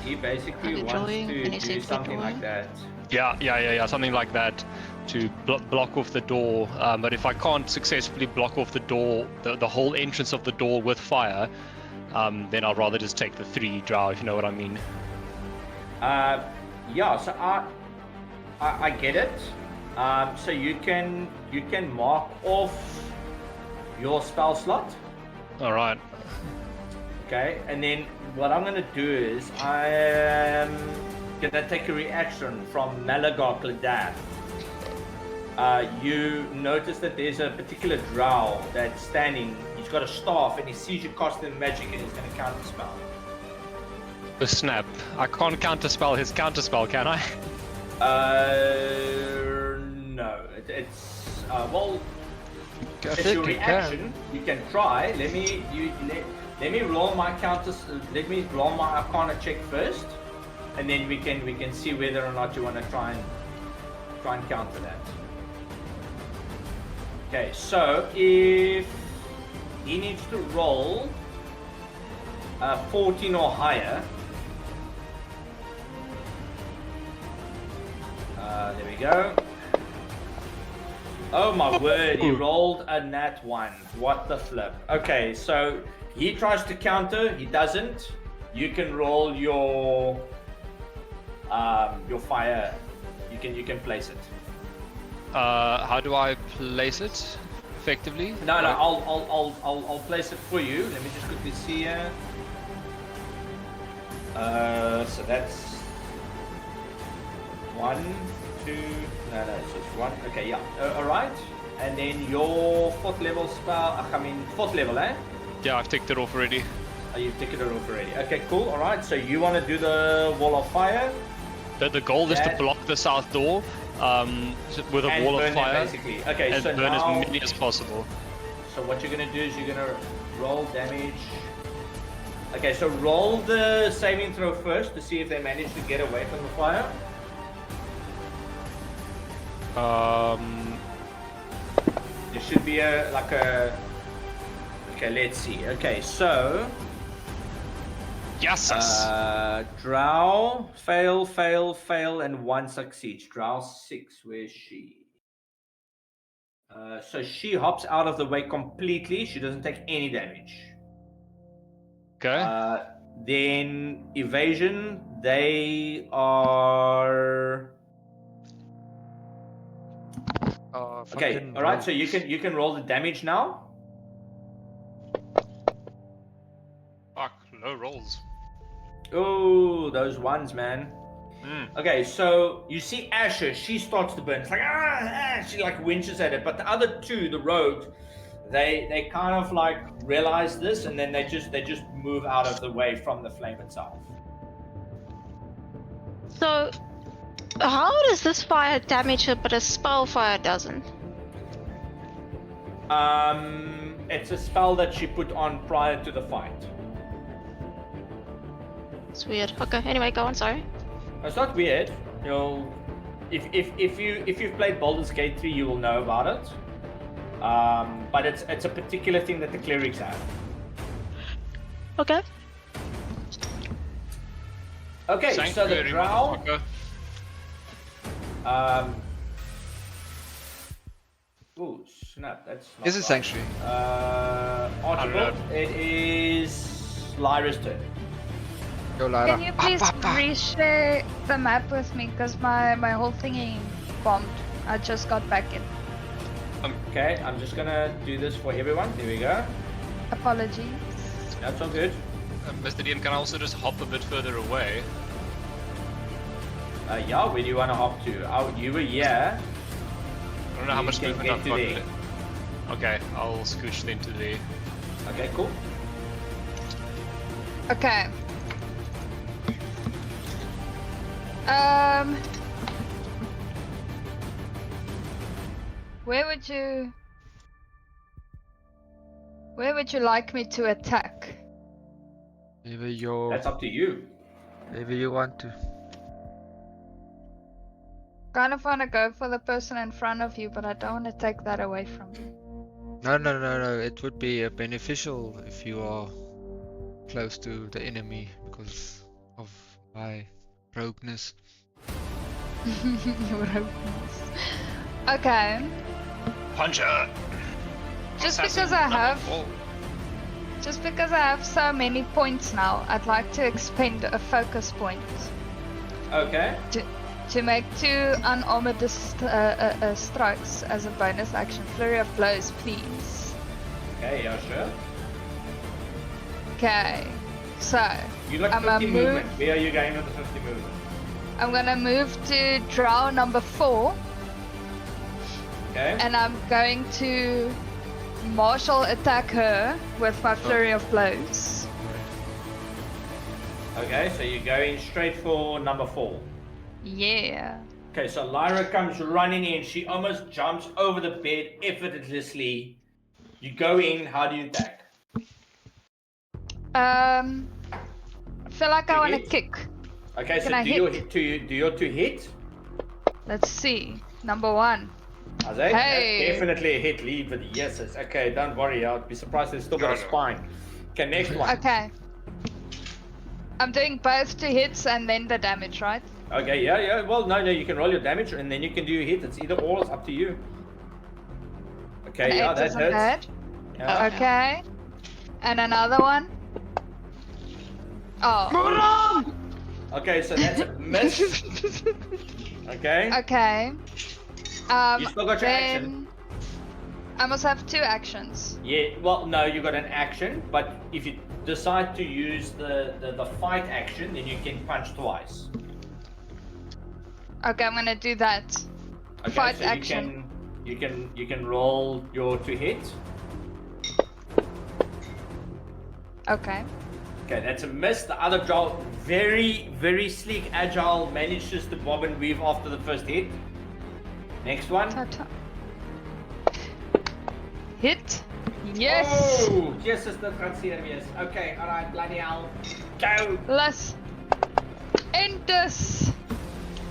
He basically Okay, wants drawing, to and he do said something like drawing. that. Yeah, something like that to block off the door. But if I can't successfully block off the door, the whole entrance of the door with fire, then I'll rather just take the 3 drow, if you know what I mean. Yeah, so I get it. So you can mark off your spell slot. All right. Okay, and then what I'm gonna do is I am gonna take a reaction from Malagar Clydach. You notice that there's a particular drow that's standing. He's got a staff and he sees you casting magic and he's gonna counter spell. The snap. I can't counterspell his counterspell, can I? No. It's well. I It's think your you reaction. You can try. Let me roll my counters. Let me roll my Arcana check first, and then we can see whether or not you want to try and counter that. Okay, so if he needs to roll 14 or higher. There we go. Oh my word, he rolled a nat 1. What the flip. Okay, so he tries to counter, he doesn't. You can roll your fire. You can place it. How do I place it effectively? No, I'll place it for you. Let me just quickly see here. So that's 1, 2. No, it's just 1. Okay, yeah. All right. And then your 4th level spell. 4th level, eh? Yeah, I've ticked it off already. Oh, you've taken it off already. Okay, cool. All right. So you want to do the wall of fire? The goal is to That- block the south door with a and wall burn of them, fire basically. Okay, and so burn now, as many as possible. so what you're gonna do is you're gonna roll damage. Okay, so roll the saving throw first to see if they manage to get away from the fire. There should be Okay, let's see. Okay, so Yes. Drow fail, and 1 succeeds. Drow 6. Where's she? So she hops out of the way completely. She doesn't take any damage. Okay. Then evasion. They are okay. fucking All right. roll. So you can roll the damage now. Fuck, low rolls. Oh, those ones, man. Okay, so you see Asher, she starts to burn. It's like she like winches at it, but the other 2, the rogue, they kind of like realize this, and then they just move out of the way from the flame itself. So, how does this fire damage her, but a spell fire doesn't? It's a spell that she put on prior to the fight. It's weird. Okay, anyway, go on, sorry. It's not weird. You'll, if you've played Baldur's Gate 3, you will know about it. But it's a particular thing that the clerics have. Okay. Okay, so the Sanctuary, drow. motherfucker. Ooh, snap! That's not Is it right. Sanctuary? Archibald, it is Lyra's turn. Go Lyra. Can you please reshare the map with me? Because my whole thingy bombed. I just got back in. Okay, I'm just gonna do this for everyone. There we go. Apologies. That's all good. Mr. DM, can I also just hop a bit further away? Yeah, where do you want to hop to? Oh, you were here. I don't know how You much can movement get I've to got. there. Okay, I'll scooch then to there. Okay, cool. Okay. Where would you like me to attack? Maybe you That's up to you. want to. Kind of want to go for the person in front of you, but I don't want to take that away from you. No. It would be beneficial if you are close to the enemy because of my rogueness. Your openness. Okay. Punch her! Just Assassin because I number have 4. Just because I have so many points now, I'd like to expend a focus point Okay. to make 2 unarmored strikes as a bonus action. Flurry of blows, please. Okay, yeah, sure. Okay, so You got I'm 50 gonna movement. move. Where are you going with the 50 movement? I'm gonna move to drow number 4, Okay. and I'm going to martial attack her with my flurry of blows. Okay, so you're going straight for number 4. Yeah. Okay, so Lyra comes running in. She almost jumps over the bed effortlessly. You go in. How do you attack? I feel like I To want to hit? kick. Okay, so Can I do your hit? do your 2 hit? Let's see. Number 1. Jose? Hey. That's definitely a hit. Leave with the yeses. Okay, don't worry. I'll be surprised they still got a spine. Okay, next one. Okay. I'm doing both 2 hits and then the damage, right? Okay, yeah. Well, no, you can roll your damage and then you can do your hit. It's either or. It's up to you. Okay, An yeah, 8 that isn't hurts. bad. Yeah. Okay. And another one. Oh. Okay, so that's a miss. Okay. Okay. You still got your action. then I must have 2 actions. Yeah, well, no, you got an action, but if you decide to use the fight action, then you can punch twice. Okay, I'm gonna do that. Okay, Fight so action. you can roll your 2 hit. Okay. Okay, that's a miss. The other drow, very, very sleek, agile, manages to bob and weave after the first hit. Next one. Ta-ta. Hit. Yes. Oh, yes, is dat gaat serieus. Okay, alright, bloody hell. Go. Let's end this.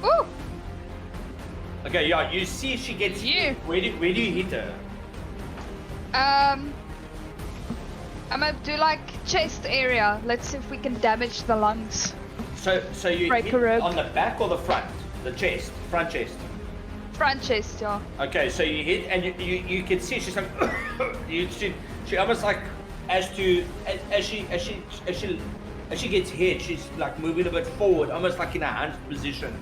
Woo. Okay, yeah, you see she gets You. hit. Where do you hit her? I'm gonna do like chest area. Let's see if we can damage the lungs. So you Break hit a rib. on the back or the front? The chest, front chest. Front chest, yeah. Okay, so you hit and you can see she's like she almost like as she gets hit, she's like moving a bit forward, almost like in a hunched position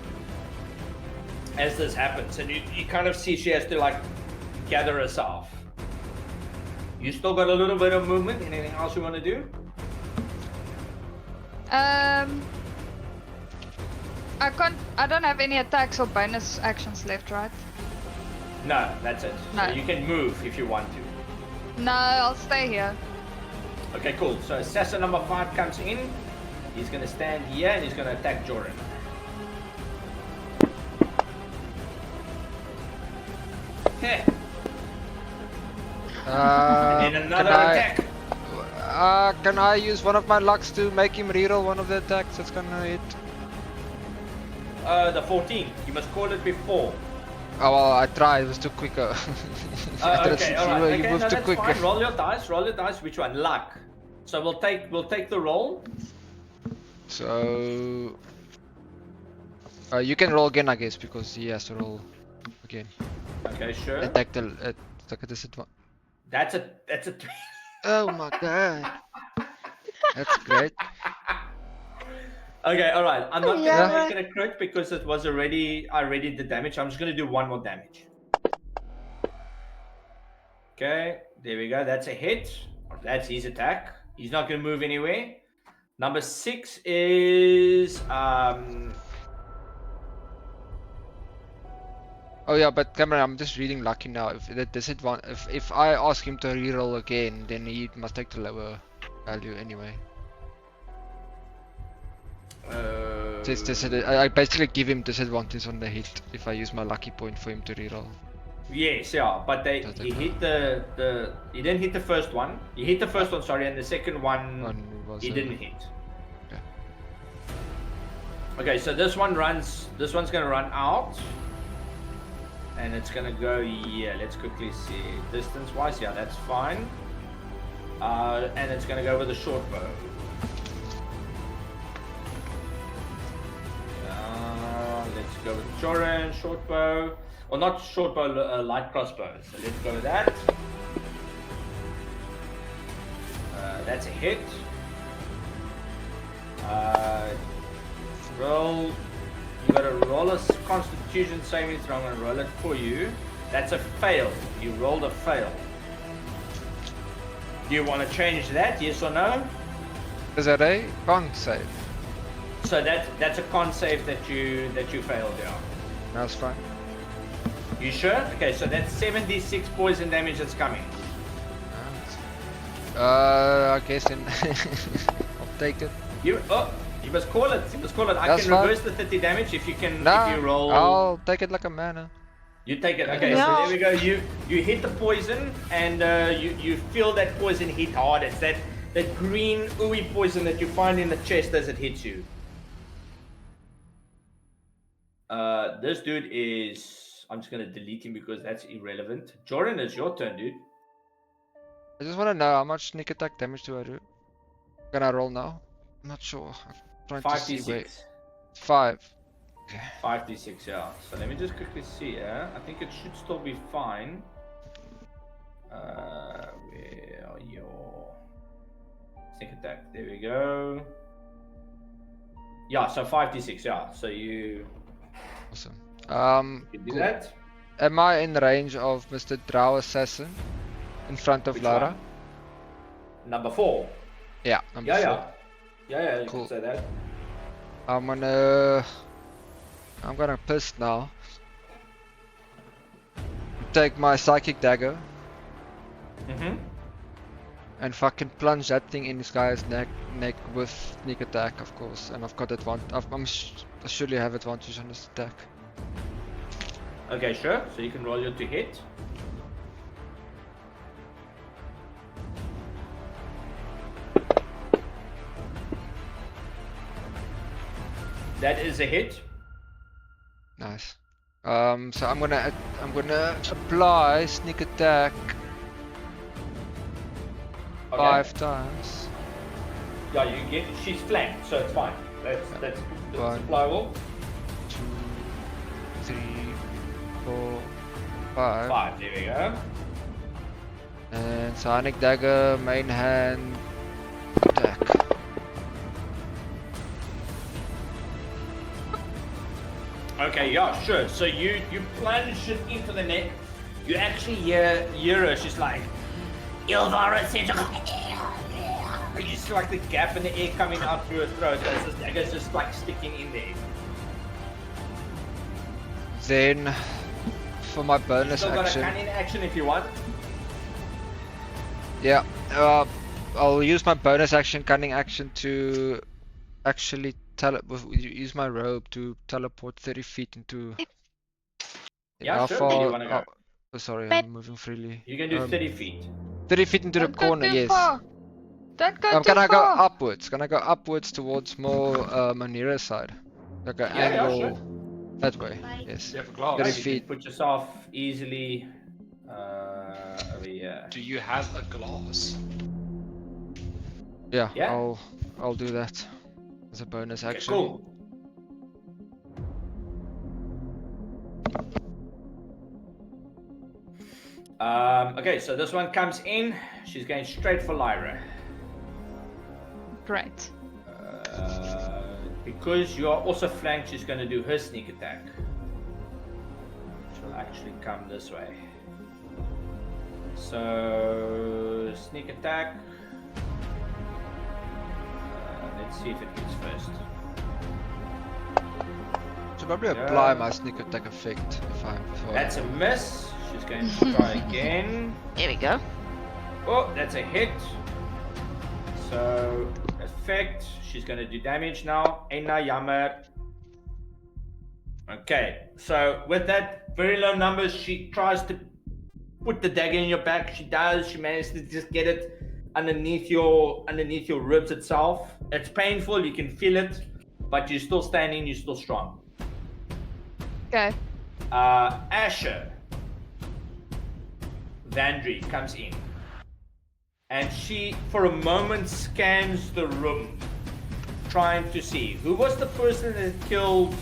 as this happens, and you kind of see she has to like gather herself. You still got a little bit of movement. Anything else you want to do? I don't have any attacks or bonus actions left, right? No, that's it. No. So you can move if you want to. No, I'll stay here. Okay, cool. So assassin number 5 comes in. He's gonna stand here and he's gonna attack Joran. Heh. And then another can I- attack. Can I use one of my lucks to make him reroll one of the attacks that's gonna hit? The 14. You must call it before. Oh well, I tried. It was too quicker. Okay, alright. You Okay, moved no, too that's quick. fine. Roll your dice. Roll your dice. Which one? Luck. So we'll take the roll. So you can roll again, I guess, because he has to roll again. Okay, sure. Attack the attack a disadvantage. That's a Oh my god, that's great. Okay, alright. I'm not Yeah. gonna make it a crit because it was already I already did damage. I'm just gonna do one more damage. Okay, there we go. That's a hit. That's his attack. He's not gonna move anywhere. Number 6 is Oh yeah, but Cameron, I'm just reading lucky now. If the disadvantage, if I ask him to reroll again, then he must take the lower value anyway. I basically give him disadvantage on the hit if I use my lucky point for him to reroll. yes, yeah, but he hit the he didn't hit the first one. He hit the first one, sorry, and the second one Was he didn't hit. Okay. Okay, so this one's gonna run out. And it's gonna go, yeah, let's quickly see. Distance wise, yeah, that's fine. And it's gonna go with a short bow. Let's go with Joran, short bow. Or not short bow, light crossbow. So let's go with that. That's a hit. Roll. You gotta roll a Constitution saving throw. I'm gonna roll it for you. That's a fail. You rolled a fail. Do you want to change that? Yes or no? Is that a con save? So that's a con save that you failed. Yeah. That's fine. You sure? Okay. So that's 76 poison damage that's coming. I guess then I'll take it. You must call it. You must call it. I That's can fine. reverse the 30 damage if you can. Nah, if you roll. I'll take it like a mana. You take it. Okay, Yeah. so there we go. You hit the poison, and you feel that poison hit hard. It's that green ooey poison that you find in the chest as it hits you. This dude is. I'm just gonna delete him because that's irrelevant. Jordan, it's your turn, dude. I just want to know how much sneak attack damage do I do? Can I roll now? I'm not sure. I'm trying to see where. 5d6. 5. Okay. 5d6, yeah. So let me just quickly see. Yeah, I think it should still be fine. Where are your sneak attack? There we go. Yeah, so 5d6. Yeah, so you Awesome. can do Cool. that. Am I in range of Mr. Drow Assassin? In front of Which Lara? one? Number 4. Yeah, number Yeah, 4. yeah, you Cool. can say that. I'm gonna piss now. Take my psychic dagger Mm-hmm. and fucking plunge that thing in this guy's neck with sneak attack, of course. And I've got advantage. I surely have advantage on this attack. Okay, sure. So you can roll your to hit. That is a hit. Nice. So I'm gonna apply sneak attack Okay. 5 times. Yeah, you get. She's flanked, so it's fine. That's Fine. applicable. 2, 3, 4, 5. 5. There we go. And Sonic Dagger, main hand, attack. Okay, yeah, sure. So you plunge it into the neck. You actually hear her. She's like, Ilvara says, you see like the gap in the air coming out through her throat as this dagger's just like sticking in there. Then, for my bonus Still got a action, cunning action if you want. yeah, I'll use my bonus action, cunning action, to actually use my robe to teleport 30 feet into. Yeah, how sure. far? Where do you wanna go? Oh, sorry, But- I'm moving freely. You can do 30 feet. 30 feet into the Don't go corner, too yes. far. Don't go I'm too gonna go far. upwards. Gonna go upwards towards more Manira's side. Like an Yeah, angle sure. that way. Yes. You have a glass. Got Guys, his you can feet. put yourself easily over here. Do you have a glass? Yeah, Yeah? I'll do that as a bonus Okay, action. cool. Okay, so this one comes in. She's going straight for Lyra. Great. Because you are also flanked, she's going to do her sneak attack. She'll actually come this way. So, sneak attack. Let's see if it hits first. Should probably apply my sneak attack effect if I. That's a miss. She's going to try again. There we go. Oh, that's a hit. So, effect. She's going to do damage now. Ena Yammer. Okay, so with that very low numbers, she tries to put the dagger in your back. She does. She manages to just get it underneath your ribs itself. It's painful. You can feel it, but you're still standing. You're still strong. Okay. Asher. Vandry comes in. And she, for a moment, scans the room, trying to see who was the person that killed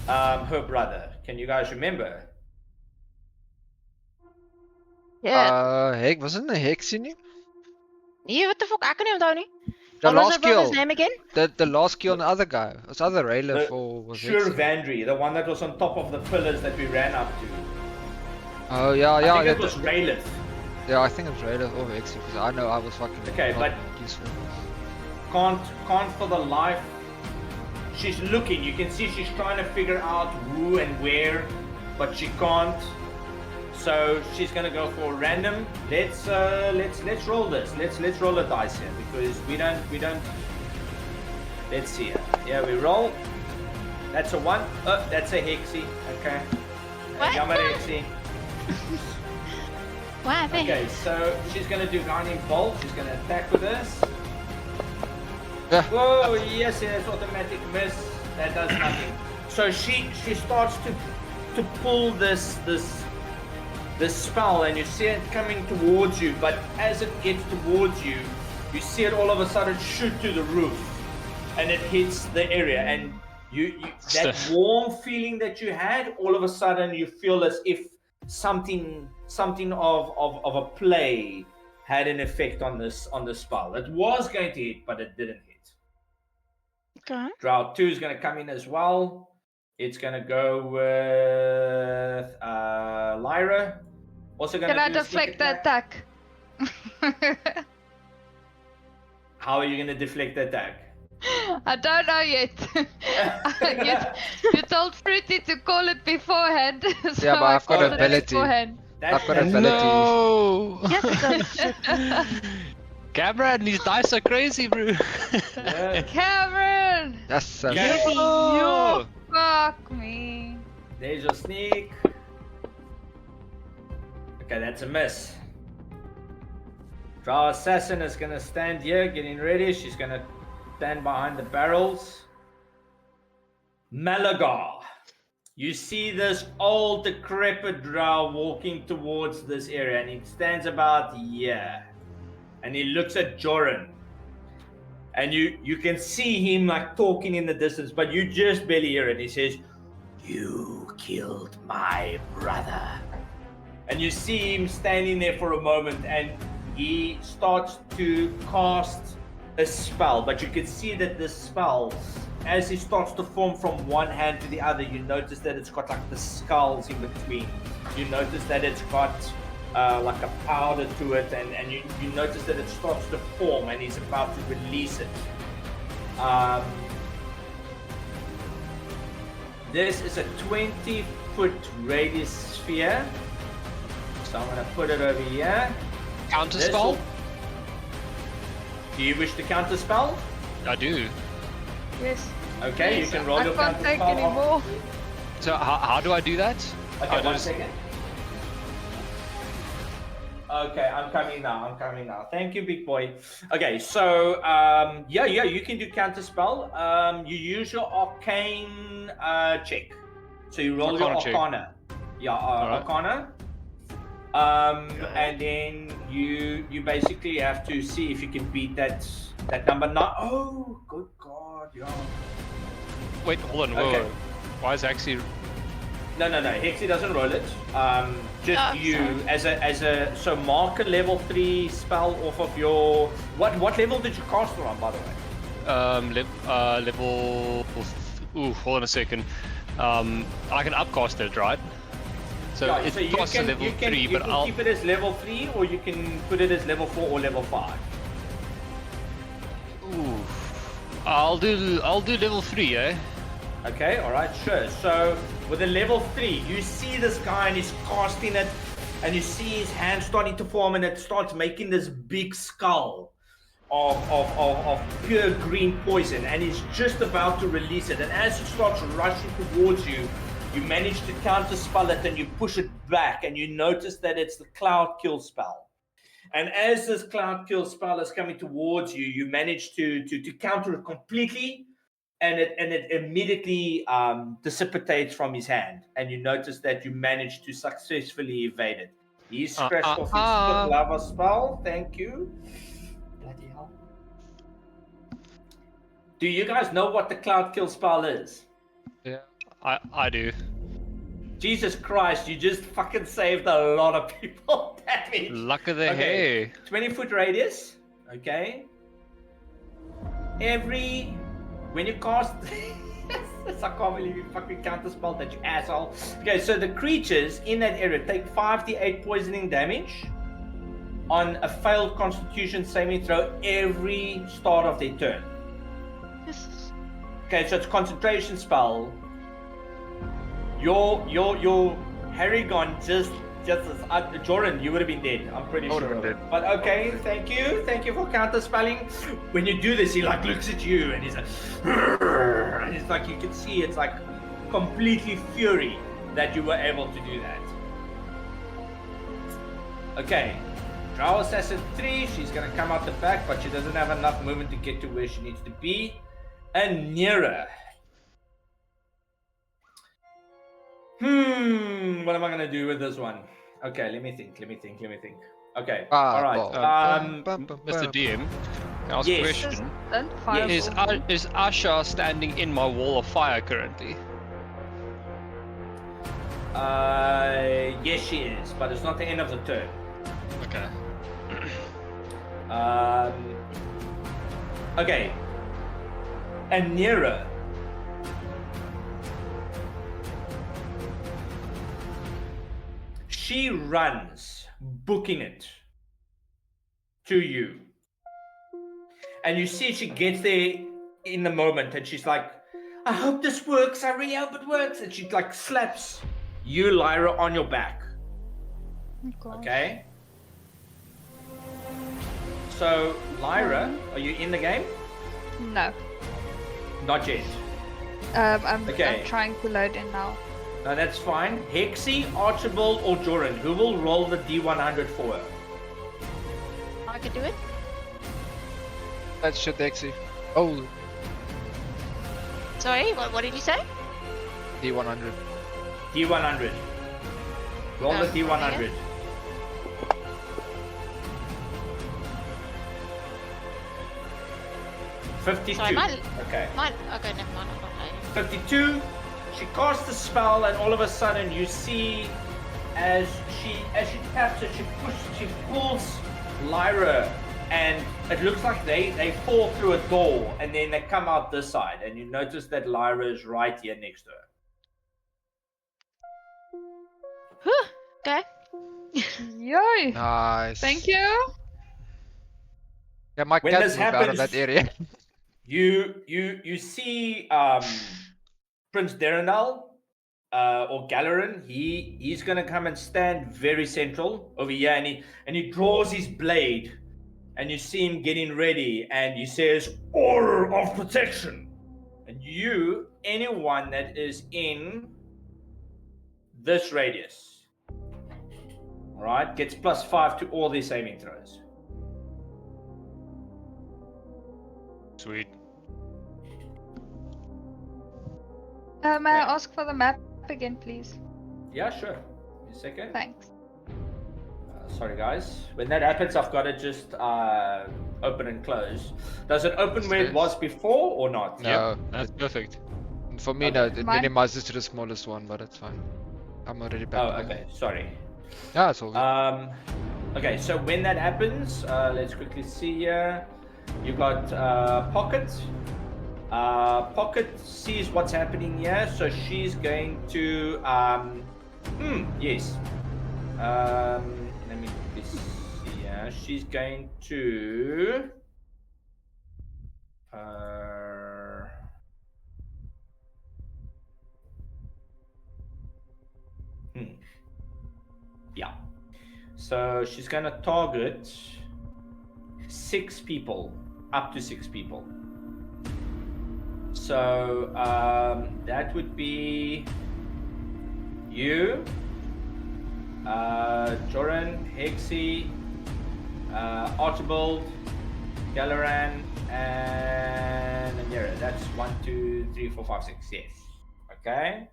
her brother. Can you guys remember? Yeah. Heck, wasn't the Hex in him? Yeah, what the fuck? I can even Tony. The What was last her brother's kill. name again? The last kill on the other guy. Was other Rayleigh or was Sure, Hex? Vandry, the one that was on top of the pillars that we ran up to. Oh yeah, I yeah. think it that- was Raylith. Yeah, I think it's Rayleigh or Hex because I know I was fucking Okay, not but- useful. Can't for the life. She's looking. You can see she's trying to figure out who and where, but she can't. So she's gonna go for random. Let's roll this. Let's roll a dice here because we don't. Let's see it. Yeah, we roll. That's a 1. That's a Hexy. Okay. What? Yammer Hexy. What happened? Okay, so she's gonna do Guardian Bolt. She's gonna attack with this. Yeah. Whoa, yes, automatic miss. That does nothing. So she starts to pull this spell, and you see it coming towards you. But as it gets towards you, you see it all of a sudden shoot to the roof, and it hits the area. And you that warm feeling that you had, all of a sudden you feel as if something of a play had an effect on this spell. It was going to hit, but it didn't hit. Okay. Drought 2 is going to come in as well. It's going to go with Lyra. Also going Can I to do a sneak deflect the attack? How are you going to deflect the attack? I don't know yet. you told Fruity to call it beforehand. So Yeah, but I I've got called it ability. beforehand. I've got That's- ability. No! Yeah, Cameron, these dice are crazy, bro. Yeah. Cameron! That's so Yeah. No! Fuck me. There's your sneak. Okay, that's a miss. Drow Assassin is going to stand here, getting ready. She's going to stand behind the barrels. Malagar. You see this old decrepit drow walking towards this area, and he stands about here. And he looks at Joran. And you can see him like talking in the distance, but you just barely hear it. He says, "You killed my brother." And you see him standing there for a moment, and he starts to cast a spell. But you can see that this spell, as it starts to form from one hand to the other, you notice that it's got like the skulls in between. You notice that it's got like a powder to it, and you notice that it starts to form, and he's about to release it. This is a 20-foot radius sphere. So I'm going to put it over here. Counter This spell? will- Do you wish to counter spell? I do. Yes. Okay, you can roll I your can't counter take spell. anymore. So how do I do that? Okay, How one does- second. Okay, I'm coming now. Thank you, big boy. Okay, so yeah, you can do counter spell. You use your arcane check. So you roll your Arcana check. arcana. Yeah, Alright. arcana. And then you basically have to see if you can beat that number 9. Oh, good God, yeah. Wait, hold on. Whoa, Okay. whoa. Why is actually? No. Hexy doesn't roll it. Just Oh, you sorry. as a so mark a level 3 spell off of your what level did you cast it on, by the way? Level. Ooh, hold on a second. I can upcast it, right? So Yeah, it so you costs a can level you can 3, you but can I'll. keep it as level 3 or you can put it as level 4 or level 5. Ooh. I'll do level 3, eh? Okay, all right, sure. So with a level 3, you see this guy and he's casting it, and you see his hand starting to form, and it starts making this big skull of pure green poison, and he's just about to release it. And as it starts rushing towards you, you manage to counter spell it, and you push it back, and you notice that it's the cloud kill spell. And as this cloud kill spell is coming towards you, you manage to counter it completely. And it immediately dissipates from his hand, and you notice that you managed to successfully evade it. He scratched off his foot lava spell. Thank you. Bloody hell. Do you guys know what the cloud kill spell is? Yeah. I do. Jesus Christ, you just fucking saved a lot of people damage. Luck of the Okay. hair. 20-foot radius. Okay. When you cast, I can't believe you fucking counterspelled that, you asshole. Okay, so the creatures in that area take 5d8 poisoning damage on a failed Constitution saving throw every start of their turn. This is Okay, so it's a concentration spell. Your Harrigon just Joran, you would have been dead. I'm pretty I would sure. have been dead. But okay, thank you for counter spelling. When you do this, he like looks at you and he's like, and it's like you can see it's like completely fury that you were able to do that. Okay, Drow Assassin 3. She's gonna come out the back, but she doesn't have enough movement to get to where she needs to be. And Nira. What am I gonna do with this one? Okay, let me think. Okay, all right. Mr. DM, can I ask Yes. a question? Don't fire Yes. over. Is Asha standing in my wall of fire currently? Yes, she is, but it's not the end of the turn. Okay. Okay. And Nira. She runs, booking it to you. And you see she gets there in the moment and she's like, I hope this works. I really hope it works. And she like slaps you, Lyra, on your back. Oh, God. Okay? So, Lyra, are you in the game? No. Not yet. I'm Okay. trying to load in now. No, that's fine. Hexy, Archibald, or Joran, who will roll the D100 for her? I can do it. That's shit, Dexy. Oh, Sorry, what did you say? D100. D100. Roll the Okay. D100. Sorry, mine. Okay. Okay, never mind. I'm not loading. 52. She casts the spell, and all of a sudden you see, as she taps it, she pulls Lyra, and it looks like they fall through a door, and then they come out this side, and you notice that Lyra is right here next to her. Whew, okay. Yay! Nice. Thank you. Yeah, my When cat this moved out of that happens- area. You see Prince Derendal or Galerin. He's gonna come and stand very central over here, and he draws his blade, and you see him getting ready, and he says, "Order of protection." And you, anyone that is in this radius, Alright, gets +5 to all these saving throws. Sweet. May I ask for the map again, please? Yeah, sure. Give me a second. Thanks. Sorry, guys. When that happens, I've got to just open and close. Does it open where it was before or not? No, That's perfect. for me, no, it Mine- minimizes to the smallest one, but it's fine. I'm already back. Oh, okay. Sorry. Yeah, it's all good. Okay, so when that happens, let's quickly see here. You got Pocket. Pocket sees what's happening here, so she's going to yes. Let me quickly see here. She's going to yeah. So she's gonna target 6 people, up to 6 people. So that would be you, Joran, Hexy, Archibald, Galaran, and Amira. That's 1, 2, 3, 4, 5, 6. Yes. Okay.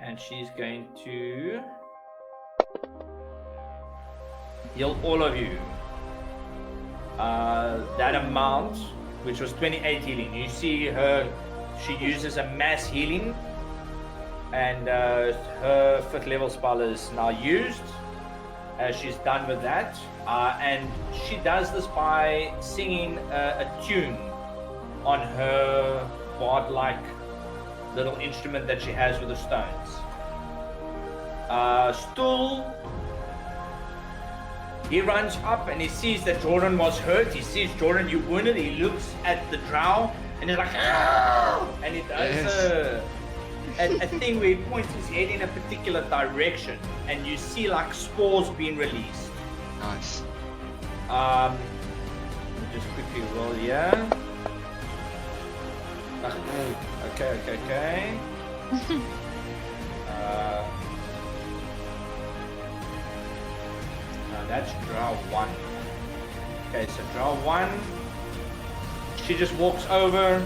And she's going to heal all of you. That amount, which was 28 healing. You see her, she uses a mass healing, and her 5th level spell is now used. She's done with that, and she does this by singing a tune on her bard-like little instrument that she has with the stones. Stool, he runs up and he sees that Jordan was hurt. He sees Jordan, you wounded. He looks at the drow and he's like, "Ow!" And he does a thing where he points his head in a particular direction, and you see like spores being released. Nice. Just quickly roll here. Okay. That's draw 1. Okay, so draw 1. She just walks over.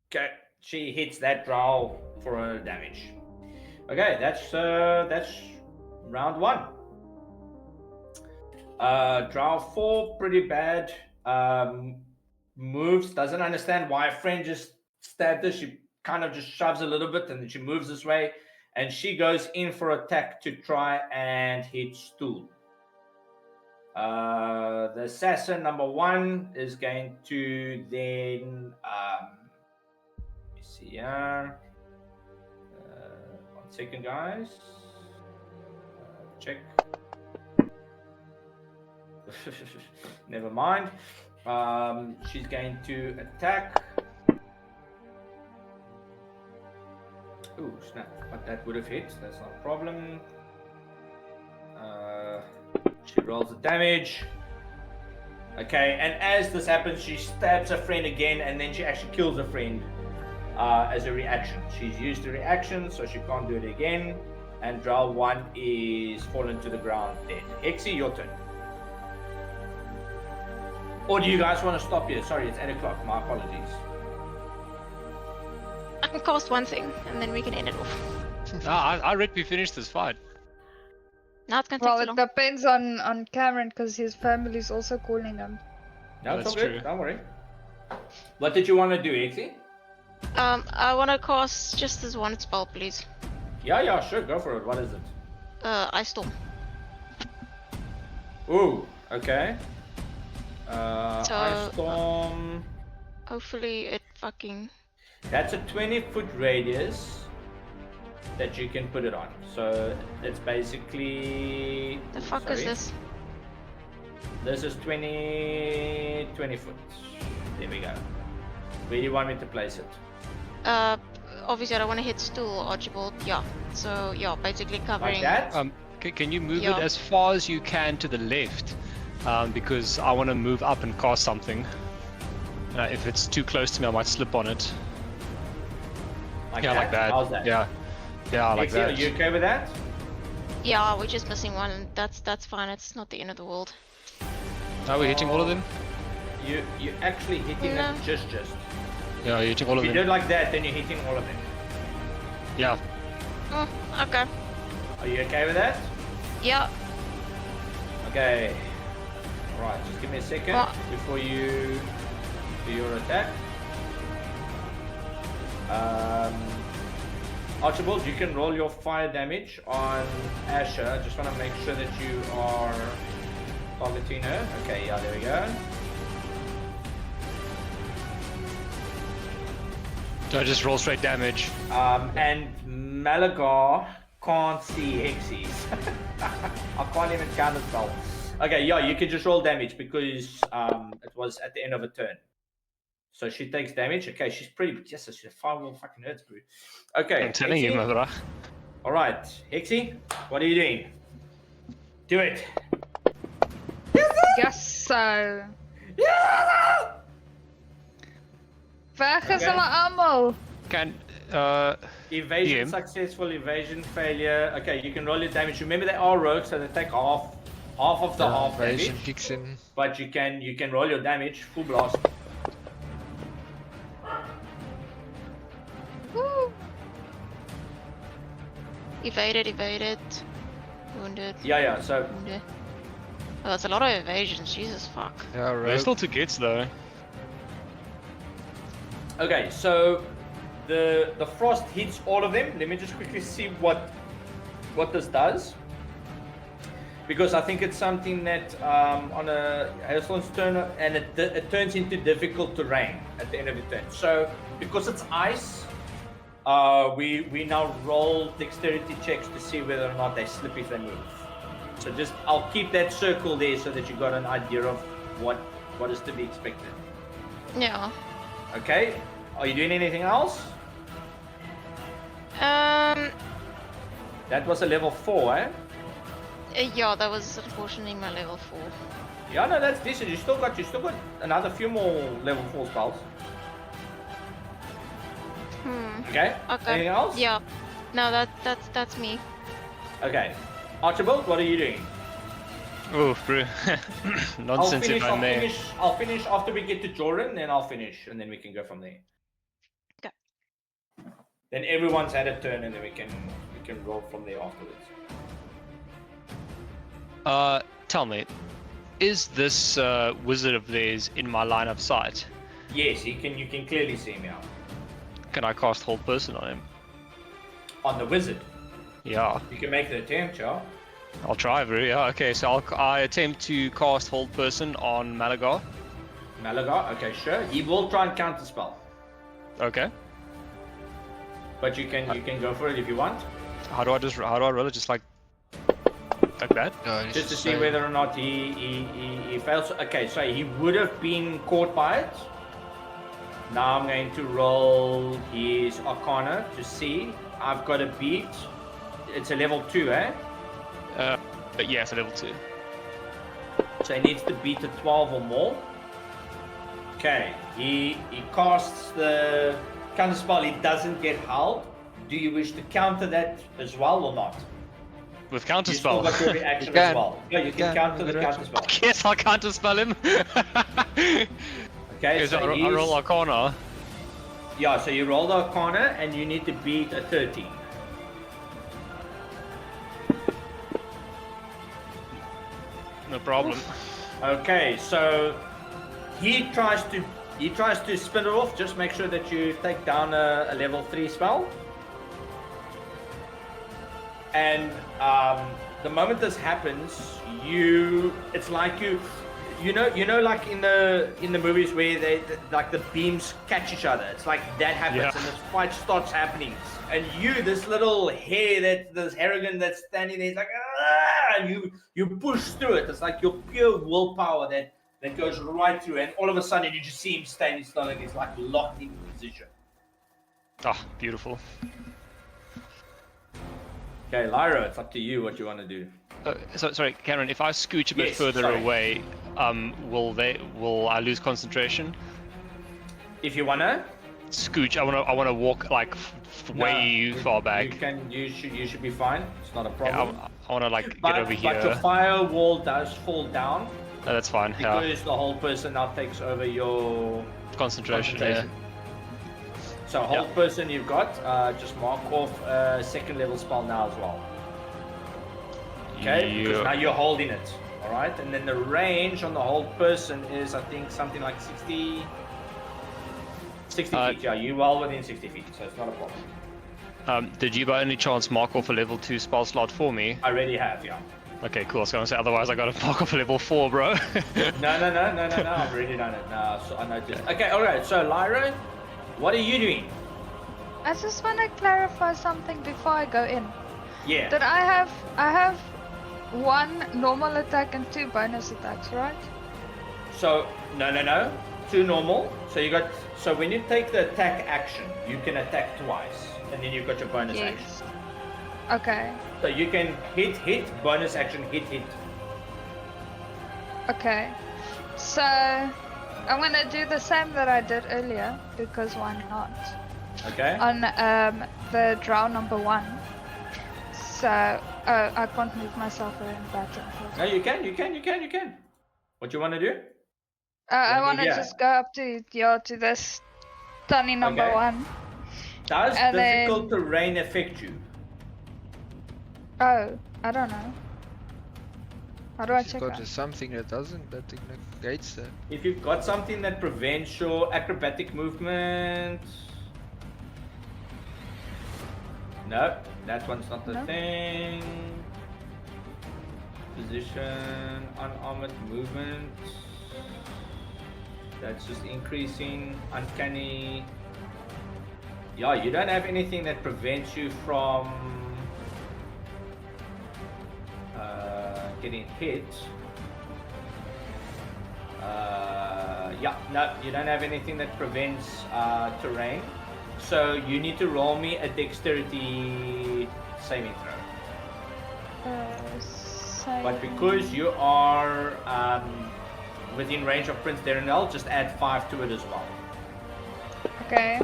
Okay, she hits that draw for her damage. Okay, that's round 1. Draw 4, pretty bad. Moves, doesn't understand why a friend just stabbed her. She kind of just shoves a little bit and then she moves this way. And she goes in for attack to try and hit Stool. The assassin number 1 is going to then... let me see here. 1 second, guys. Check. Never mind. She's going to attack. Ooh, snap. But that would have hit. That's not a problem. She rolls the damage. Okay, and as this happens, she stabs her friend again, and then she actually kills her friend as a reaction. She's used the reaction, so she can't do it again. And Drow 1 is fallen to the ground dead. Hexy, your turn. Or do you guys want to stop here? Sorry, it's 8 o'clock. My apologies. I can cast one thing and then we can end it off. I read we finished this fight. Now it's gonna take Well, too it long. depends on Cameron because his family's also calling him. No, it's That's all good. true. Don't worry. What did you want to do, Hexy? I wanna cast just this one spell, please. Yeah, sure. Go for it. What is it? Ice Storm. Ooh, okay. So, Ice Storm. Hopefully it fucking... That's a 20-foot radius that you can put it on. So it's basically... The fuck is sorry. this? This is 20 foot. There we go. Where do you want me to place it? Obviously I don't want to hit Stool, Archibald. Yeah. So, yeah, basically covering... Like that? Can you move Yeah. it as far as you can to the left? Because I want to move up and cast something. If it's too close to me, I might slip on it. Like Yeah, that? like that. How's that? Yeah, like Hexy, that. Are you okay with that? Yeah, we're just missing one. And that's fine. It's not the end of the world. Are we hitting all of them? You actually hitting No. it just. Yeah, you're hitting all If of you do them. it like that, then you're hitting all of them. Yeah. Okay. Are you okay with that? Yeah. Okay. Alright, just give me a second What? before you do your attack. Archibald, you can roll your fire damage on Asher. I just want to make sure that you are targeting her. Okay, yeah, there we go. Do I just roll straight damage? And Malagar can't see Hexies. I can't even counterspell. Okay, yeah, you can just roll damage because it was at the end of a turn. So she takes damage. Okay, she's pretty. Yes, she's firewall fucking hurts, bro. Okay. I'm telling you, Hexy. Mavra. All right, Hexy, what are you doing? Do it. Yes, so. Weg is Okay. hulle almal. Can Evasion DM. successful, evasion failure. Okay, you can roll your damage. Remember they are rogues, so they take half of the half Invasion damage. kicks in. But you can roll your damage full blast. Woo. Evaded. Wounded. Yeah. So Wounded. Oh, that's a lot of evasions. Jesus fuck. Yeah, there's right. still 2 gets though. okay, so the frost hits all of them. Let me just quickly see what this does. Because I think it's something that on a hailstorm's turn, and it turns into difficult terrain at the end of the turn. So because it's ice, we now roll dexterity checks to see whether or not they slip if they move. So just I'll keep that circle there so that you got an idea of what is to be expected. Yeah. Okay, are you doing anything else? That was a level 4, eh? Yeah, that was unfortunately my level 4. Yeah, no, that's decent. You still got another few more level 4 spells. Okay. Okay. Anything else? Yeah. No, that's me. Okay. Archibald, what are you doing? Oh, bro. Nonsense if I may. I'll finish after we get to Joran, then I'll finish, and then we can go from there. Okay. Then everyone's had a turn, and then we can roll from there afterwards. Tell me, is this wizard of theirs in my line of sight? Yes, you can clearly see him now. Can I cast Hold Person on him? On the wizard, Yeah, you can make the attempt, yeah. I'll try, bro. Yeah, okay, so I attempt to cast Hold Person on Malagar. Malaga, okay, sure. He will try and counterspell, Okay. but you can go for it if you want, How do I roll it? Just like that? No, it's just to the see same. whether or not he fails. Okay, so he would have been caught by it. Now I'm going to roll his Arcana to see. I've got a beat. It's a level 2, eh? But yeah, it's a level 2. So he needs to beat a 12 or more. Okay, he casts the counter spell. He doesn't get held. Do you wish to counter that as well or not? With You still counterspell. got your reaction You can. as well. Yeah, you can You can, counter with the counter reaction. spell. Yes, I'll counterspell him. Okay, Okay, so I he's- roll Arcana. Yeah, so you roll the Arcana and you need to beat a 13. No problem. Okay, so he tries to spin it off. Just make sure that you take down a level 3 spell. And the moment this happens, it's like you know like in the movies where they like the beams catch each other. It's like that happens, Yeah. and this fight starts happening. And this little this Harrigan that's standing there, is like, ah! And you push through it. It's like your pure willpower that goes right through, and all of a sudden you just see him standing still, and he's like locked in position. Ah, beautiful. Okay, Lyra, it's up to you what you want to do. Sorry, Cameron. If I scooch a bit Yes, further sorry. away, will I lose concentration? If you wanna, Scooch, I wanna walk like way far back. You should be fine. It's not a Yeah, problem. I wanna like but, get over here. But your firewall does fall down No, that's fine. Yeah. because the whole person now takes over your Concentration. concentration. So whole Yeah. person you've got, just mark off second level spell now as well. Okay, because now Yeah. you're holding it. All right, and then the range on the whole person is, I think, something like 60 feet. Yeah, you're well within 60 feet, so it's not a problem. Did you by any chance mark off a level 2 spell slot for me? I already have, yeah. Okay, cool. I was gonna say otherwise I gotta mark off a level 4, bro. No. I've already done it now, so I noticed. Okay, all right. So Lyra, what are you doing? I just want to clarify something before I go in. Yeah. That I have 1 normal attack and 2 bonus attacks, right? So no. 2 normal. So when you take the attack action, you can attack twice, and then you've got your bonus action. Yes. Okay. So you can hit, bonus action, hit. Okay. So I'm gonna do the same that I did earlier because why not? Okay. On the draw number 1. So I can't move myself around battle. No, you can. What you want to do? I Let me- want to yeah. just go up to this Tony number Okay. 1. Does And then- difficult terrain affect you? Oh, I don't know. How do I If check you've got that? something that doesn't, that negates that. If you've got something that prevents your acrobatic movement. No, that one's not the No. thing. Position, unarmored movement. That's just increasing. Uncanny. Yeah, you don't have anything that prevents you from getting hit. Yeah, no, you don't have anything that prevents terrain. So you need to roll me a dexterity saving throw. But because you are within range of Prince Darrenel, just add 5 to it as well. Okay.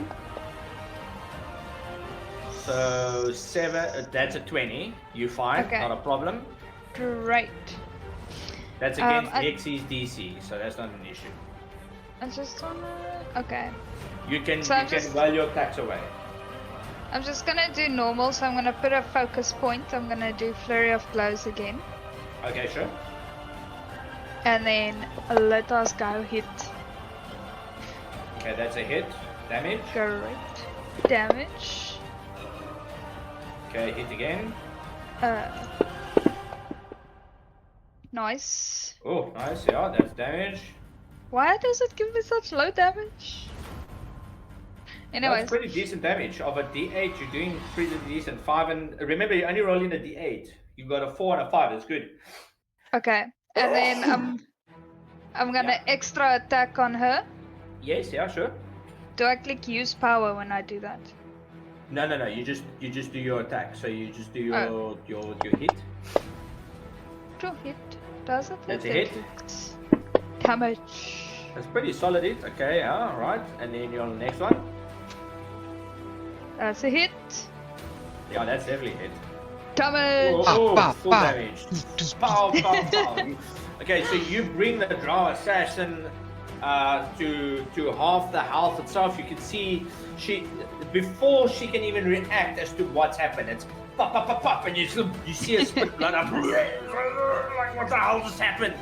So 7, that's a 20. You fine, Okay. not a problem. Great. That's against I- Xy's DC, so that's not an issue. I just wanna. Okay. You can So I'm just- while your attacks away. I'm just gonna do normal, so I'm gonna put a focus point. I'm gonna do Flurry of Blows again. Okay, sure. And then let us go hit. Okay, that's a hit. Damage. Great. Damage. Okay, hit again. Nice. Oh, nice. Yeah, that's damage. Why does it give me such low damage? Anyways. That's pretty decent damage. Of a D8, you're doing pretty decent. 5 and remember, you're only rolling a D8. You got a 4 and a 5. That's good. Okay. And then I'm gonna extra attack on her. Yes, yeah, sure. Do I click use power when I do that? No. You just do your attack. So you just do your Oh. your hit. To hit. Does it? That's a It hit. hits. Damage. That's pretty solid hit. Okay, yeah, all right. And then you're on the next one. That's a hit. Yeah, that's definitely a hit. Damage. Pow, Full pow. damage. Pow. Okay, so you bring the Drow assassin to half the health itself. You can see before she can even react as to what's happened. It's pop, and you see her spit blood up. Like, what the hell just happened?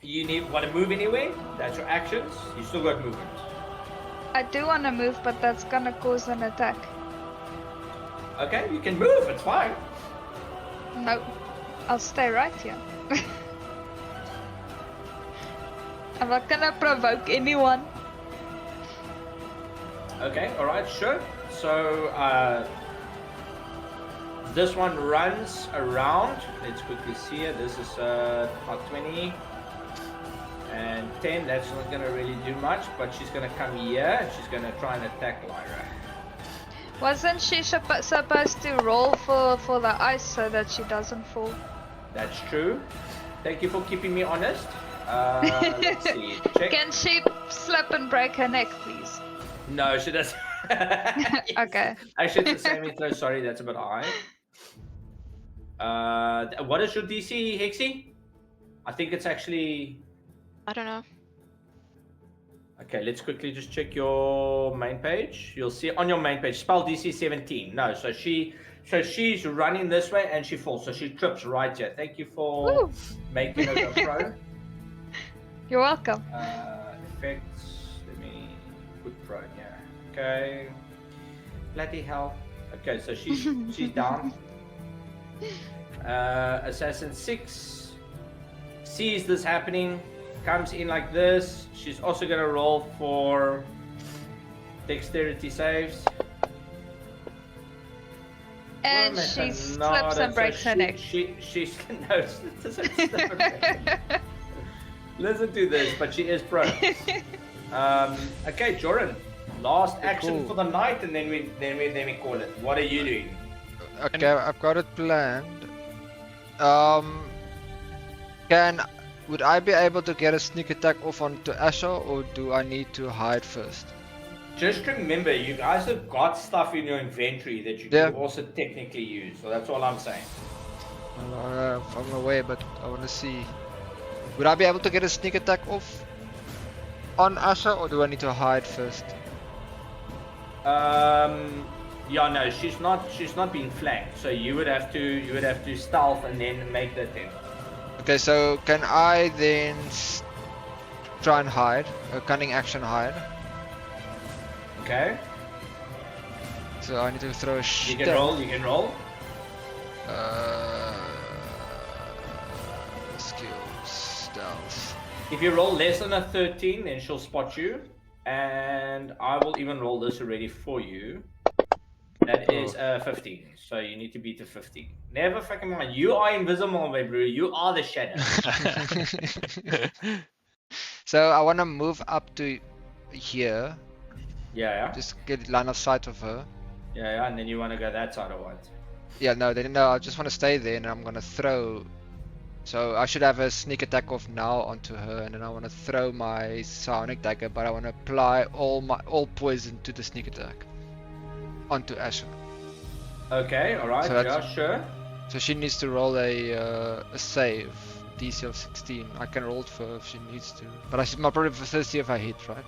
You want to move anyway? That's your actions. You still got movement. I do want to move, but that's gonna cause an attack. Okay, you can move. It's fine. No, I'll stay right here. I'm not gonna provoke anyone. Okay, alright, sure. So, this one runs around. Let's quickly see it. This is about 20 and 10. That's not gonna really do much, but she's gonna come here and she's gonna try and attack Lyra. Wasn't she supposed to roll for the ice so that she doesn't fall? That's true. Thank you for keeping me honest. Let's see. Check. Can she slap and break her neck, please? No, she doesn't. Yes. Okay. Actually, it's the same intro. Sorry, that's a bit high. What is your DC, Hexy? I think it's actually. I don't know. Okay, let's quickly just check your main page. You'll see on your main page, spell DC 17. No, so she's running this way and she falls. So she trips right here. Thank you for Woo. making her go pro. You're welcome. Effects. Let me put pro here. Okay. Bloody hell. Okay, so she's down. Assassin 6 sees this happening, comes in like this. She's also gonna roll for dexterity saves. And Well, she no, slips and so breaks her neck. She's no, listen to this, but she is prone. Okay, Joran, last action Cool. for the night, and then we call it. What are you doing? Okay, I've got it planned. Would I be able to get a sneak attack off onto Asher, or do I need to hide first? Just remember, you guys have got stuff in your inventory that you Yeah. can also technically use. So that's all I'm saying. Well, I'm aware, but I want to see. Would I be able to get a sneak attack off on Asher, or do I need to hide first? Yeah, no, she's not being flanked. So you would have to stealth and then make the attempt. Okay, so can I then try and hide? A cunning action hide. Okay, So I need to throw a you step. can roll. You can roll. Skills, stealth. If you roll less than a 13, then she'll spot you. And I will even roll this already for you. That is 15. So you need to beat the 15. Never fucking mind. You are invisible, my bro. You are the shadow. So I want to move up to here, Yeah. just get line of sight of her. Yeah. And then you want to go that side or what? Yeah, no, I just want to stay there, and I'm gonna throw. So I should have a sneak attack off now onto her, and then I want to throw my sonic dagger, but I want to apply all poison to the sneak attack onto Asher. Okay. All right. So Yeah. that's- Sure. So she needs to roll a save, DC of 16. I can roll it for her if she needs to, but I should probably first see if I hit, right?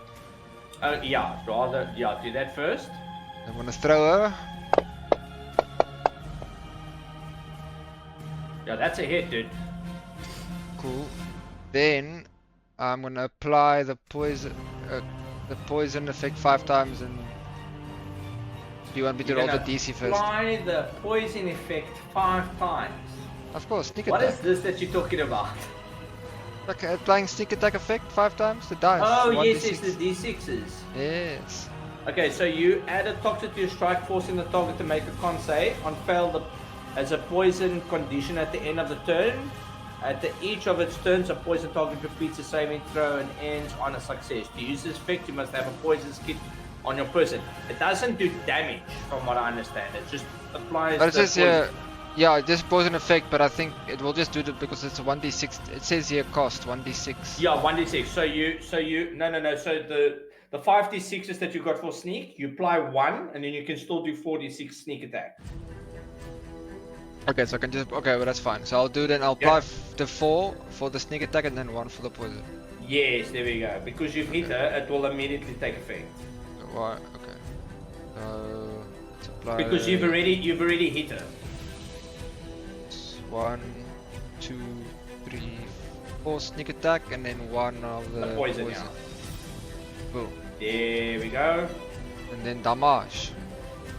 Yeah. Rather. Yeah. Do that first. I'm gonna throw her. Yeah. That's a hit, dude. Cool. Then I'm gonna apply the poison effect 5 times. And do you want me to You're roll the gonna DC first? Apply the poison effect 5 times. Of course, sneak What attack. is this that you're talking about? Okay, applying sneak attack effect 5 times. The dice. Oh, yes, 1d6. it's the D6s. Yes. Okay, so you add a toxin to your strike, forcing the target to make a con save. On fail, as a poison condition at the end of the turn. At each of its turns, a poison target repeats the saving throw and ends on a success. To use this effect, you must have a poison kit on your person. It doesn't do damage, from what I understand. It just applies. But it the says here, poison. yeah, just poison effect, but I think it will just do it because it's a 1d6. It says here cost 1d6. Yeah, 1d6. So you no. So the 5d6s that you got for sneak, you apply 1, and then you can still do 4d6 sneak attack. Okay, so I can just well that's fine. So I'll do then. I'll apply the 4 for the sneak attack and then 1 for the poison. Yes, there we go. Because you've hit her, it will immediately take effect. Why? Okay. So let's apply. Because you've already hit her. 1, 2, 3, 4 sneak attack and then 1 of the poison, yeah. Boom. There we go. And then damage.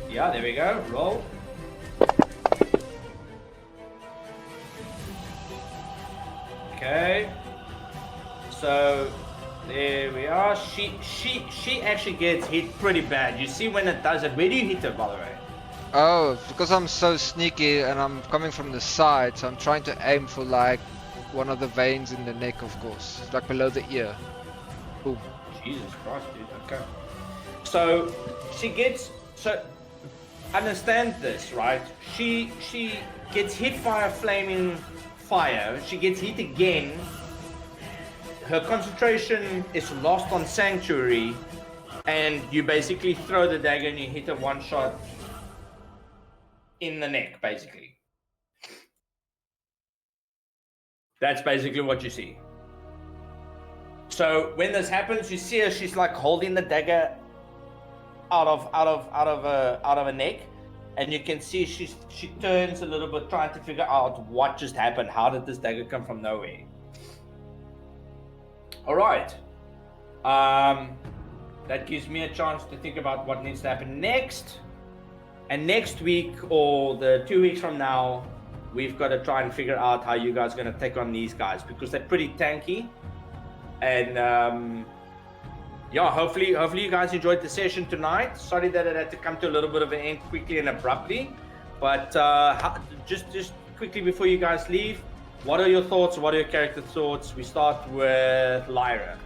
Yeah, there we go. Roll. Okay. So there we are. She actually gets hit pretty bad. You see when it does it. Where do you hit her, by the way? Oh, because I'm so sneaky and I'm coming from the side, so I'm trying to aim for like one of the veins in the neck, of course, like below the ear. Boom. Jesus Christ, dude. Okay. So she gets understand this, right? She gets hit by a flaming fire. She gets hit again, her concentration is lost on Sanctuary, and you basically throw the dagger and you hit her one shot in the neck, basically. That's basically what you see. So when this happens, you see her, she's like holding the dagger out of her neck, and you can see she turns a little bit, trying to figure out what just happened. How did this dagger come from nowhere? All right. That gives me a chance to think about what needs to happen next. And next week, or the 2 weeks from now, we've got to try and figure out how you guys are going to take on these guys, because they're pretty tanky. And yeah, hopefully you guys enjoyed the session tonight. Sorry that it had to come to a little bit of an end quickly and abruptly, but just quickly before you guys leave, what are your thoughts? What are your character thoughts? We start with Lyra.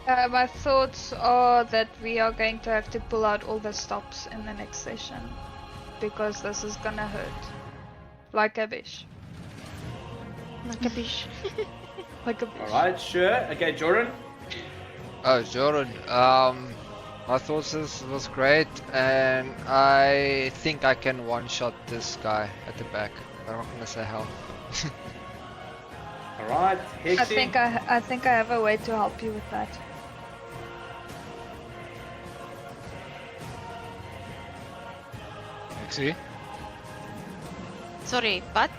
My thoughts are that we are going to have to pull out all the stops in the next session, because this is gonna hurt. Like a bitch. Like a bitch. Like a bitch. Alright, sure. Okay, Jordan. Oh, Jordan. My thoughts was great, and I think I can one-shot this guy at the back. I'm not gonna say how. Alright, Hexy. I think I have a way to help you with that. See? Sorry, wat?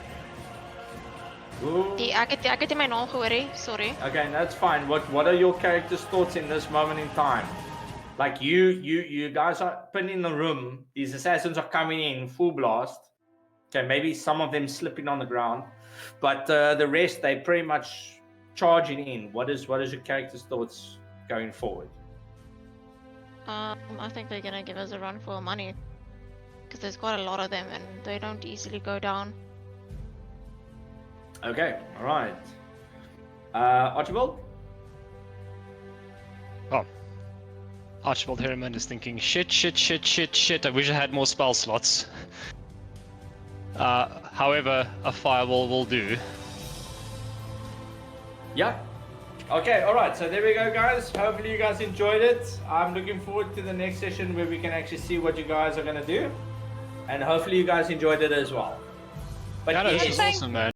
Ooh. Ek het my naam gehoor hè. Sorry. Okay, that's fine. What are your characters' thoughts in this moment in time? Like you guys are put in the room. These assassins are coming in full blast. Okay, maybe some of them slipping on the ground, but the rest, they pretty much charging in. What is your character's thoughts going forward? I think they're gonna give us a run for our money, because there's quite a lot of them and they don't easily go down. Okay, all right. Archibald? Oh. Archibald Harriman is thinking, shit, I wish I had more spell slots. However, a firewall will do. Yeah. Okay, all right. So there we go, guys. Hopefully you guys enjoyed it. I'm looking forward to the next session where we can actually see what you guys are going to do. And hopefully you guys enjoyed it as well. But Yeah, no, this yes, is awesome, man.